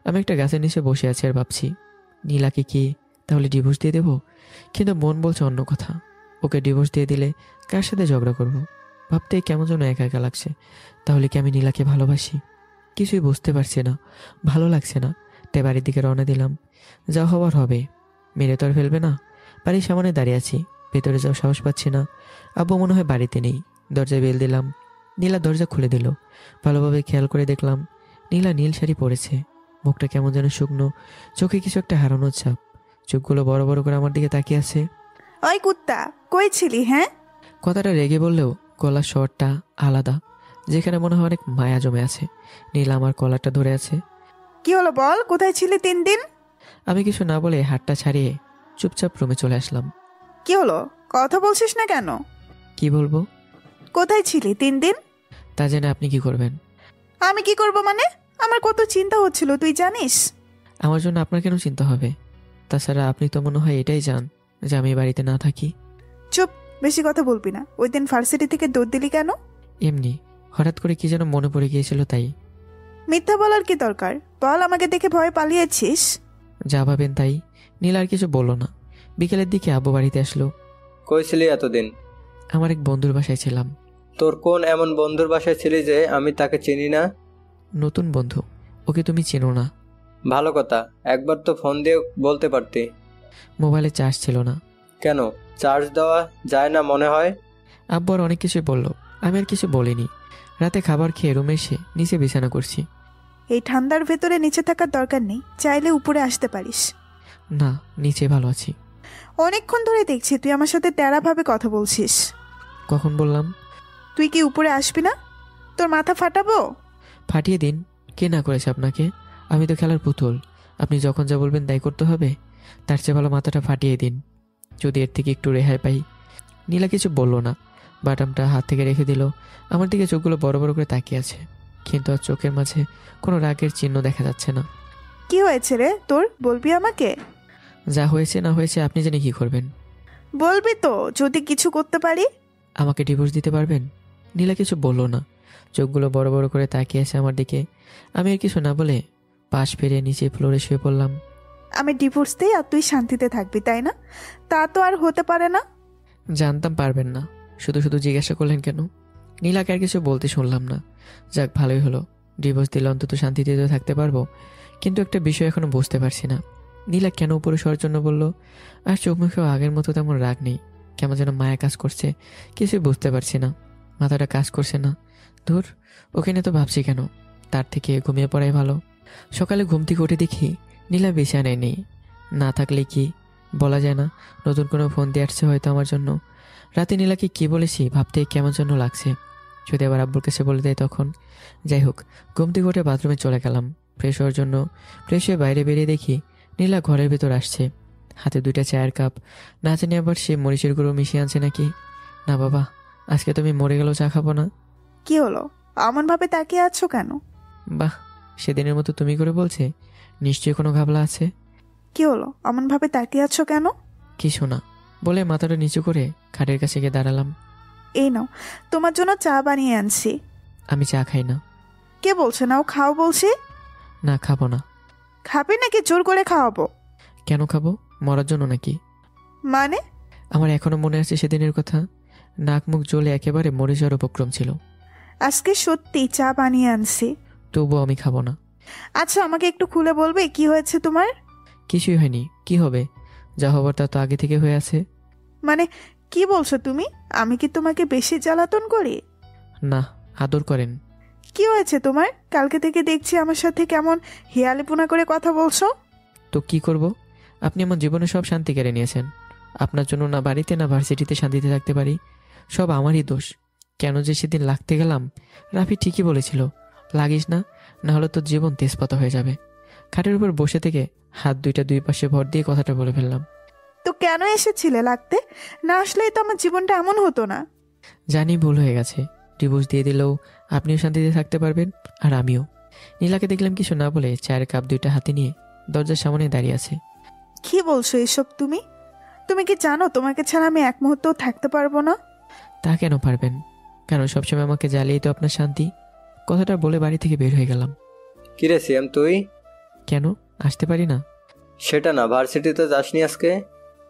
আমি একটা গাছের নিচে বসে আছি আর ভাবছি, নীলাকে কি তাহলে ডিভোর্স দিয়ে দেবো? কিন্তু মন বলছে অন্য কথা। ওকে ডিভোর্স দিয়ে দিলে কার সাথে ঝগড়া করব? ভাবতেই কেমন যেন একা একা লাগছে। তাহলে কি আমি নীলাকে ভালোবাসি? কিছুই বুঝতে পারছি না, ভালো লাগছে না। তাই বাড়ির দিকে রওনা দিলাম। যা হবার হবে, মেরে তো আর ফেলবে না। বাড়ির সামনে দাঁড়িয়ে আছি, ভেতরে যাওয়ার সাহস পাচ্ছি না। আব্বু মনে হয় বাড়িতে নেই। দরজায় বেল দিলাম। নীলা দরজা খুলে দিল। ভালোভাবে খেয়াল করে দেখলাম নীলা নীল শাড়ি পরেছে। মুখটা কেমন যেন শুকনো, চোখে কিছু একটা হারানোর ছাপ। চোখগুলো বড় বড় করে আমার দিকে তাকিয়ে আছে। ওই কুত্তা, কই ছিলি? হ্যাঁ, কথাটা রেগে বললেও গলার স্বরটা আলাদা, যেখানে মনে হয় অনেক মায়া জমে আছে। নীলা আমার কলারটা ধরে আছে। কি হলো বল, কোথায় ছিলি 3 দিন? আমি কিছু না বলে হাতটা ছাড়িয়ে চুপচাপ রুমে চলে আসলাম। কি হলো, কথা বলছিস না কেন? কি বলবো? কোথায় ছিলি 3 দিন? তা জেনে আপনি কি করবেন? আমি কি করব মানে? আমার কত চিন্তা হচ্ছিল, তুই জানিস? আমার জন্য আপনার কেন চিন্তা হবে? তাছাড়া আপনি তো মনে হয় এটাই জান যে আমি বাড়িতে না থাকি। চুপ, বেশি কথা বলবি না। ওই দিন ভার্সিটি থেকে দৌড় দিলি কেন? এমনি, হঠাৎ করে কি যেন মনে পড়ে গিয়েছিল তাই। মিথ্যা বলার কি দরকার? বল, আমাকে দেখে ভয় পালিয়েছিস? যা ভাবেন তাই। নীলা আর কিছু বললো না। বিকেলের দিকে আব্বু বাড়িতে আসলো। কই ছিলি এতদিন? আমার এক বন্ধুর বাসায় ছিলাম। তোর কোন এমন বন্ধুর বাসায় ছিলি যে আমি তাকে চিনি না? নতুন বন্ধু, ওকে তুমি চেনো না। ভালো কথা, একবার তো ফোন দিয়ে বলতে পারতি। মোবাইলে চার্জ ছিল না। কেন, চার্জ দেওয়া যায় না মনে হয়? আব্বু আর অনেক কিছু বলল, আমি আর কিছু বলিনি। রাতে খাবার খেয়ে রুমে এসে নিচে বিছানা করছি। এই ঠান্ডার ভেতরে নিচে থাকার দরকার নেই, চাইলে উপরে আসতে পারিস। না, নিচে ভালো আছি। অনেকক্ষণ ধরে দেখছি তুই আমার সাথে তেড়াভাবে কথা বলছিস। কখন বললাম? তুই কি উপরে আসবি না? তোর মাথা ফাটাবো। ফাটিয়ে দিন, কে না করেছে আপনাকে? আমি তো খেলার পুতুল, আপনি যখন যা বলবেন তাই করতে হবে। তার চেয়ে ভালো মাথাটা ফাটিয়ে দিন, যদি এর থেকে একটু রেহাই পাই। নীলা কিছু বলল না, বাটামটা হাত থেকে রেখে দিল। আমার দিকে চোখগুলো বড় বড় করে তাকিয়ে আছে, কিন্তু আর চোখের মাঝে কোনো রাগের চিহ্ন দেখা যাচ্ছে না। কি হয়েছে রে তোর, বলবি আমাকে? যা হয়েছে না হয়েছে আপনি জানি কি করবেন। বলবি তো, যদি কিছু করতে পারি। আমাকে ডিভোর্স দিতে পারবেন? নীলা কিছু বলল না, চোখগুলো বড় বড় করে তাকিয়ে আছে আমার দিকে। আমি আর কিছু না বলে পাশ ফিরিয়ে নিচে ফ্লোরে শুয়ে পড়লাম। আমি ডিভোর্স দিই আর তুই শান্তিতে থাকবি, তাই না? তা তো আর হতে পারে না। জানতাম পারবেন না, শুধু শুধু জিজ্ঞাসা করলেন কেন? নীলাকে আর কিছু বলতে শুনলাম না। যাক, ভালোই হলো, ডিভোর্স দিলে অন্তত শান্তিতে তো থাকতে পারবো। কিন্তু একটা বিষয় এখনো বুঝতে পারছি না, নীলা কেন উপরে শোয়ার জন্য বললো? আর চোখ মুখেও আগের মতো তেমন রাগ নেই, কেমন যেন মায়া কাজ করছে। কিছুই বুঝতে পারছি না, মাথাটা কাজ করছে না। ধুর, ওখানে তো ভাবছি কেন, তার থেকে ঘুমিয়ে পড়াই ভালো। সকালে ঘুম থেকে উঠে দেখি নীলা বিছানায় নেই। না থাকলে কি বলা যায় না, নতুন কোনো ফোন দিয়ে আসছে হয়তো আমার জন্য। রাতে নীলাকে কি বলেছি ভাবতে কেমন জন্য লাগছে, যদি আবার আব্বুর কাছে বলে দেয় তখন। যাই হোক, ঘুম থেকে উঠে বাথরুমে চলে গেলাম ফ্রেশ হওয়ার জন্য। ফ্রেশ হয়ে বাইরে বেরিয়ে দেখি নীলা ঘরের ভেতর আসছে, হাতে 2টা চায়ের কাপ। না জানি আবার সে মরিচের গুঁড়ো মিশিয়ে আনছে নাকি। না বাবা, আজকে তুমি মরে গেলেও চা খাবো না। কি হলো, এমন ভাবে তাকিয়ে আছো কেন? বাহ, সেদিনের মতো তুমি করে বলছে, নিশ্চয়ই কোনো ঘাবলা আছে। কি হলো, এমন ভাবে তাকিয়ে আছো কেন? কিছু না বলে মাথাটা নিচু করে খাটের কাছে গিয়ে দাঁড়ালাম। এই নাও, তোমার জন্য চা বানিয়ে আনছি। আমি চা খাই না। কে বলছে নাও খাও বলছি? না, খাবো না। খাবে নাকি জোর করে খাওয়াবো? কেন খাবো, মরার জন্য নাকি? মানে? আমার এখনো মনে আছে সেদিনের কথা, নাক মুখ জ্বলে একেবারে মরে যাওয়ার উপক্রম ছিল। আজকে সত্যি চা বানিয়ে আনছি। তবুও আমি খাবো না। আচ্ছা, আমাকে একটু খুলে বলবে কি হয়েছে তোমার? কিছুই হয়নি, কি হবে? যা হবার তা তো আগে থেকে হয়ে আছে। মানে কি বলছো তুমি? আমি কি তোমাকে বেশি জ্বালাতন করি? না, আদর করেন। কি হয়েছে তোমার? কালকে থেকে দেখছি আমার সাথে কেমন হেয়ালিপনা করে কথা বলছো। তো কি করব? আপনি আমার জীবনে সব শান্তি কেড়ে নিয়েছেন। আপনার জন্য না বাড়িতে না ভার্সিটিতে শান্তিতে থাকতে পারি। সব আমারই দোষ। কেন যে সেদিন লাগতে গেলাম, রাফি ঠিকই বলেছিল, লাগিস না, না হলে তোর জীবন তেজপাতা হয়ে যাবে। খাটের উপর বসে থেকে হাত দুইটা দুই পাশে ভর দিয়ে কথাটা বলে ফেললাম। তো কেন এসেছিলে লাগতে? না আসলেই তো আমার জীবনটা এমন হতো না। জানি ভুল হয়ে গেছে, ডিভোর্স দিয়ে দিলেও আপনিও শান্তিতে থাকতে পারবেন আর আমিও। নীলাকে দেখলাম কিছু না বলে চায়ের কাপ দুইটা হাতে নিয়ে দরজার সামনে দাঁড়িয়ে আছে। কি বলছো এসব তুমি? তুমি কি জানো তোমাকে ছাড়া আমি এক মুহূর্তও থাকতে পারবো না? তা কেন পারবেন? কেন সবসময় আমাকে জ্বালিয়ে তো আপনার শান্তি? কথাটা বলে বাড়ি থেকে বের হয়ে গেলাম। কিরে সিয়াম তুই? কেন আসতে পারি না? সেটা না, ভার্সিটিতে যাসনি আজকে?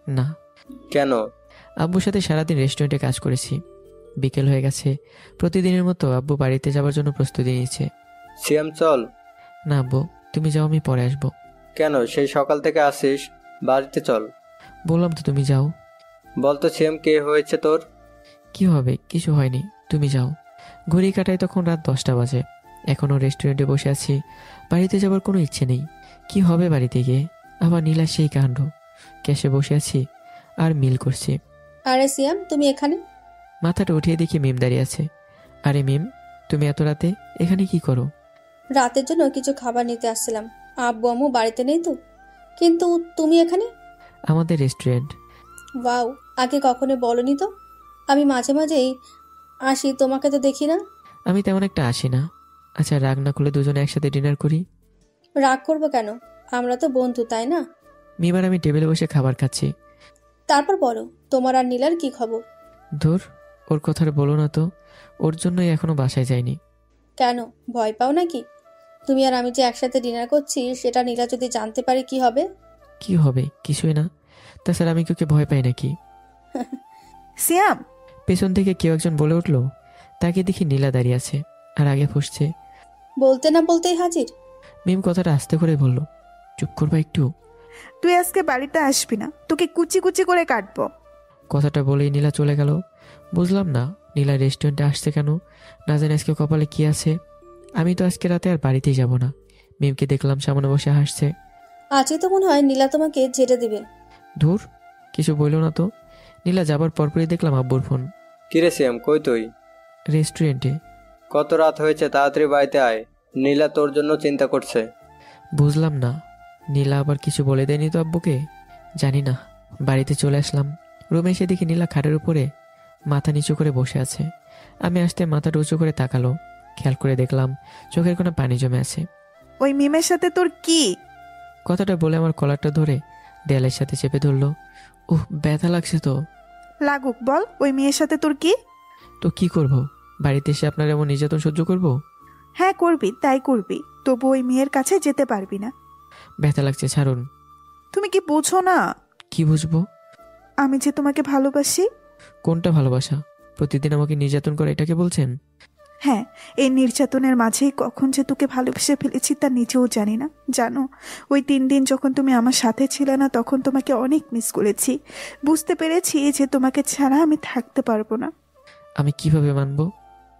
না। কেন? আব্বুর সাথে সারাদিন রেস্টুরেন্টে কাজ করেছি, বিকেল হয়ে গেছে। প্রতিদিনের মতো আব্বু বাড়িতে যাওয়ার জন্য প্রস্তুতি নিয়েছে। সিয়াম চল। না আব্বু, তুমি যাও, আমি পরে আসবো। কেন, সেই সকাল থেকে আসিস, বাড়িতে চল। বললাম তো তুমি যাও। বলতো সিয়াম, কে হয়েছে তোর? কি হবে? কিছু হয়নি, তুমি যাও। ঘড়ি কাটায় তখন রাত 10টা বাজে। এখনও রেস্টুরেন্টে বসে আছি, বাড়িতে যাবার কোনো ইচ্ছে নেই। কি হবে বাড়িতে গিয়ে? আবার নীলা সেই কাণ্ড। ক্যাশে বসে আছি আর মিল করছি। আরে সিয়াম, তুমি এখানে? মাথাটা উঠিয়ে দেখি মিম দাঁড়িয়ে আছে। আরে মিম, তুমি এত রাতে এখানে কি করো? রাতের জন্য কিছু খাবার নিতে আসছিলাম। আব্বু আম্মু বাড়িতে নেই তো, কিন্তু তুমি এখানে? আমাদের রেস্টুরেন্ট। ওয়াও, আগে কখনো বলনি তো। আমি মাঝে মাঝেই আসি, তোমাকে তো দেখি না। আমি তেমন একটা আসি না। আচ্ছা রাগ না করলে দুজনে একসাথে ডিনার করি। রাগ করবো কেন? আমরা তো বন্ধু, তাই না? মিম আর আমি টেবিলে বসে খাবার খাচ্ছি। তারপর বলো, তোমার আর নীলার কি খবর? ধুর, ওর কথা বলো না তো। ওর জন্যই এখনো বাসায় যাইনি। কেন, ভয় পাও নাকি? তুমি আর আমি যে একসাথে ডিনার করছি, সেটা নীলা যদি জানতে পারে কি হবে? কি হবে? কিছুই না। তাছাড়া আমি কাউকে ভয় পাই নাকি? সিয়াম, পেছন থেকে কেউ একজন বলে উঠল। তাকে দেখি নীলা দাঁড়িয়ে আছে আর আগে ফুসছে। বলতে না বলতেই হাজির। মিম কথাটা আস্তে করে বলল, চুপ করবা একটু। তুই আজকে বাড়িতে আসবি না, তোকে কুচি কুচি করে কাটবো। কথাটা বলেই নীলা চলে গেল। বুঝলাম না নীলা রেস্টুরেন্টে আসছে কেন। না জানি আজকে কপালে কি আছে। আমি তো আজকে রাতে আর বাড়িতেই যাব না। মিমকে দেখলাম সামনে বসে হাসছে। আজকে তো মনে হয় নীলা তোমাকে ঝেড়ে দিবে। ধুর, কিছু বললো না তো। নীলা যাবার পরপরই দেখলাম আব্বুর ফোন। কিরে সিয়াম, কই তুই? রেস্টুরেন্টে। কত রাত হয়েছে, তাড়াতাড়ি বাড়িতে আয়। নীলা তোর জন্য চিন্তা করছে। বুঝলাম না, নীলা আবার কিছু বলে দেয়নি তো আব্বুকে? জানি না। বাড়িতে চলে আসলাম। রুমে এসে দেখি নীলা খাটের উপরে মাথা নিচু করে বসে আছে। আমি আসতে মাথাটা উঁচু করে তাকালো। খেয়াল করে দেখলাম চোখের কোনো পানি জমে আছে। ওই মিমের সাথে তোর কি? কথাটা বলে আমার কলারটা ধরে দেয়ালের সাথে চেপে ধরলো। উহ, ব্যথা লাগছে তো। লাগুক, বল ওই মেয়ের সাথে তোর কি? তো কি করব? বাড়িতে এসে আপনার এমন নির্যাতন সহ্য করব? হ্যাঁ করবি, তাই করবি, তবু ওই মেয়ের কাছে যেতে পারবি না। ব্যথা লাগছে, ছাড়ুন। তুমি কি বোঝো না? কি বুঝবো? আমি যে তোমাকে ভালোবাসি। কোনটা ভালোবাসা? প্রতিদিন আমাকে নির্যাতন করে এটাকে বলছেন? হ্যাঁ, এই নির্যাতনের মাঝেই কখন যে তোকে ভালোবেসে ফেলেছি তা নিজেও জানি না। জানো, ওই 3 দিন যখন তুমি আমার সাথে ছিলে না, তখন তোমাকে অনেক মিস করেছি। বুঝতে পেরেছি যে তোমাকে ছাড়া আমি থাকতে পারবো না। আমি কিভাবে মানবো?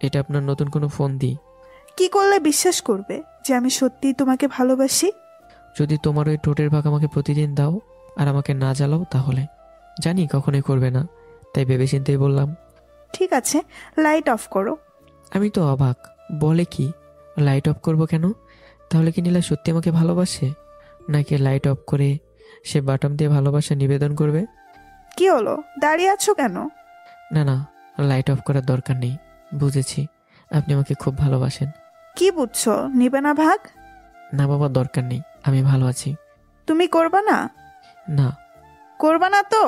এটা আপনার নতুন কোনো ফোন দিই? কি করলে বিশ্বাস করবে যে আমি সত্যিই তোমাকে ভালোবাসি? যদি তোমার ওই ঠোঁটের ভাগ আমাকে প্রতিদিন দাও আর আমাকে না জ্বালাও, তাহলে। জানি কখনোই করবে না, তাই ভেবেচিন্তেই বললাম। ঠিক আছে, লাইট অফ করো। আমি তো অবাক। বলে কি, লাইট অফ করব কেন? তাহলে কি নীলা সত্যি আমাকে ভালোবাসে, নাকি লাইট অফ করে সে বাটন দিয়ে ভালোবাসা নিবেদন করবে? কি হলো, দাঁড়িয়ে আছো কেন? না না, লাইট অফ করার দরকার নেই। বুঝেছি, আপনি আমাকে খুব ভালোবাসেন। কি বুঝছো, নিবে না ভাগ? না বাবা, দরকার নেই, আমি ভালো আছি। তুমি করবা না? না। করবা না তো?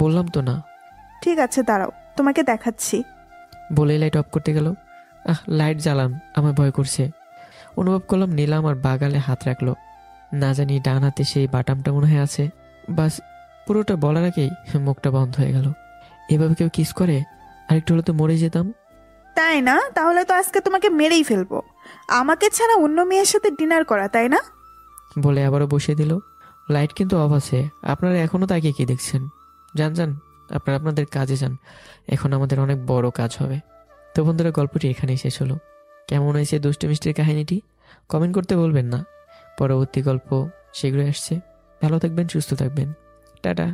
বললাম তো না। ঠিক আছে, দাঁড়াও, তোমাকে দেখাচ্ছি। বলেই লাইট অফ করতে গেল। লাইট জ্বালান, আমার ভয় করছে। অনুভব করলাম নীলা আমার বাগালে হাত রাখলো। না জানি ডান হাতে সেই বাটামটা মনে হয় আছে। বাস, পুরোটা বলার আগেই মুখটা বন্ধ হয়ে গেল। এভাবে কেউ কিস করে? আরেকটু হলে তো মরে যেতাম। তাই না? তাহলে তো আজকে তোমাকে মেরেই ফেলবো। আমাকে ছাড়া অন্য মেয়ের সাথে ডিনার করা, তাই না? বলে আবারও বসিয়ে দিল। লাইট কিন্তু অফ আছে। আপনারা এখনো তাকে কি দেখছেন? যান যান, আপনারা আপনাদের কাজে যান। এখন আমাদের অনেক বড় কাজ হবে। তো বন্ধুরা, গল্পটি এখানেই শেষ হলো। কেমন হয়েছে দুষ্টু মিষ্টির কাহিনীটি কমেন্ট করতে বলবেন না। পরবর্তী গল্প শীঘ্রই আসছে। ভালো থাকবেন, সুস্থ থাকবেন। টাটা।